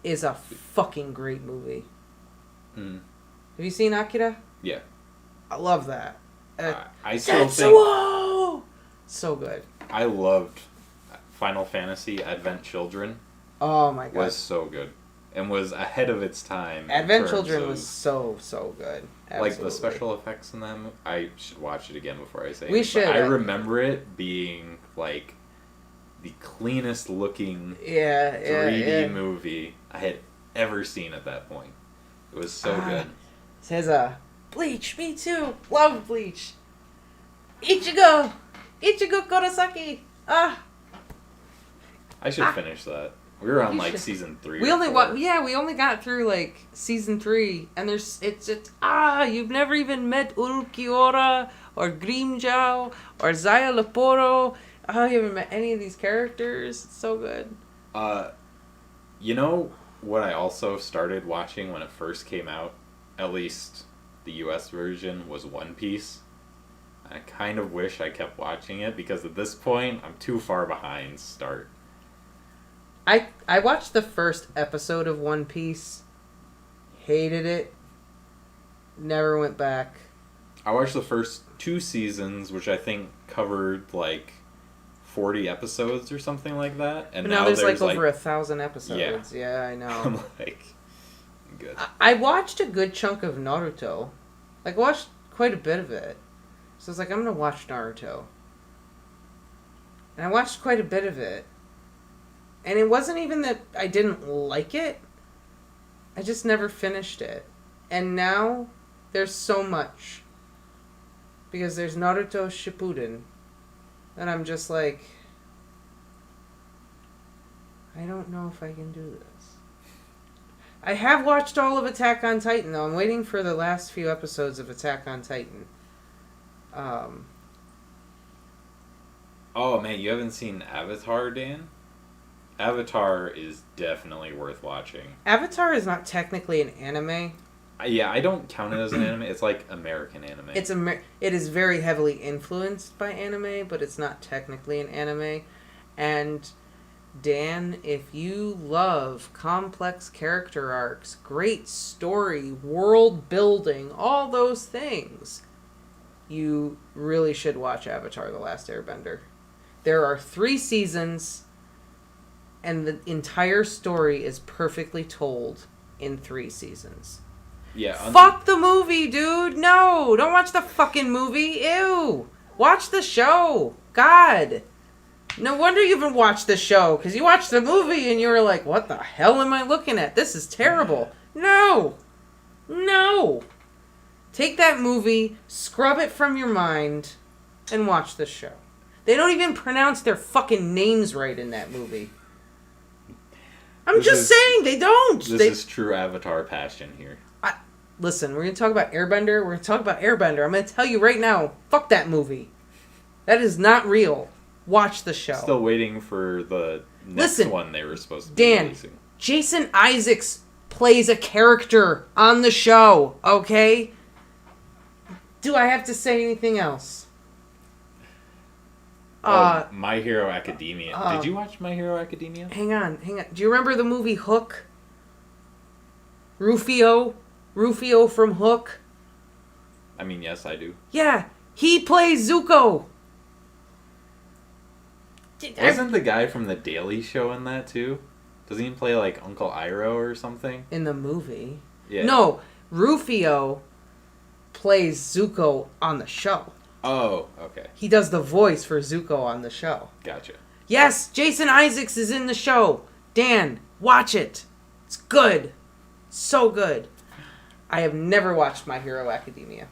is a fucking great movie. Mm. Have you seen Akira? Yeah. I love that. I still think... So good. I loved Final Fantasy Advent Children. Oh my god. Was so good. And was ahead of its time. Advent Children was so good. Absolutely. Like the special effects in them, I should watch it again before I say we it. should. I remember it being like the cleanest looking 3D movie I had ever seen at that point. It was so good. Says Bleach, me too. Love Bleach. Ichigo Kurosaki. I should finish that. We were on You like should- season 3. We or only 4. we only got through like season 3, and it's you've never even met Ulquiorra or Grimjow or Zaya Leporo. Oh, you haven't met any of these characters. It's so good. You know what I also started watching when it first came out, at least the US version, was One Piece. I kind of wish I kept watching it because at this point I'm too far behind start. I watched the first episode of One Piece, hated it, never went back. I watched the first 2 seasons, which I think covered like 40 episodes or something like that. And But now there's like over 1,000 episodes. Yeah, I know. I'm like, good. I watched a good chunk of Naruto. Like, watched quite a bit of it. So I was like, I'm going to watch Naruto. And I watched quite a bit of it. And it wasn't even that I didn't like it. I just never finished it. And now there's so much. Because there's Naruto Shippuden. And I'm just like, I don't know if I can do this. I have watched all of Attack on Titan, though. I'm waiting for the last few episodes of Attack on Titan. Oh man, you haven't seen Avatar, Dan? Avatar is definitely worth watching. Avatar is not technically an anime. Yeah, I don't count it as an anime. It's like American anime. It is very heavily influenced by anime, but it's not technically an anime. And Dan, if you love complex character arcs, great story, world building, all those things, you really should watch Avatar: The Last Airbender. There are 3 seasons, and the entire story is perfectly told in 3 seasons. Yeah. Fuck the movie, dude. No, don't watch the fucking movie. Ew. Watch the show. God. No wonder you haven't watched the show, because you watched the movie and you were like, what the hell am I looking at? This is terrible. No. No. Take that movie, scrub it from your mind, and watch the show. They don't even pronounce their fucking names right in that movie. I'm just saying, they don't. This is true Avatar passion here. Listen, we're going to talk about Airbender. We're going to talk about Airbender. I'm going to tell you right now, fuck that movie. That is not real. Watch the show. Still waiting for the next one they were supposed to be releasing. Jason Isaacs plays a character on the show, okay? Do I have to say anything else? My Hero Academia. Did you watch My Hero Academia? Hang on. Do you remember the movie Hook? Rufio from Hook? I mean, yes, I do. Yeah, he plays Zuko. Wasn't the guy from The Daily Show in that too? Doesn't he play like Uncle Iroh or something? In the movie? Yeah. No, Rufio plays Zuko on the show. Oh, okay. He does the voice for Zuko on the show. Gotcha. Yes, Jason Isaacs is in the show. Dan, watch it. It's good. So good. I have never watched My Hero Academia.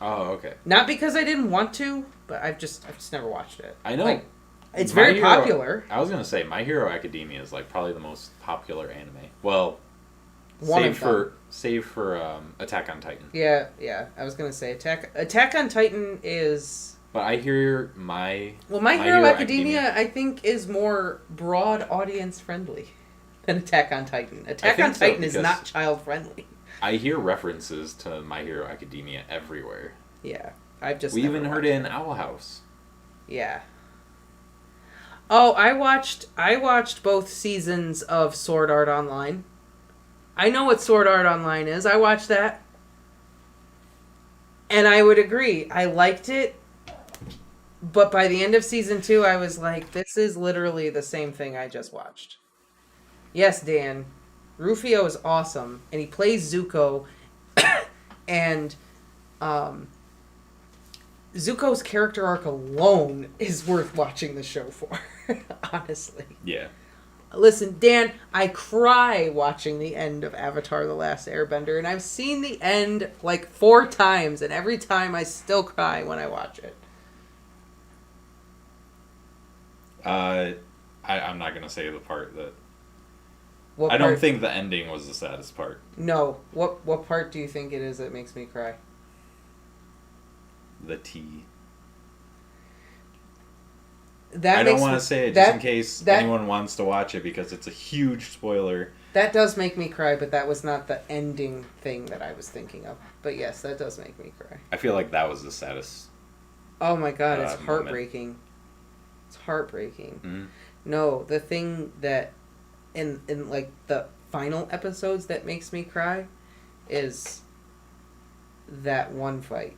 Oh, okay. Not because I didn't want to, but I've just never watched it. I know. Like, it's very popular. I was gonna say My Hero Academia is like probably the most popular anime. Well, save for Attack on Titan. Yeah. I was gonna say Attack on Titan is. But I hear My Hero Academia I think is more broad audience friendly than Attack on Titan. Attack on Titan is not child friendly. I hear references to My Hero Academia everywhere. Yeah, we even heard it in Owl House. Yeah. Oh, I watched both seasons of Sword Art Online. I know what Sword Art Online is. I watched that. And I would agree. I liked it. But by the end of season 2, I was like, this is literally the same thing I just watched. Yes, Dan. Rufio is awesome. And he plays Zuko. And Zuko's character arc alone is worth watching the show for. Honestly. Yeah. Listen, Dan, I cry watching the end of Avatar: The Last Airbender, and I've seen the end like 4 times, and every time I still cry when I watch it. I I'm not gonna say the part that. What I part? don't think the ending was the saddest part. No. What part do you think it is that makes me cry? The tea. That I makes don't want me, to say it just that, in case that, anyone wants to watch it because it's a huge spoiler. That does make me cry, but that was not the ending thing that I was thinking of. But yes, that does make me cry. I feel like that was the saddest. Oh my god, it's Moment. heartbreaking. It's heartbreaking. Mm-hmm. No, the thing that in like the final episodes that makes me cry is that one fight.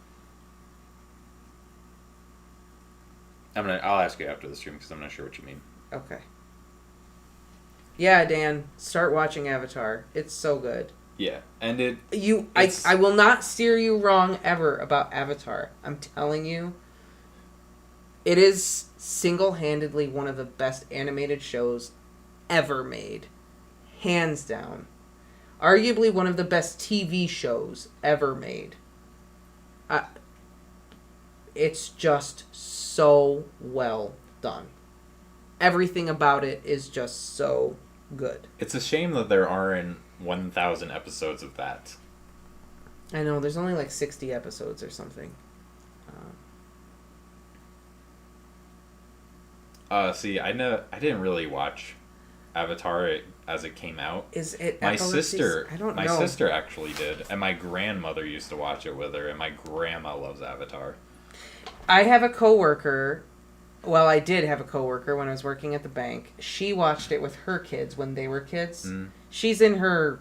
I'll ask you after the stream because I'm not sure what you mean. Okay. Yeah, Dan, start watching Avatar. It's so good. Yeah, and I will not steer you wrong ever about Avatar. I'm telling you, it is single-handedly one of the best animated shows ever made. Hands down. Arguably one of the best TV shows ever made. It's just so well done. Everything about it is just so good. It's a shame that there aren't 1,000 episodes of that. I know, there's only like 60 episodes or something. See, I didn't really watch Avatar as it came out. Is it my epilepsy? sister? I don't know. My sister actually did, and my grandmother used to watch it with her, and my grandma loves Avatar. I have a coworker. Well, I did have a coworker when I was working at the bank. She watched it with her kids when they were kids. Mm. She's in her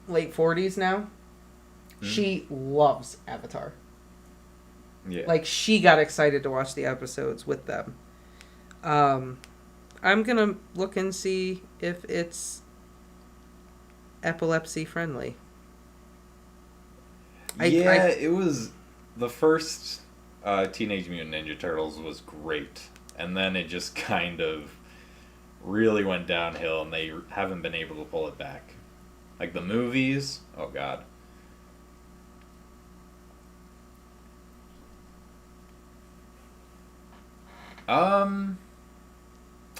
late 40s now. Mm. She loves Avatar. Yeah. Like, she got excited to watch the episodes with them. I'm gonna look and see if it's epilepsy friendly. It was the first Teenage Mutant Ninja Turtles was great, and then it just kind of really went downhill, and they haven't been able to pull it back. Like the movies, oh god.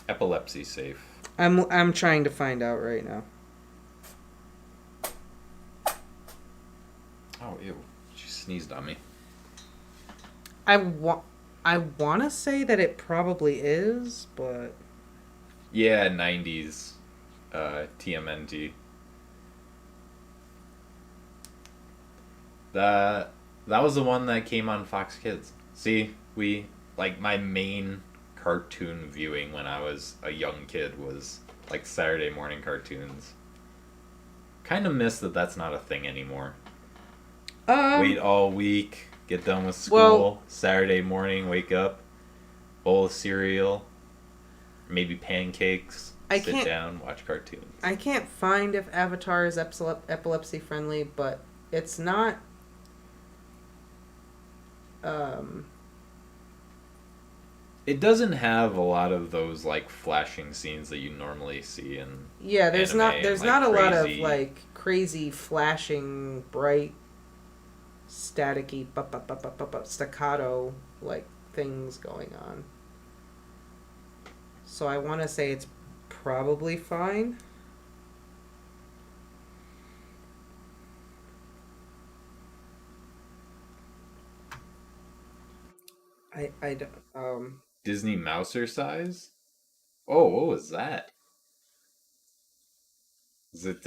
Epilepsy safe. I'm trying to find out right now. Oh ew! She sneezed on me. I want to say that it probably is, but yeah, 90s, TMNT. That was the one that came on Fox Kids. See, my main cartoon viewing when I was a young kid was like Saturday morning cartoons. Kind of miss that that's not a thing anymore. Wait all week, get done with school, Saturday morning, wake up, bowl of cereal, maybe pancakes, sit down, watch cartoons. I can't find if Avatar is epilepsy friendly, but it's not. It doesn't have a lot of those like flashing scenes that you normally see in there's anime, not a lot of like crazy flashing bright staticky staccato like things going on. So I want to say it's probably fine. I don't Disney Mouser size? Oh, what was that? Is it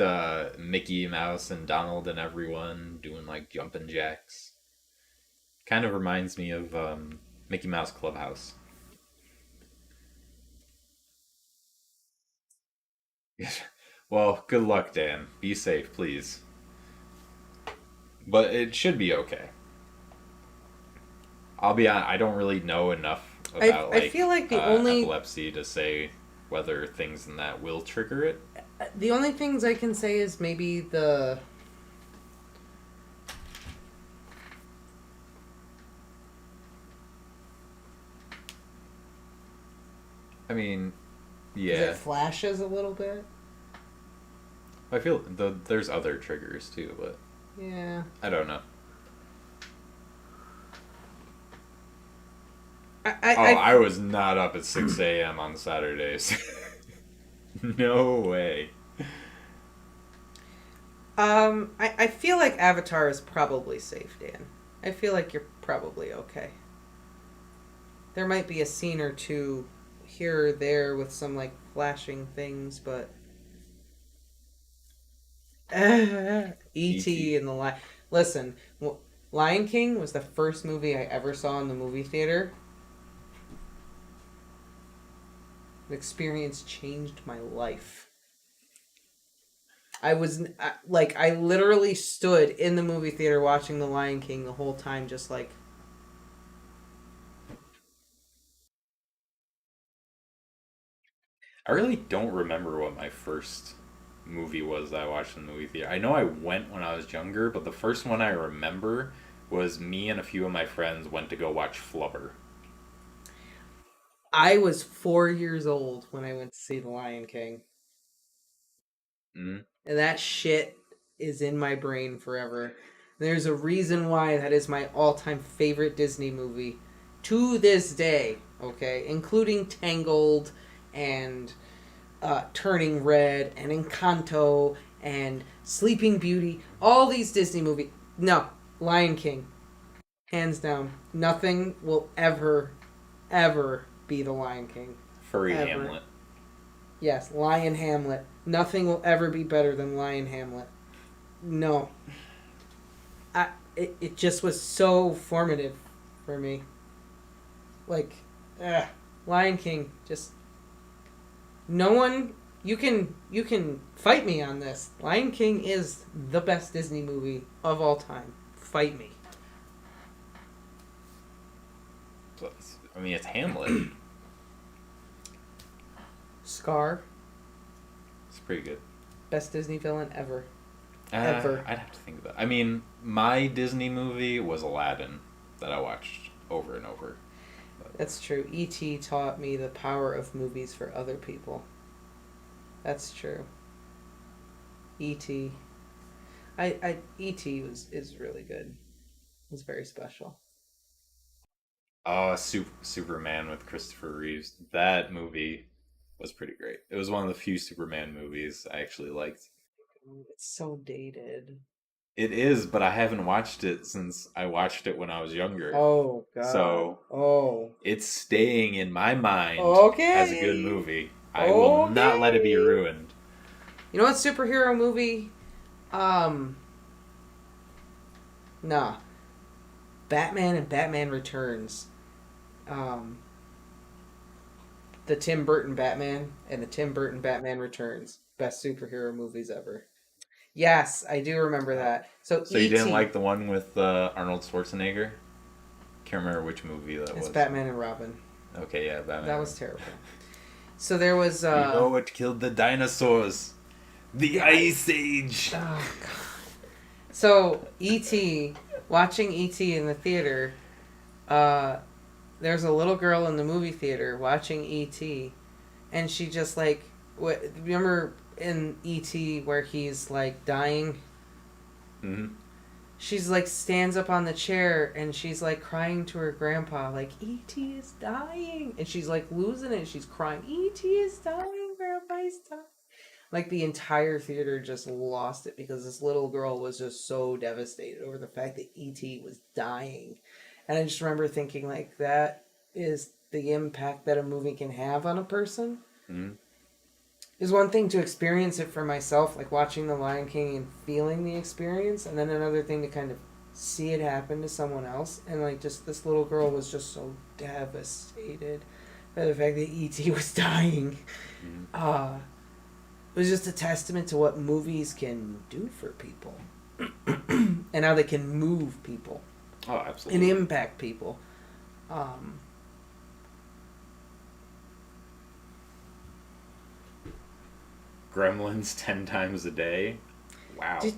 Mickey Mouse and Donald and everyone doing like jumping jacks? Kind of reminds me of Mickey Mouse Clubhouse. Well, good luck, Dan. Be safe, please. But it should be okay. I'll be honest, I don't really know enough about I feel like the only epilepsy to say whether things in that will trigger it. The only things I can say is maybe the I mean, yeah. It flashes a little bit. I feel there's other triggers too, but yeah, I don't know. I was not up at 6 a.m. on Saturdays. No way. I feel like Avatar is probably safe, Dan. I feel like you're probably okay. There might be a scene or two here or there with some like flashing things, but E.T. and the Lion. Listen, Lion King was the first movie I ever saw in the movie theater. The experience changed my life. I literally stood in the movie theater watching The Lion King the whole time, just like. I really don't remember what my first movie was that I watched in the movie theater. I know I went when I was younger, but the first one I remember was me and a few of my friends went to go watch Flubber. I was 4 years old when I went to see The Lion King. Mm-hmm. And that shit is in my brain forever. There's a reason why that is my all-time favorite Disney movie to this day, okay? Including Tangled and Turning Red and Encanto and Sleeping Beauty. All these Disney movies. No, Lion King. Hands down. Nothing will ever be the Lion King. Furry ever. Hamlet. Yes, Lion Hamlet. Nothing will ever be better than Lion Hamlet. No. It just was so formative for me. Like, Lion King, just... No one... You can fight me on this. Lion King is the best Disney movie of all time. Fight me. I mean, it's Hamlet. Scar. It's pretty good. Best Disney villain ever. Ever. I'd have to think about it. I mean, my Disney movie was Aladdin that I watched over and over. But... That's true. E.T. taught me the power of movies for other people. That's true. E.T. E.T. is really good. It's very special. Oh, Superman with Christopher Reeves. That movie was pretty great. It was one of the few Superman movies I actually liked. It's so dated. It is, but I haven't watched it since I watched it when I was younger. Oh, God. So, it's staying in my mind as a good movie. I will not let it be ruined. You know what superhero movie? Nah. Batman and Batman Returns. The Tim Burton Batman and the Tim Burton Batman Returns. Best superhero movies ever. Yes, I do remember that. So you didn't like the one with Arnold Schwarzenegger? Can't remember which movie that was. It's Batman and Robin. Okay, yeah, Batman. That was terrible. So there was... You know what killed the dinosaurs? The Ice Age! Oh, God. So, E.T., watching E.T. in the theater, there's a little girl in the movie theater watching E.T., and she just, like... Remember in E.T. where he's, like, dying? Mm-hmm. She's, like, stands up on the chair, and she's, like, crying to her grandpa, like, E.T. is dying. And she's, like, losing it. She's crying, E.T. is dying, Grandpa, he's dying. Like, the entire theater just lost it because this little girl was just so devastated over the fact that E.T. was dying. And I just remember thinking, like, that is the impact that a movie can have on a person. Mm-hmm. It's one thing to experience it for myself, like watching The Lion King and feeling the experience, and then another thing to kind of see it happen to someone else. And, like, just this little girl was just so devastated by the fact that E.T. was dying. Mm-hmm. It was just a testament to what movies can do for people and how they can move people. Oh, absolutely. And impact people. Gremlins 10 times a day. Wow. I've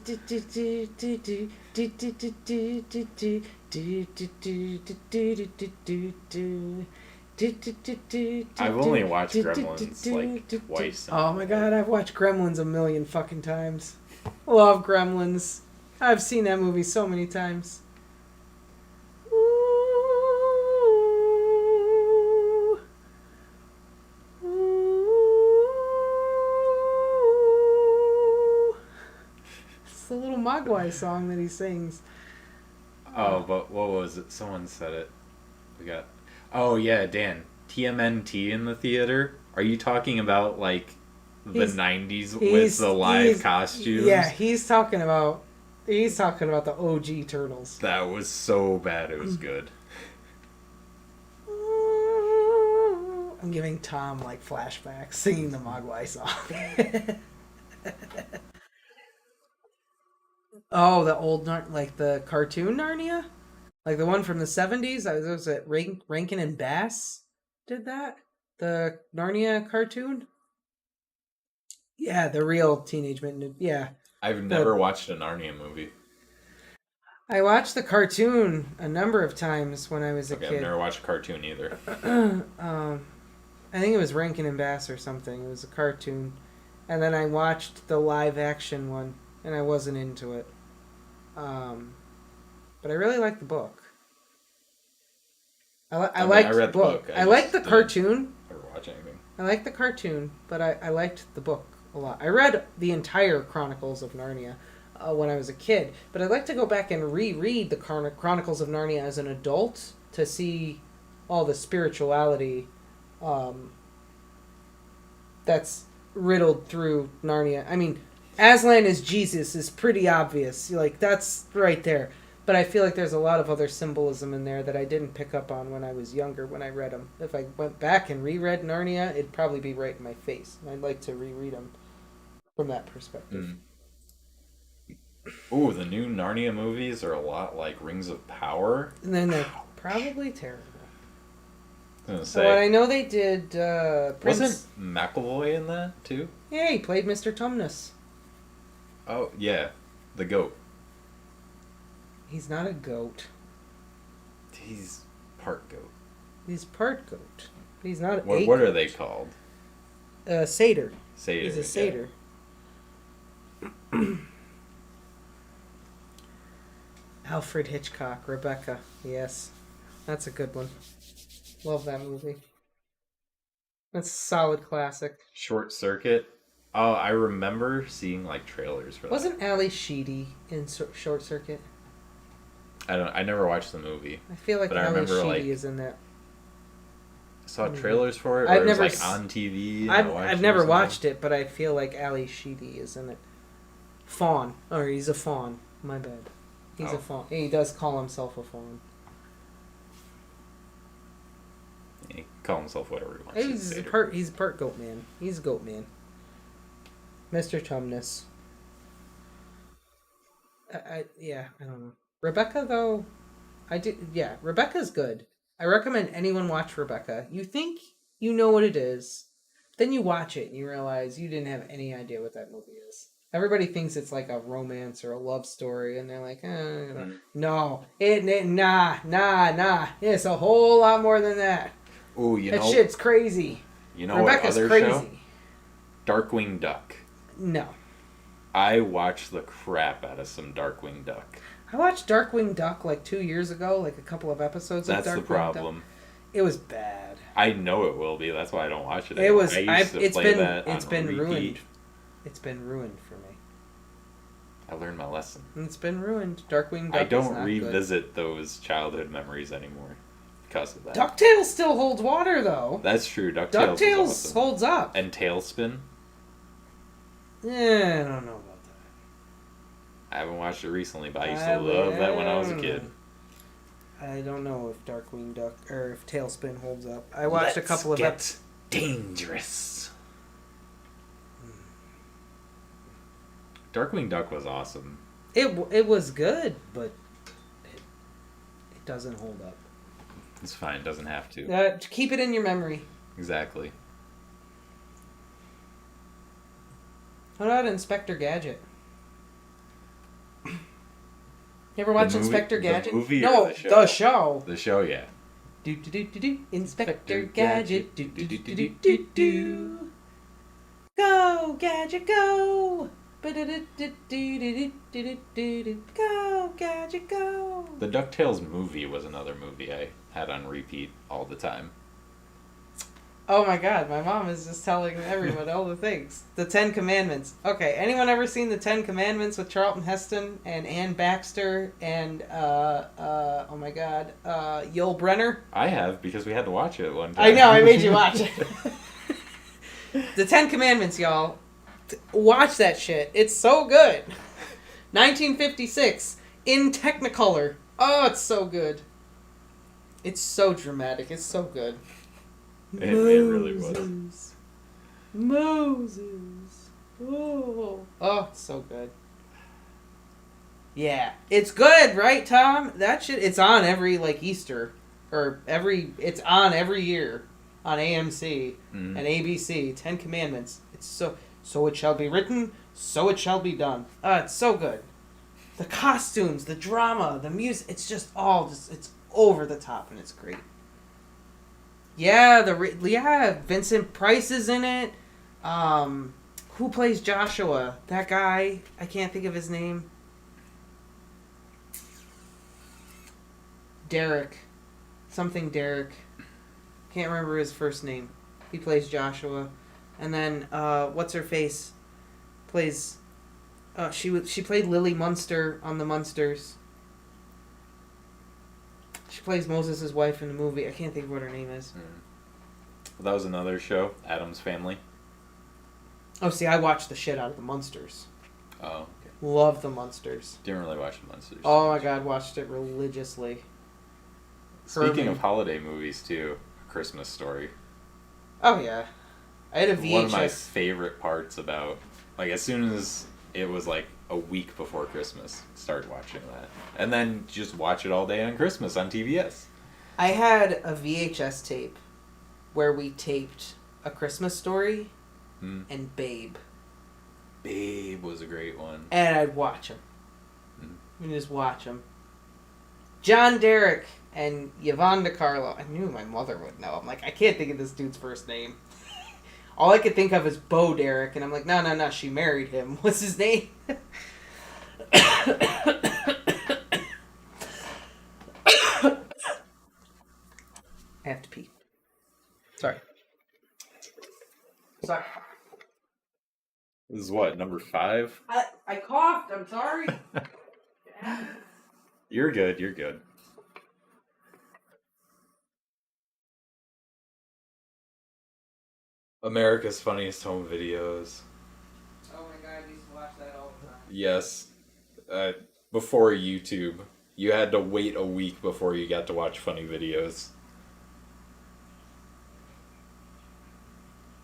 only watched Gremlins like twice. Oh my God, I've watched Gremlins a million fucking times. Love Gremlins. I've seen that movie so many times. the little Mogwai song that he sings. Oh, but what was it? Someone said it. We got. Oh yeah, Dan. TMNT in the theater. Are you talking about like the '90s with the live costumes? Yeah, he's talking about the OG Turtles. That was so bad. It was good. I'm giving Tom like flashbacks singing the Mogwai song. Oh, the old like the cartoon Narnia, like the one from the '70s. Was it Rankin and Bass did that? The Narnia cartoon. Yeah, the real Teenage Mutant. Yeah, I've never watched a Narnia movie. I watched the cartoon a number of times when I was a kid. I've never watched a cartoon either. I think it was Rankin and Bass or something. It was a cartoon, and then I watched the live action one, and I wasn't into it. But I really liked the book. I liked the book. I liked the cartoon. Never watch anything. I liked the cartoon, but I liked the book a lot. I read the entire Chronicles of Narnia when I was a kid, but I'd like to go back and reread the Chronicles of Narnia as an adult to see all the spirituality that's riddled through Narnia. I mean, Aslan as Jesus is pretty obvious. Like, that's right there. But I feel like there's a lot of other symbolism in there that I didn't pick up on when I was younger when I read them. If I went back and reread Narnia, it'd probably be right in my face. And I'd like to reread them from that perspective. Ooh, the new Narnia movies are a lot like Rings of Power. And then they're probably terrible. I was gonna say, well, I know they did Prince... Wasn't McAvoy in that, too? Yeah, he played Mr. Tumnus. Oh, yeah. The goat. He's not a goat. He's part goat. He's part goat. He's not What are they called? Satyr. Satyr. He's a satyr. Yeah. Alfred Hitchcock, Rebecca. Yes. That's a good one. Love that movie. That's a solid classic. Short Circuit. Oh, I remember seeing like trailers for that. Wasn't Ali Sheedy in Short Circuit? I never watched the movie. I feel like Ali Sheedy is in that. I saw trailers for it. I've never. It was like on TV. I've never watched it, but I feel like Ali Sheedy is in it. Fawn, or he's a fawn. My bad. He's a fawn. He does call himself a fawn. He can call himself whatever he wants. He's a part goat man. He's a goat man. Mr. Tumnus. I don't know. Rebecca, though, Rebecca's good. I recommend anyone watch Rebecca. You think you know what it is, then you watch it and you realize you didn't have any idea what that movie is. Everybody thinks it's like a romance or a love story, and they're like, no, nah. It's a whole lot more than that. Ooh, that shit's crazy. You know Rebecca's what other crazy. show? Darkwing Duck. No. I watched the crap out of some Darkwing Duck. I watched Darkwing Duck like 2 years ago, like a couple of episodes of Darkwing Duck. That's the problem. It was bad. I know it will be. That's why I don't watch it. It's been ruined. It's been ruined for me. I learned my lesson. It's been ruined. Darkwing Duck. I don't revisit those childhood memories anymore because of that. DuckTales still holds water, though. That's true. DuckTales holds up. And Tailspin. Yeah, I don't know about that. I haven't watched it recently, but I used to love that when I was a kid. I don't know if Darkwing Duck or if Tailspin holds up. I watched a couple of episodes. Dangerous. Darkwing Duck was awesome. It was good, but it doesn't hold up. It's fine. It doesn't have to. Keep it in your memory. Exactly. What about Inspector Gadget? You ever watch Inspector Gadget? The movie no, or the show? The show. The show, yeah. Do. Inspector Gadget. Do. Go, Gadget, go. Go, Gadget, go. The DuckTales movie was another movie I had on repeat all the time. Oh my god, my mom is just telling everyone all the things. The Ten Commandments. Okay, anyone ever seen the Ten Commandments with Charlton Heston and Ann Baxter and oh my god, Yul Brynner? I have, because we had to watch it one time. I know, I made you watch it. The Ten Commandments, y'all. Watch that shit. It's so good. 1956 in Technicolor. Oh, it's so good. It's so dramatic. It's so good. It really was. Moses. Oh, it's so good. Yeah, it's good, right, Tom? That shit. It's on every Easter, or It's on every year on AMC and ABC. 10 Commandments. It's so it shall be written, so it shall be done. It's so good. The costumes, the drama, the music. It's just it's over the top and it's great. Yeah, Vincent Price is in it. Who plays Joshua? That guy, I can't think of his name. Derek. Something Derek. Can't remember his first name. He plays Joshua. And then, what's her face? Plays, she played Lily Munster on The Munsters. She plays Moses' wife in the movie. I can't think of what her name is. Well, that was another show, Addams Family. Oh, see, I watched the shit out of The Munsters. Oh, okay. Love The Munsters. Didn't really watch The Munsters. Oh my god, watched it religiously. Speaking of holiday movies, too, A Christmas Story. Oh, yeah. I had a VHS. One of my favorite parts about, as soon as it was a week before Christmas, started watching that. And then just watch it all day on Christmas on TBS. I had a VHS tape where we taped A Christmas Story and Babe. Babe was a great one. And I'd watch them. And just watch them. John Derek and Yvonne DiCarlo. I knew my mother would know. I'm like, I can't think of this dude's first name. All I could think of is Bo Derek, and I'm like, no, she married him. What's his name? I have to pee. Sorry. This is what, number 5? I coughed. I'm sorry. You're good. America's Funniest Home Videos. Oh my god, I used to watch that all the time. Yes. Before YouTube, you had to wait a week before you got to watch funny videos.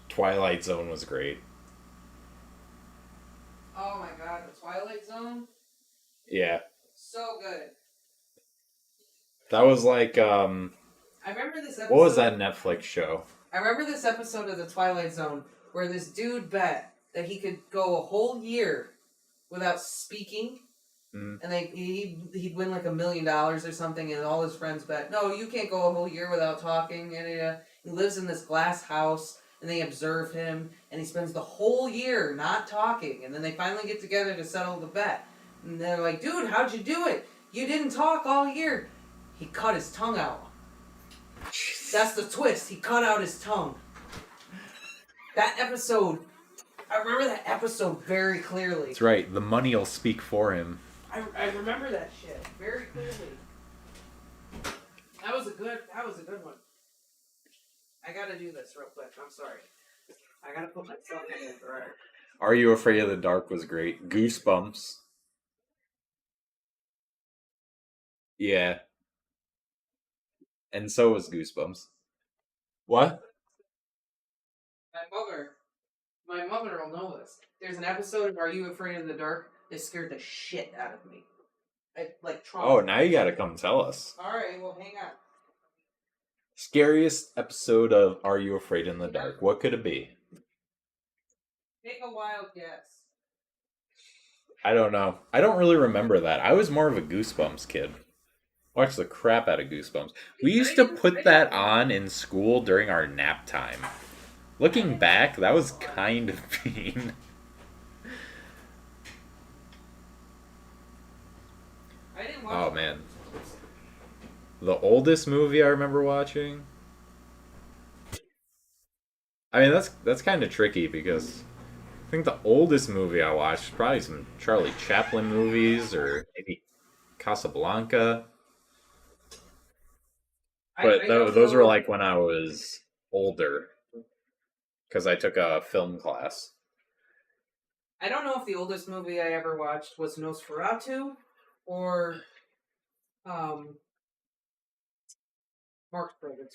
Twilight Zone was great. Oh my god, the Twilight Zone? Yeah. So good. That was I remember this episode. What was that Netflix show? I remember this episode of The Twilight Zone where this dude bet that he could go a whole year without speaking. And he'd win $1 million or something, and all his friends bet, no, you can't go a whole year without talking. And he lives in this glass house, and they observe him, and he spends the whole year not talking. And then they finally get together to settle the bet. And they're like, dude, how'd you do it? You didn't talk all year. He cut his tongue out. That's the twist. He cut out his tongue. That episode, I remember that episode very clearly. That's right. The money will speak for him. I remember that shit very clearly. That was a good one. I gotta do this real quick. I'm sorry. I gotta put myself in the dryer. Are You Afraid of the Dark was great. Goosebumps. Yeah. And so was Goosebumps. What? My mother will know this. There's an episode of Are You Afraid of the Dark that scared the shit out of me. Oh, now you gotta come tell us. Alright, well, hang on. Scariest episode of Are You Afraid in the Dark? What could it be? Take a wild guess. I don't know. I don't really remember that. I was more of a Goosebumps kid. Watched the crap out of Goosebumps. We used to put that on in school during our nap time. Looking back, that was kind of mean. I didn't watch. Oh man. The oldest movie I remember watching? I mean, that's kind of tricky because I think the oldest movie I watched was probably some Charlie Chaplin movies or maybe Casablanca. But I don't those were know. like when I was older because I took a film class. I don't know if the oldest movie I ever watched was Nosferatu or Marx Brothers.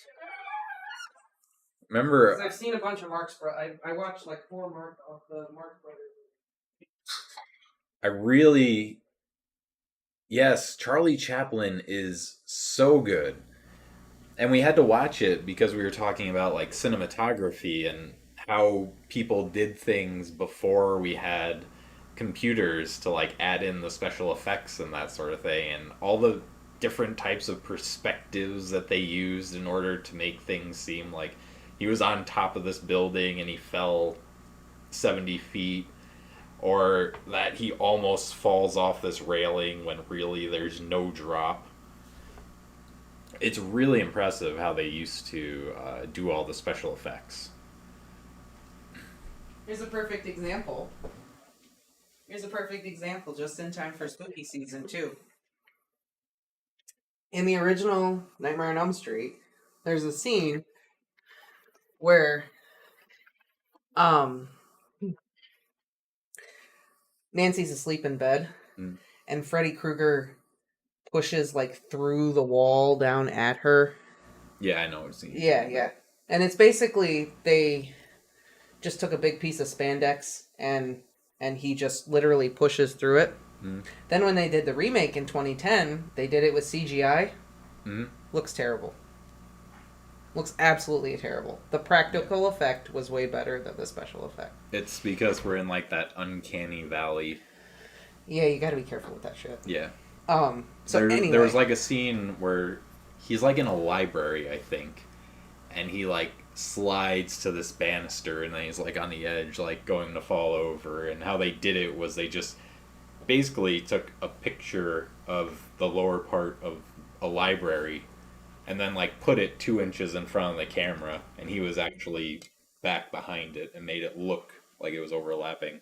Remember, Because I've seen a bunch of Marx Brothers. I watched like 4 of the Marx Brothers. I really, yes, Charlie Chaplin is so good. And we had to watch it because we were talking about like cinematography and how people did things before we had computers to like add in the special effects and that sort of thing, and all the different types of perspectives that they used in order to make things seem like he was on top of this building and he fell 70 feet, or that he almost falls off this railing when really there's no drop. It's really impressive how they used to do all the special effects. Here's a perfect example. Just in time for spooky season, too. In the original Nightmare on Elm Street, there's a scene where Nancy's asleep in bed, and Freddy Krueger pushes like through the wall down at her. Yeah, I know what scene. Yeah. And it's basically they just took a big piece of spandex and he just literally pushes through it. Then when they did the remake in 2010, they did it with CGI. Looks terrible. Looks absolutely terrible. The practical effect was way better than the special effect. It's because we're in like that uncanny valley. Yeah, you got to be careful with that shit. Yeah. So anyway, there was like a scene where he's like in a library, I think, and he like slides to this banister, and then he's like on the edge, like going to fall over. And how they did it was they just basically took a picture of the lower part of a library and then like put it 2 inches in front of the camera, and he was actually back behind it and made it look like it was overlapping.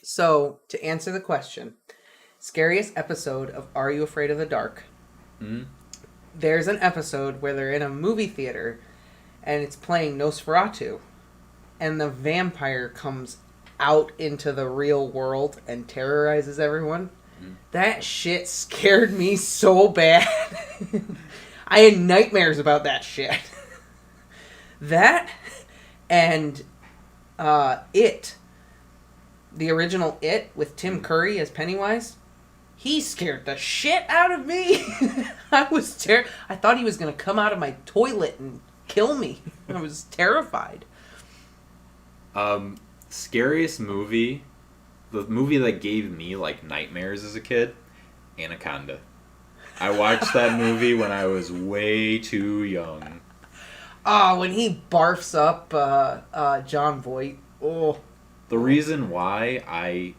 So to answer the question, scariest episode of Are You Afraid of the Dark? There's an episode where they're in a movie theater and it's playing Nosferatu, and the vampire comes out into the real world and terrorizes everyone. That shit scared me so bad. I had nightmares about that shit. That and It. The original It with Tim Curry as Pennywise. He scared the shit out of me. I thought he was going to come out of my toilet and kill me. I was terrified. Scariest movie, the movie that gave me like nightmares as a kid, Anaconda. I watched that movie when I was way too young. Oh, when he barfs up John Voight. Oh. The reason why I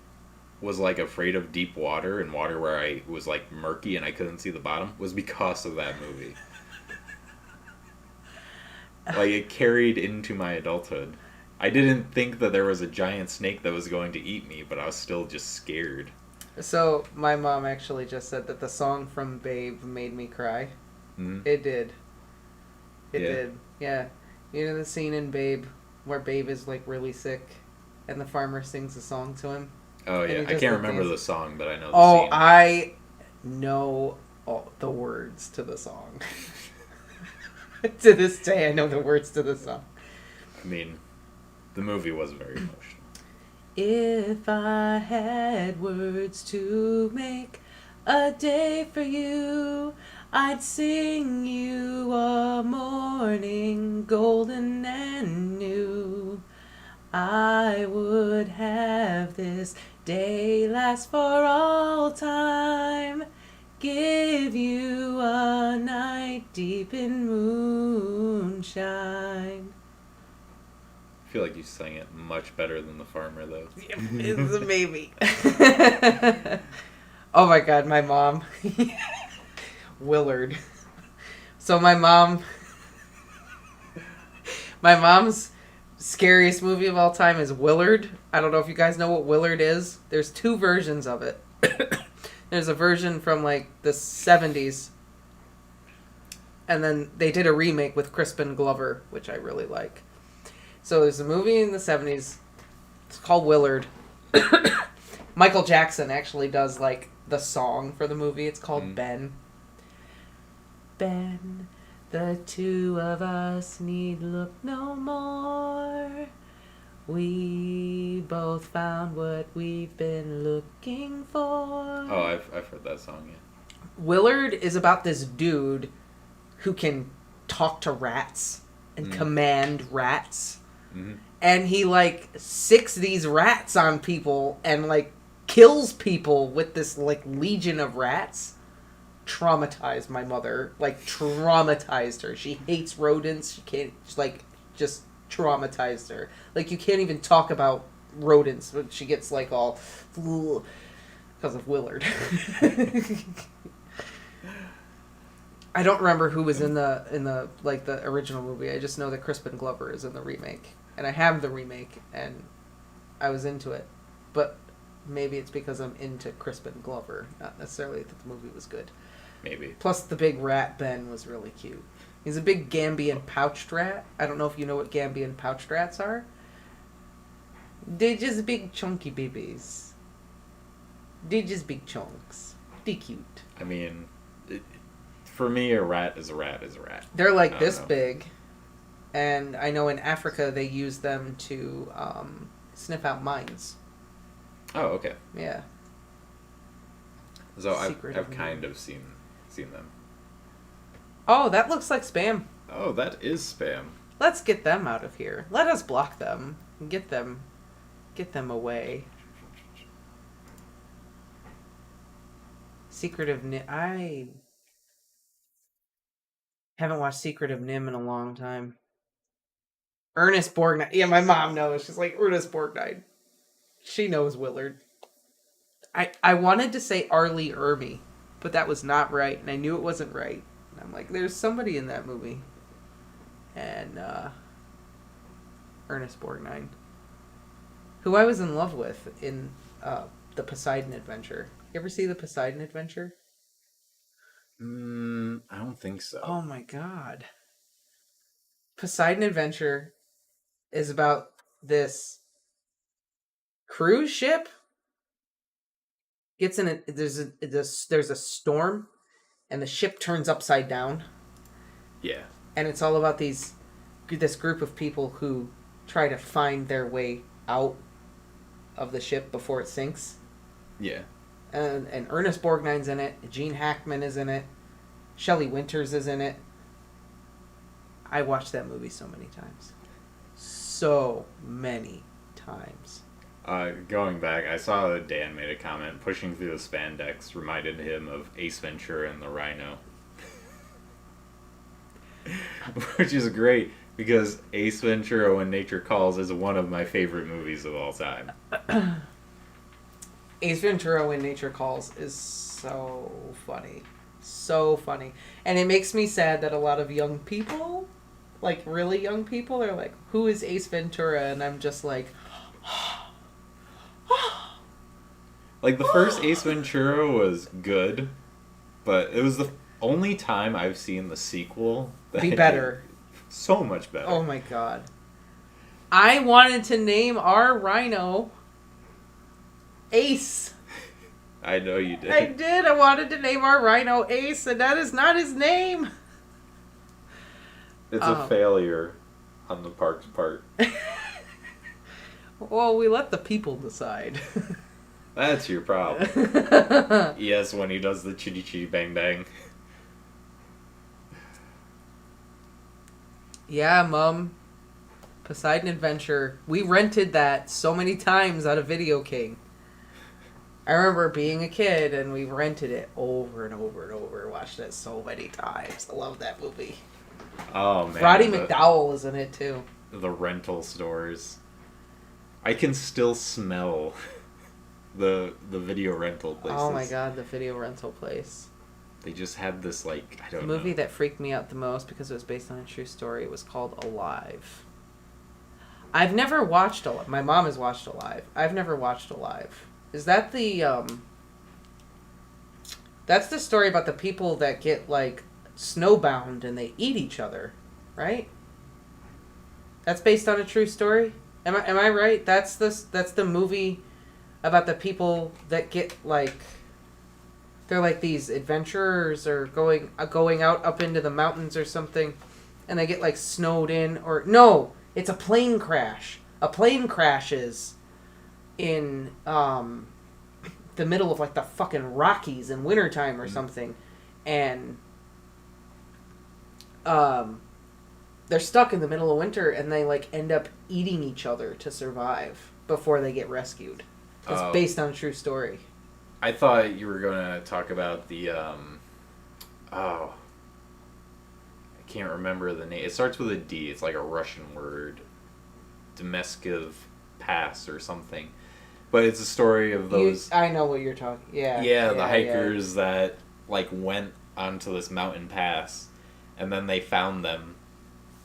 was like afraid of deep water and water where I was like murky and I couldn't see the bottom was because of that movie. Like, it carried into my adulthood. I didn't think that there was a giant snake that was going to eat me, but I was still just scared. So, my mom actually just said that the song from Babe made me cry. It did. It did. Yeah. You know the scene in Babe where Babe is like really sick and the farmer sings a song to him? Oh, yeah. I can't remember the song, but I know the scene. Oh, I know the words to the song. To this day, I know the words to the song. I mean, the movie was very emotional. If I had words to make a day for you, I'd sing you a morning golden and new. I would have this day last for all time. Give you a night deep in moonshine. I feel like you sang it much better than the farmer, though. It's a baby. Oh my god, my mom. Willard. So my mom My mom's scariest movie of all time is Willard. I don't know if you guys know what Willard is. There's 2 versions of it. There's a version from like the 70s. And then they did a remake with Crispin Glover, which I really like. So there's a movie in the 70s. It's called Willard. Michael Jackson actually does like the song for the movie. It's called Ben. Ben, the 2 of us need look no more. We both found what we've been looking for. Oh, I've heard that song, yeah. Willard is about this dude who can talk to rats and command rats. Mm-hmm. And he, like, sicks these rats on people and, like, kills people with this, like, legion of rats. Traumatized my mother. Like, traumatized her. She hates rodents. She can't, like, just traumatized her. Like, you can't even talk about rodents when she gets, like, all... because of Willard. I don't remember who was in the like the original movie. I just know that Crispin Glover is in the remake, and I have the remake, and I was into it. But maybe it's because I'm into Crispin Glover, not necessarily that the movie was good. Maybe. Plus, the big rat Ben was really cute. He's a big Gambian pouched rat. I don't know if you know what Gambian pouched rats are. They're just big chunky babies. They're just big chunks. They're cute. I mean, for me, a rat is a rat is a rat. They're like this big. And I know in Africa they use them to sniff out mines. Oh, okay. Yeah. So I've kind of seen them. Oh, that looks like spam. Oh, that is spam. Let's get them out of here. Let us block them and get them away. Secret of Nim. I haven't watched Secret of Nim in a long time. Ernest Borgnine. Yeah, my mom knows. She's like, Ernest Borgnine. She knows Willard. I wanted to say Arlie Ermy, but that was not right, and I knew it wasn't right. And I'm like, there's somebody in that movie. And Ernest Borgnine, who I was in love with in the Poseidon Adventure. You ever see the Poseidon Adventure? I don't think so. Oh my god. Poseidon Adventure is about this cruise ship gets in a there's a storm and the ship turns upside down. Yeah. And it's all about this group of people who try to find their way out of the ship before it sinks. Yeah. And Ernest Borgnine's in it. Gene Hackman is in it. Shelley Winters is in it. I watched that movie so many times. So many times. Going back, I saw that Dan made a comment. Pushing through the spandex reminded him of Ace Ventura and the Rhino. Which is great, because Ace Ventura When Nature Calls is one of my favorite movies of all time. Ace Ventura When Nature Calls is so funny. So funny. And it makes me sad that a lot of young people, like really young people, are like, who is Ace Ventura? And I'm just like... Like, the first Ace Ventura was good, but it was the only time I've seen the sequel that be better. So much better. Oh my god. I wanted to name our rhino Ace. I know you did. I did. I wanted to name our rhino Ace, and that is not his name. It's a failure on the park's part. Well, we let the people decide. That's your problem. Yes, when he does the chitty chitty bang bang. Yeah, Mom. Poseidon Adventure. We rented that so many times out of Video King. I remember being a kid and we rented it over and over and over. Watched it so many times. I love that movie. Oh, man. Roddy McDowell is in it, too. The rental stores. I can still smell the video rental places. Oh my god, the video rental place. They just had this, like, I don't know. The movie that freaked me out the most because it was based on a true story was called Alive. I've never watched Alive. My mom has watched Alive. I've never watched Alive. Is that that's the story about the people that get, like, snowbound and they eat each other, right? That's based on a true story? Am I right? That's the movie about the people that get, like, they're like these adventurers or going out up into the mountains or something, and they get, like, snowed in, or no, it's a plane crash. A plane crashes in the middle of, like, the fucking Rockies in wintertime or something, and they're stuck in the middle of winter, and they, like, end up eating each other to survive before they get rescued. It's based on a true story. I thought you were going to talk about the I can't remember the name. It starts with a D. It's like a Russian word. Domeskiv Pass or something. But it's a story of those... I know what you're talking... Yeah. Yeah, the hikers that, like, went onto this mountain pass, and then they found them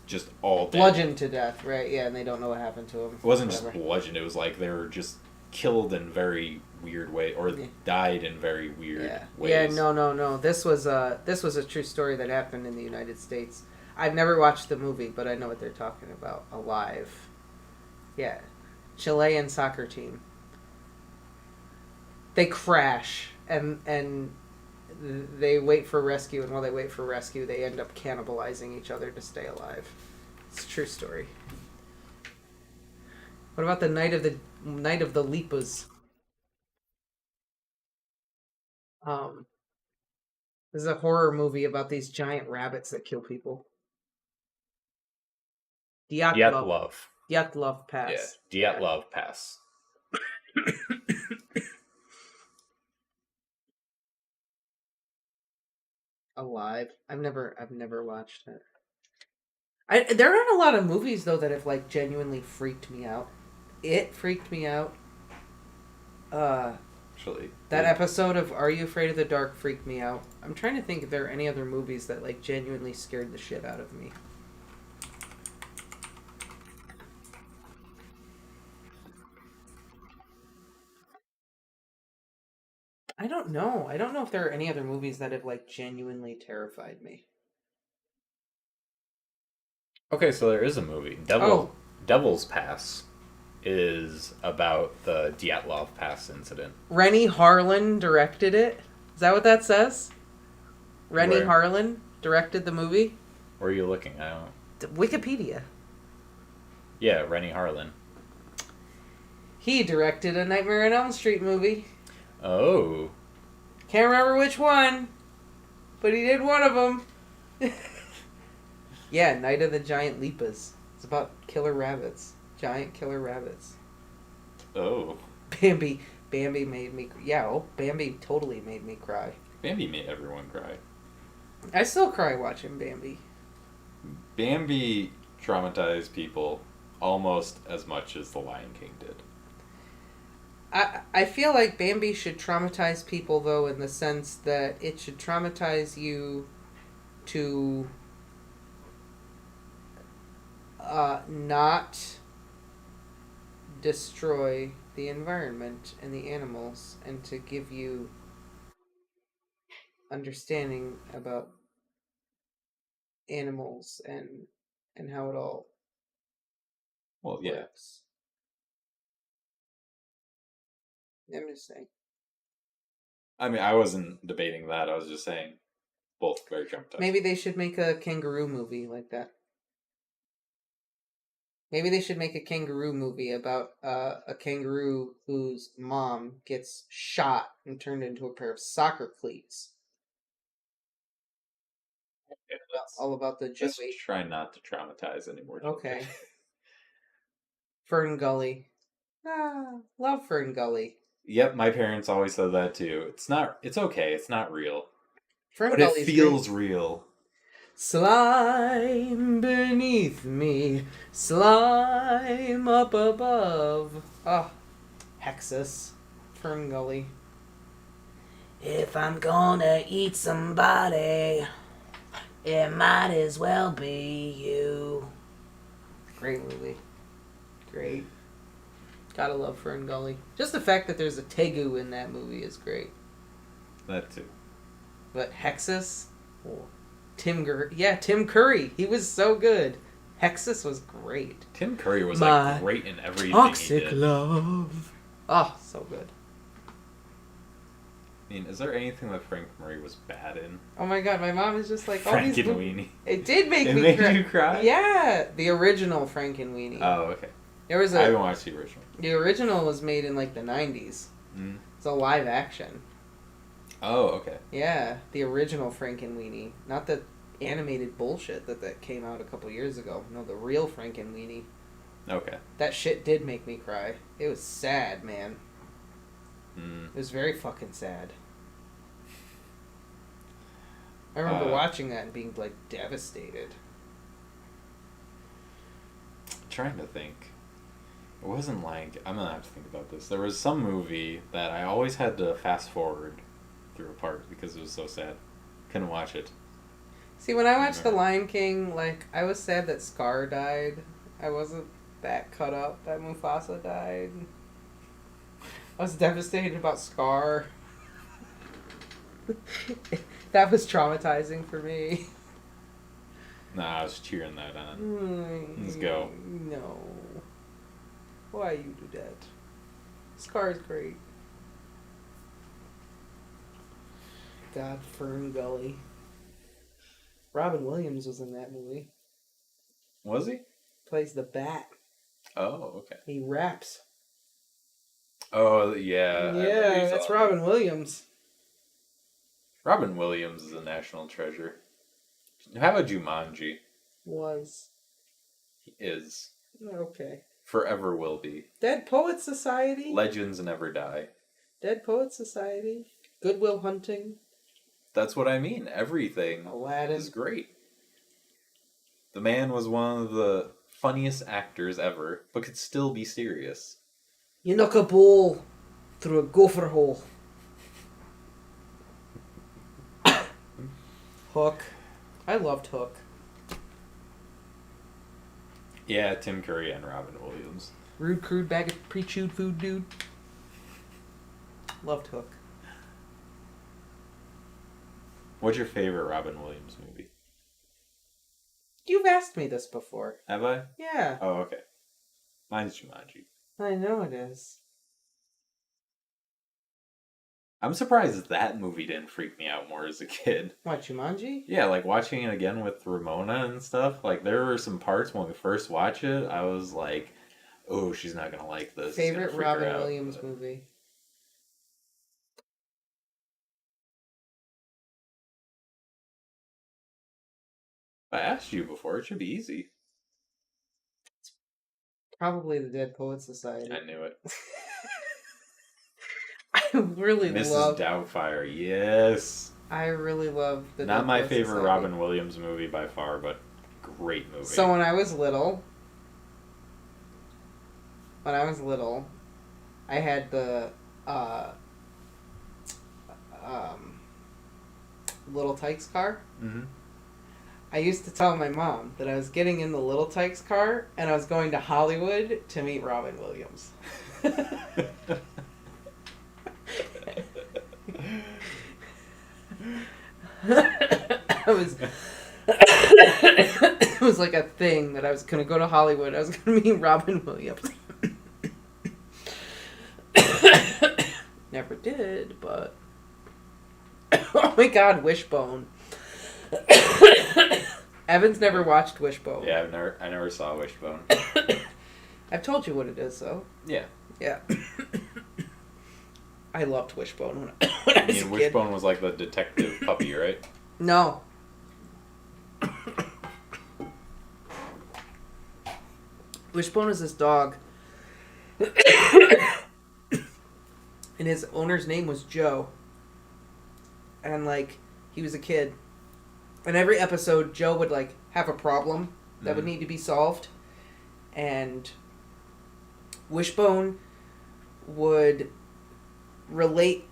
just all dead. Bludgeoned to death, right? Yeah, and they don't know what happened to them. It wasn't just bludgeoned. It was like they were just killed in very weird ways, or died in very weird ways. Yeah, no. This was a true story that happened in the United States. I've never watched the movie, but I know what they're talking about. Alive. Yeah. Chilean soccer team. They crash, and they wait for rescue, and while they wait for rescue, they end up cannibalizing each other to stay alive. It's a true story. What about the Night of the Lipas? This is a horror movie about these giant rabbits that kill people. Dyatlov Pass. Yeah, Dyatlov Pass. Alive. I've never watched it. There aren't a lot of movies though that have, like, genuinely freaked me out. It freaked me out. Actually, that episode of Are You Afraid of the Dark freaked me out. I'm trying to think if there are any other movies that, like, genuinely scared the shit out of me. I don't know. I don't know if there are any other movies that have, like, genuinely terrified me. Okay, so there is a movie. Devil's Pass is about the Dyatlov Pass incident. Rennie Harlin directed it. Is that what that says? Rennie Harlin directed the movie? Where are you looking? I don't... Wikipedia. Yeah, Rennie Harlin. He directed a Nightmare on Elm Street movie. Oh. Can't remember which one, but he did one of them. Yeah, Night of the Giant Lipas. It's about killer rabbits. Giant killer rabbits. Oh. Bambi made me... Yeah, Bambi totally made me cry. Bambi made everyone cry. I still cry watching Bambi. Bambi traumatized people almost as much as The Lion King did. I feel like Bambi should traumatize people, though, in the sense that it should traumatize you to not destroy the environment and the animals, and to give you understanding about animals and how it all works. I'm just saying. I mean, I wasn't debating that. I was just saying both very traumatized. Maybe they should make a kangaroo movie like that. Maybe they should make a kangaroo movie about a kangaroo whose mom gets shot and turned into a pair of soccer cleats. Okay, all about the Just Joey. try not to traumatize anymore. Okay. Fern Gully. Love Fern Gully. Yep, my parents always said that too. It's okay. It's not real. But it feels real. Slime beneath me, slime up above. Hexus. Fern Gully. If I'm gonna eat somebody, it might as well be you. Great movie. great. Gotta love Fern Gully. Just the fact that there's a Tegu in that movie is great. That too. But Hexus? Oh. Tim Curry. He was so good. Hexus was great. Tim Curry was great in everything toxic he did. Love. Oh, so good. I mean, is there anything that Frank Murray was bad in? Oh my god, my mom is just like, Frankenweenie. It did make it me made cry. you cry? Yeah, the original Frankenweenie. Oh, okay. I haven't watched the original. The original was made in like the 90s. Mm. It's a live action. Oh, okay. Yeah, the original Frankenweenie. Not the animated bullshit that came out a couple years ago. No, the real Frankenweenie. Okay. That shit did make me cry. It was sad, man. Mm. It was very fucking sad. I remember watching that and being, like, devastated. I'm trying to think. It wasn't like... I'm gonna have to think about this. There was some movie that I always had to fast forward through a part because it was so sad. Couldn't watch it. See, when I watched The Lion King, like, I was sad that Scar died. I wasn't that cut up that Mufasa died. I was devastated about Scar. That was traumatizing for me. Nah, I was cheering that on. Let's go. No. Why you do that? Scar's great. God, Fern Gully. Robin Williams was in that movie. Was he? Plays the bat. Oh, okay. He raps. Oh, yeah. Yeah, that's Robin Williams. Robin Williams is a national treasure. How about Jumanji? Was. He is. Okay. Forever will be. Dead Poets Society? Legends never die. Dead Poets Society? Goodwill Hunting? That's what I mean. Everything Aladdin is great. The man was one of the funniest actors ever, but could still be serious. You knock a ball through a gopher hole. Hook. I loved Hook. Yeah, Tim Curry and Robin Williams. Rude, crude bag of pre-chewed food, dude. Loved Hook. What's your favorite Robin Williams movie? You've asked me this before. Have I? Yeah. Oh, okay. Mine's Jumanji. I know it is. I'm surprised that movie didn't freak me out more as a kid. What, Jumanji? Yeah, like watching it again with Ramona and stuff. Like, there were some parts when we first watched it, I was like, oh, she's not going to like this. Favorite Robin Williams movie? I asked you before. It should be easy. Probably the Dead Poets Society. I knew it. I really love Mrs. Doubtfire. Yes. I really love the Not Dead my Poets favorite Society. Robin Williams movie by far, but great movie. So when I was little, I had the Little Tykes car. Mm-hmm. I used to tell my mom that I was getting in the Little Tykes car and I was going to Hollywood to meet Robin Williams. It was like a thing that I was going to go to Hollywood. I was going to meet Robin Williams. Never did, but... Oh my god, Wishbone. Evan's never watched Wishbone. Yeah, I never saw Wishbone. I've told you what it is, though. Yeah. Yeah. I loved Wishbone when I was a kid. Wishbone was like the detective puppy, right? No. Wishbone is this dog. And his owner's name was Joe. And, like, he was a kid. And every episode, Joe would, like, have a problem that would need to be solved. And Wishbone would relate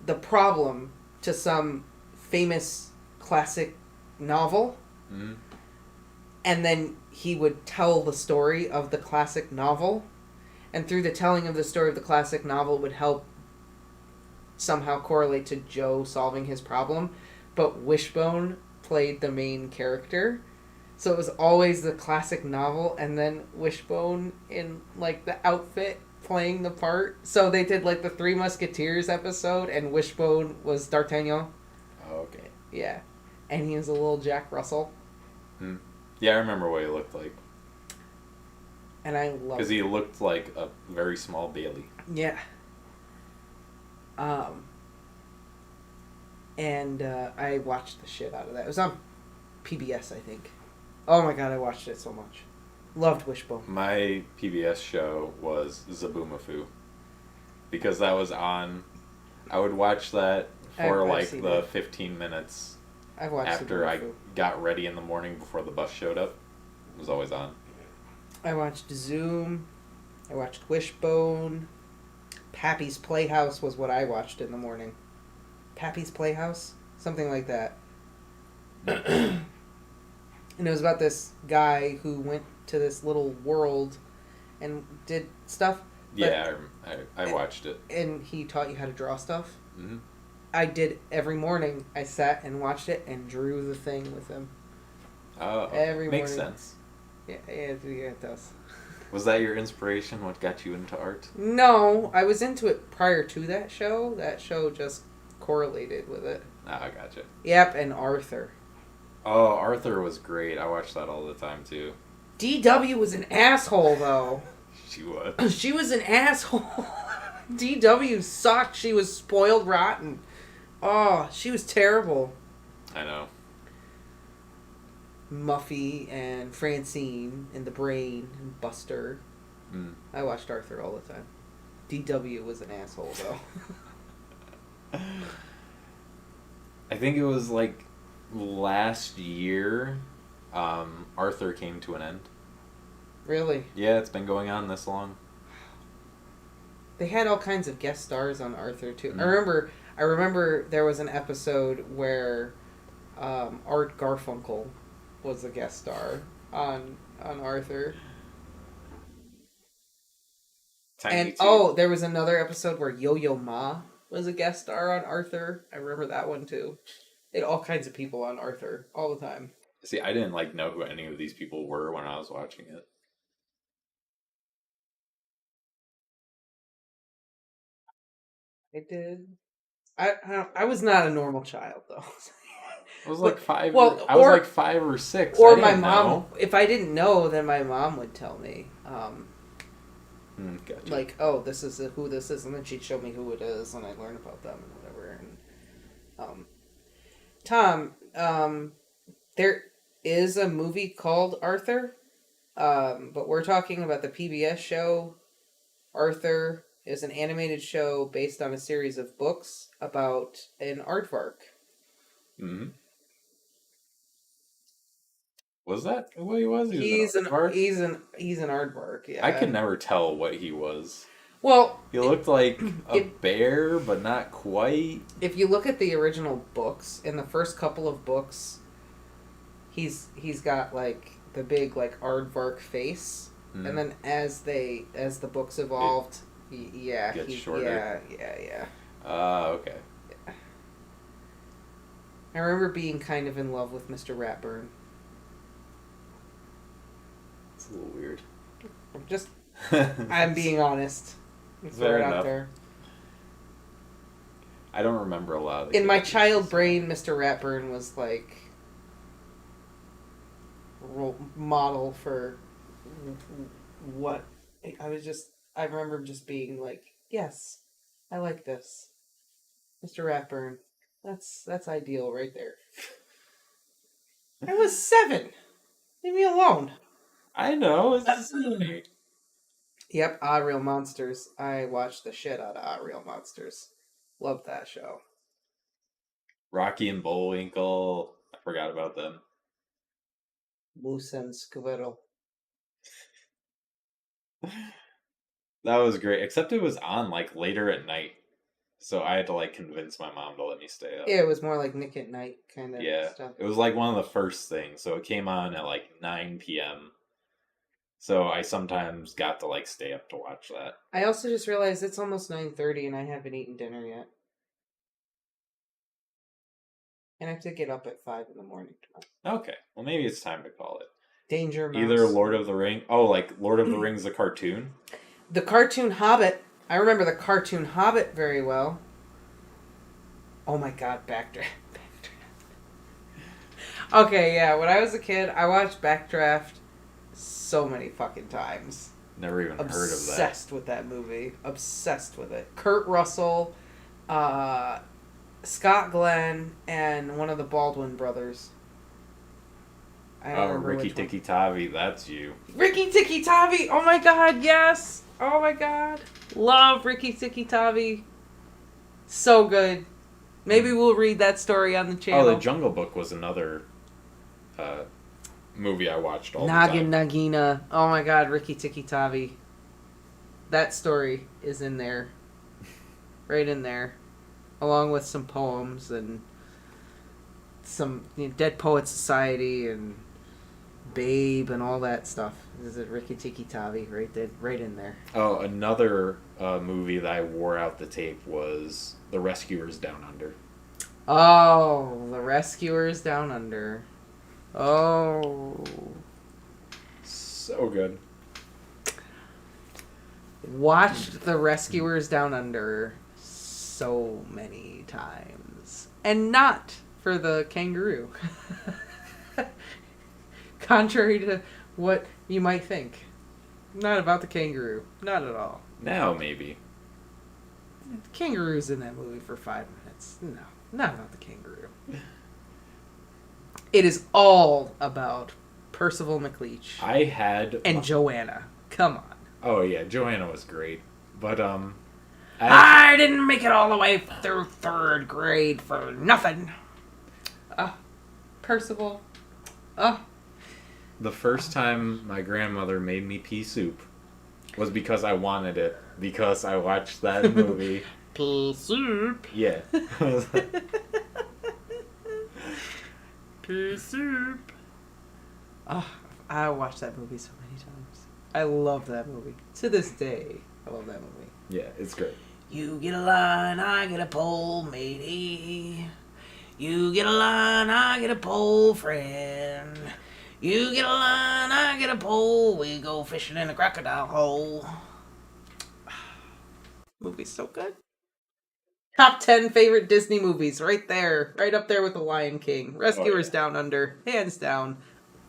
the problem to some famous classic novel. Mm-hmm. And then he would tell the story of the classic novel and through the telling of the story of the classic novel would help somehow correlate to Joe solving his problem, but Wishbone played the main character. So it was always the classic novel and then Wishbone in like the outfit playing the part. So they did like the Three Musketeers episode and Wishbone was D'Artagnan. Oh, okay. Yeah. And he was a little Jack Russell. Yeah, I remember what he looked like. And I love because he looked like a very small Bailey. Yeah. And I watched the shit out of that. It was on PBS, I think. Oh my god, I watched it so much. Loved Wishbone. My PBS show was Zaboomafoo. Because that was on... I would watch that for I've the that. 15 minutes I've watched after I Zaboomafoo. got ready in the morning before the bus showed up. It was always on. I watched Zoom. I watched Wishbone. Pappy's Playhouse was what I watched in the morning. Pappy's Playhouse? Something like that. And it was about this guy who went to this little world and did stuff. Yeah, I watched it. And he taught you how to draw stuff. Mm-hmm. I did every morning. I sat and watched it and drew the thing with him. Oh, every makes morning. Sense. Yeah, it does. Was that your inspiration? What got you into art? No, I was into it prior to that show. That show just correlated with it. Ah, I gotcha. Yep, and Arthur. Oh, Arthur was great. I watched that all the time, too. DW was an asshole, though. She was. She was an asshole. DW sucked. She was spoiled rotten. Oh, she was terrible. I know. Muffy and Francine and the Brain and Buster. I watched Arthur all the time. DW was an asshole, though. I think it was like last year Arthur came to an end. Really? Yeah, it's been going on this long. They had all kinds of guest stars on Arthur, too. I remember there was an episode where Art Garfunkel was a guest star on Arthur. Tiny and too. there was another episode where Yo-Yo Ma was a guest star on Arthur. I remember that one too. They had all kinds of people on Arthur all the time. See, I didn't know who any of these people were when I was watching it. I did. I was not a normal child though. I was like five. Well, I was like 5 or 6. Or I my didn't mom. know. If I didn't know, then my mom would tell me. Gotcha. Like, oh, this is who this is, and then she'd show me who it is, and I'd learn about them and whatever. And Tom, there is a movie called Arthur, but we're talking about the PBS show. Arthur is an animated show based on a series of books about an aardvark. Mm-hmm. Was that what he was? He's an aardvark? He's an aardvark. Yeah, I could never tell what he was. Well, he looked like a bear, but not quite. If you look at the original books, in the first couple of books, he's got like the big like aardvark face, and then as the books evolved, gets shorter. Yeah. Okay. Yeah. I remember being kind of in love with Mr. Ratburn. It's a little weird. I'm being honest. Fair enough. Out there. I don't remember a lot of the in my child brain, Mr. Ratburn was like role model for what I remember just being like, yes, I like this. Mr. Ratburn. That's ideal right there. I was 7. Leave me alone. I know. Yep, Odd Real Monsters. I watched the shit out of Odd Real Monsters. Loved that show. Rocky and Bullwinkle. I forgot about them. Moose and Squirrel. That was great. Except it was on later at night. So I had to convince my mom to let me stay up. Yeah, it was more like Nick at Night kind of stuff. It was one of the first things. So it came on at 9 p.m. So I sometimes got to like stay up to watch that. I also just realized it's almost 9:30 and I haven't eaten dinner yet. And I have to get up at 5 in the morning tomorrow. Okay, well maybe it's time to call it. Danger Mouse. Either Lord of the Ring. Oh, like Lord of the Rings, the cartoon. The cartoon Hobbit. I remember the cartoon Hobbit very well. Oh my god, Backdraft. Okay, yeah, when I was a kid, I watched Backdraft so many fucking times. Never even heard of that. Obsessed with that movie. Obsessed with it. Kurt Russell, Scott Glenn, and one of the Baldwin brothers. I don't remember Ricky which one. Tikki Tavi, that's you. Ricky Tikki Tavi! Oh my god, yes! Oh my god. Love Ricky Tikki Tavi. So good. Maybe we'll read that story on the channel. Oh, The Jungle Book was another movie I watched all the time. Nagina. Oh my god, Ricky Tikki Tavi. That story is in there. Right in there. Along with some poems and some Dead Poets Society and Babe and all that stuff. This is Ricky Tikki Tavi right in there. Oh, another movie that I wore out the tape was The Rescuers Down Under. Oh, The Rescuers Down Under. Oh. So good. Watched The Rescuers Down Under so many times. And not for the kangaroo. Contrary to what you might think. Not about the kangaroo. Not at all. Now, maybe. The kangaroo's in that movie for 5 minutes. No, not about the kangaroo. It is all about Percival McLeach. I had... And Joanna. Come on. Oh, yeah, Joanna was great. But, I didn't make it all the way through 3rd grade for nothing. Percival. The first time my grandmother made me pea soup was because I wanted it. Because I watched that movie. Pea soup. Yeah. Pea soup. I watched that movie so many times. I love that movie. To this day, I love that movie. Yeah, it's great. You get a line, I get a pole, matey. You get a line, I get a pole, friend. You get a line, I get a pole. We go fishing in a crocodile hole. Movie's so good. Top 10 favorite Disney movies, right there. Right up there with The Lion King. Rescuers Down Under, hands down.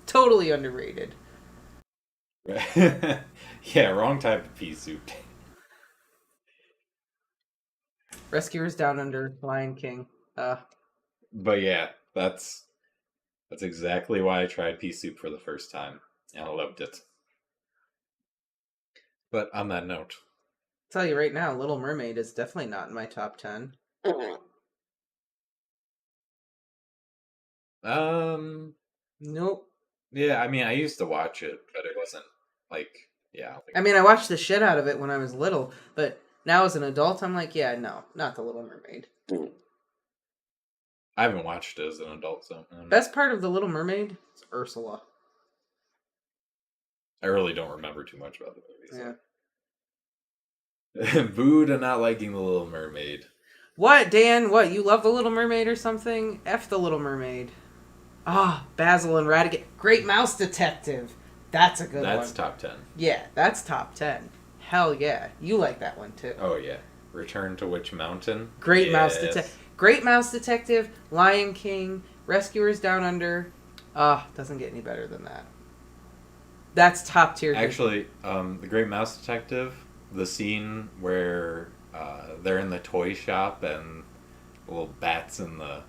Totally underrated. Yeah, wrong type of pea soup. Rescuers Down Under, Lion King. But yeah, that's exactly why I tried pea soup for the first time. And I loved it. But on that note, I'll tell you right now, Little Mermaid is definitely not in my top 10. Nope. Yeah, I mean, I used to watch it, but it wasn't like, yeah. I mean, I watched the shit out of it when I was little, but now as an adult, I'm like, yeah, no, not The Little Mermaid. I haven't watched it as an adult, so. Best part of The Little Mermaid is Ursula. I really don't remember too much about the movie. So. Yeah. Boo to not liking The Little Mermaid. What, Dan? What, you love The Little Mermaid or something? F The Little Mermaid. Basil and Ratigan. Great Mouse Detective. That's a good one. That's top 10. Yeah, that's top 10. Hell yeah. You like that one too. Oh yeah. Return to Witch Mountain. Great Mouse Detective. Great Mouse Detective, Lion King, Rescuers Down Under. Doesn't get any better than that. That's top tier. Actually, The Great Mouse Detective, the scene where they're in the toy shop and the little bats in the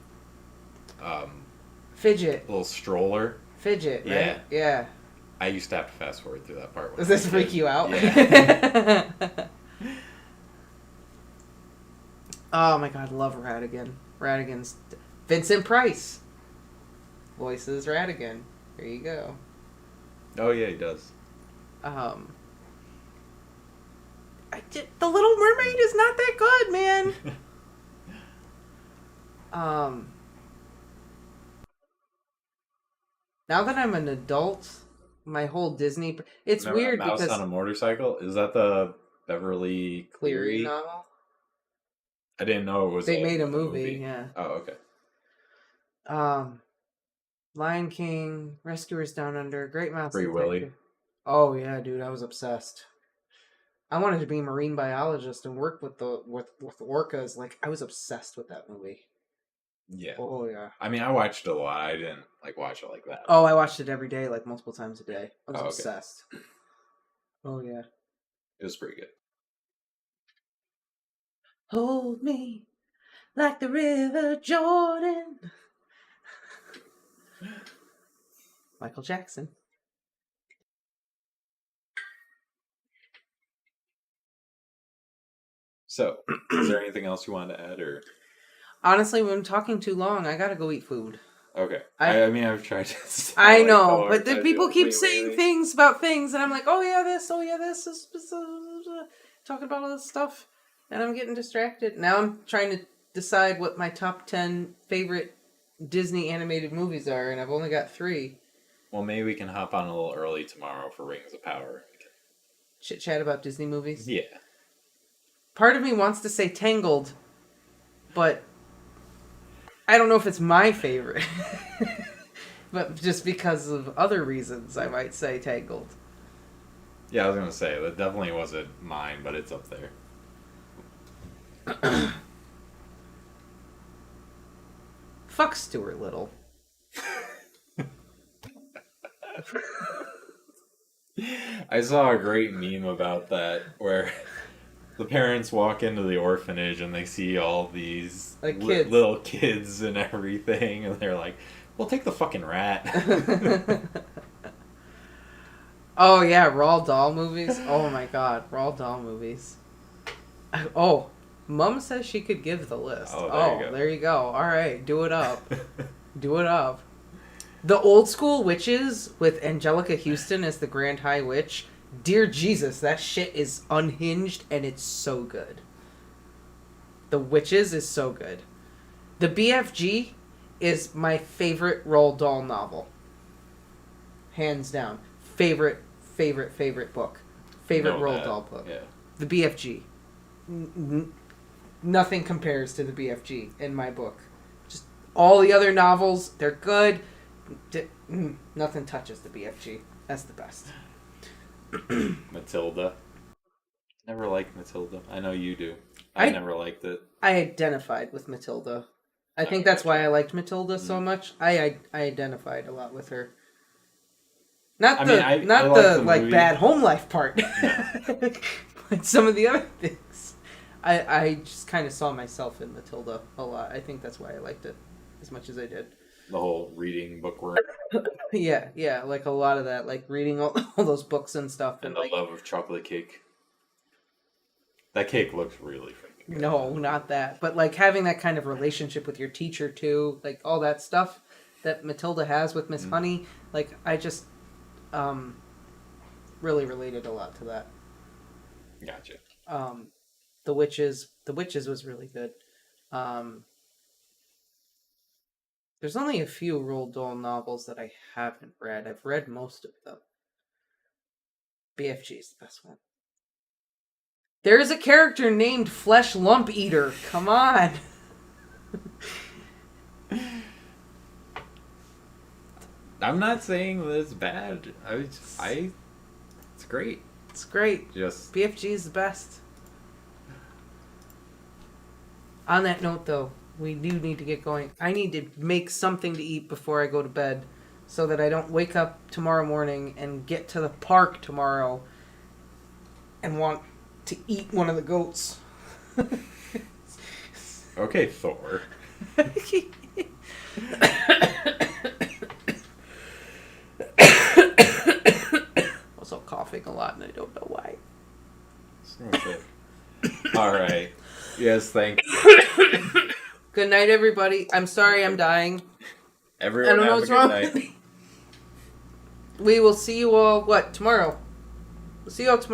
Fidget. little stroller. Fidget, right? Yeah. Yeah. I used to have to fast forward through that part. Does this freak you out? Yeah. Oh my god, love Ratigan. Ratigan's Vincent Price voices Ratigan. There you go. Oh yeah, he does. The Little Mermaid is not that good, man. Now that I'm an adult, my whole Disney. It's Remember weird Mouse because on a Motorcycle? Is that the Beverly Cleary Cleary? novel. I didn't know it was. They made a movie. Yeah. Oh, okay. Lion King, Rescuers Down Under, Great Mouse Free Detective. Willy. Oh yeah, dude, I was obsessed. I wanted to be a marine biologist and work with orcas. Like, I was obsessed with that movie. Yeah. Oh yeah. I mean, I watched it a lot. I didn't watch it like that. Oh, I watched it every day, like multiple times a day. I was okay. obsessed. Oh yeah. It was pretty good. Hold me like the River Jordan. Michael Jackson. So, is there anything else you wanted to add, or? Honestly, when I'm talking too long, I gotta go eat food. Okay. I mean, I've tried to. I know, but the people keep saying things about things, and I'm like, oh yeah, this, talking about all this stuff, and I'm getting distracted. Now I'm trying to decide what my top 10 favorite Disney animated movies are, and I've only got 3. Well, maybe we can hop on a little early tomorrow for Rings of Power. Chit chat about Disney movies? Yeah. Part of me wants to say Tangled, but I don't know if it's my favorite. But just because of other reasons, I might say Tangled. Yeah, I was going to say, that definitely wasn't mine, but it's up there. Fuck Stuart Little. I saw a great meme about that where the parents walk into the orphanage and they see all these little kids and everything, and they're like, well, take the fucking rat. Oh yeah, Roald Dahl movies. Oh my god, Roald Dahl movies. Oh, Mom says she could give the list. Oh, there you go. All right, do it up. Do it up. The old school witches with Angelica Houston as the Grand High Witch. Dear Jesus, that shit is unhinged and it's so good. The Witches is so good. The BFG is my favorite Roald Dahl novel. Hands down. Favorite book. Favorite Roald Dahl book. Yeah. The BFG. Nothing compares to the BFG in my book. Just all the other novels, they're good. Nothing touches the BFG. That's the best. Matilda. Never liked Matilda. I know you do. I never liked it. I identified with Matilda. I think that's why I liked Matilda so much. I identified a lot with her. Not the bad home life part. No. But some of the other things. I just kind of saw myself in Matilda a lot. I think that's why I liked it as much as I did. The whole reading bookworm. Yeah, like a lot of that, like reading all those books and stuff. And the love of chocolate cake. That cake looks really freaking good. No, not that. But like having that kind of relationship with your teacher too, like all that stuff that Matilda has with Miss Honey, like I just really related a lot to that. Gotcha. The Witches was really good. There's only a few Roald Dahl novels that I haven't read. I've read most of them. BFG is the best one. There is a character named Flesh Lump Eater. Come on. I'm not saying that it's bad. It's great. It's great. Just BFG is the best. On that note, though, we do need to get going. I need to make something to eat before I go to bed so that I don't wake up tomorrow morning and get to the park tomorrow and want to eat one of the goats. Okay, Thor. Also coughing a lot and I don't know why. Okay. All right. Yes, thank you. Good night, everybody. I'm sorry I'm dying. Everyone I don't know have what's a wrong good night. with me. We will see you all, tomorrow? We'll see you all tomorrow.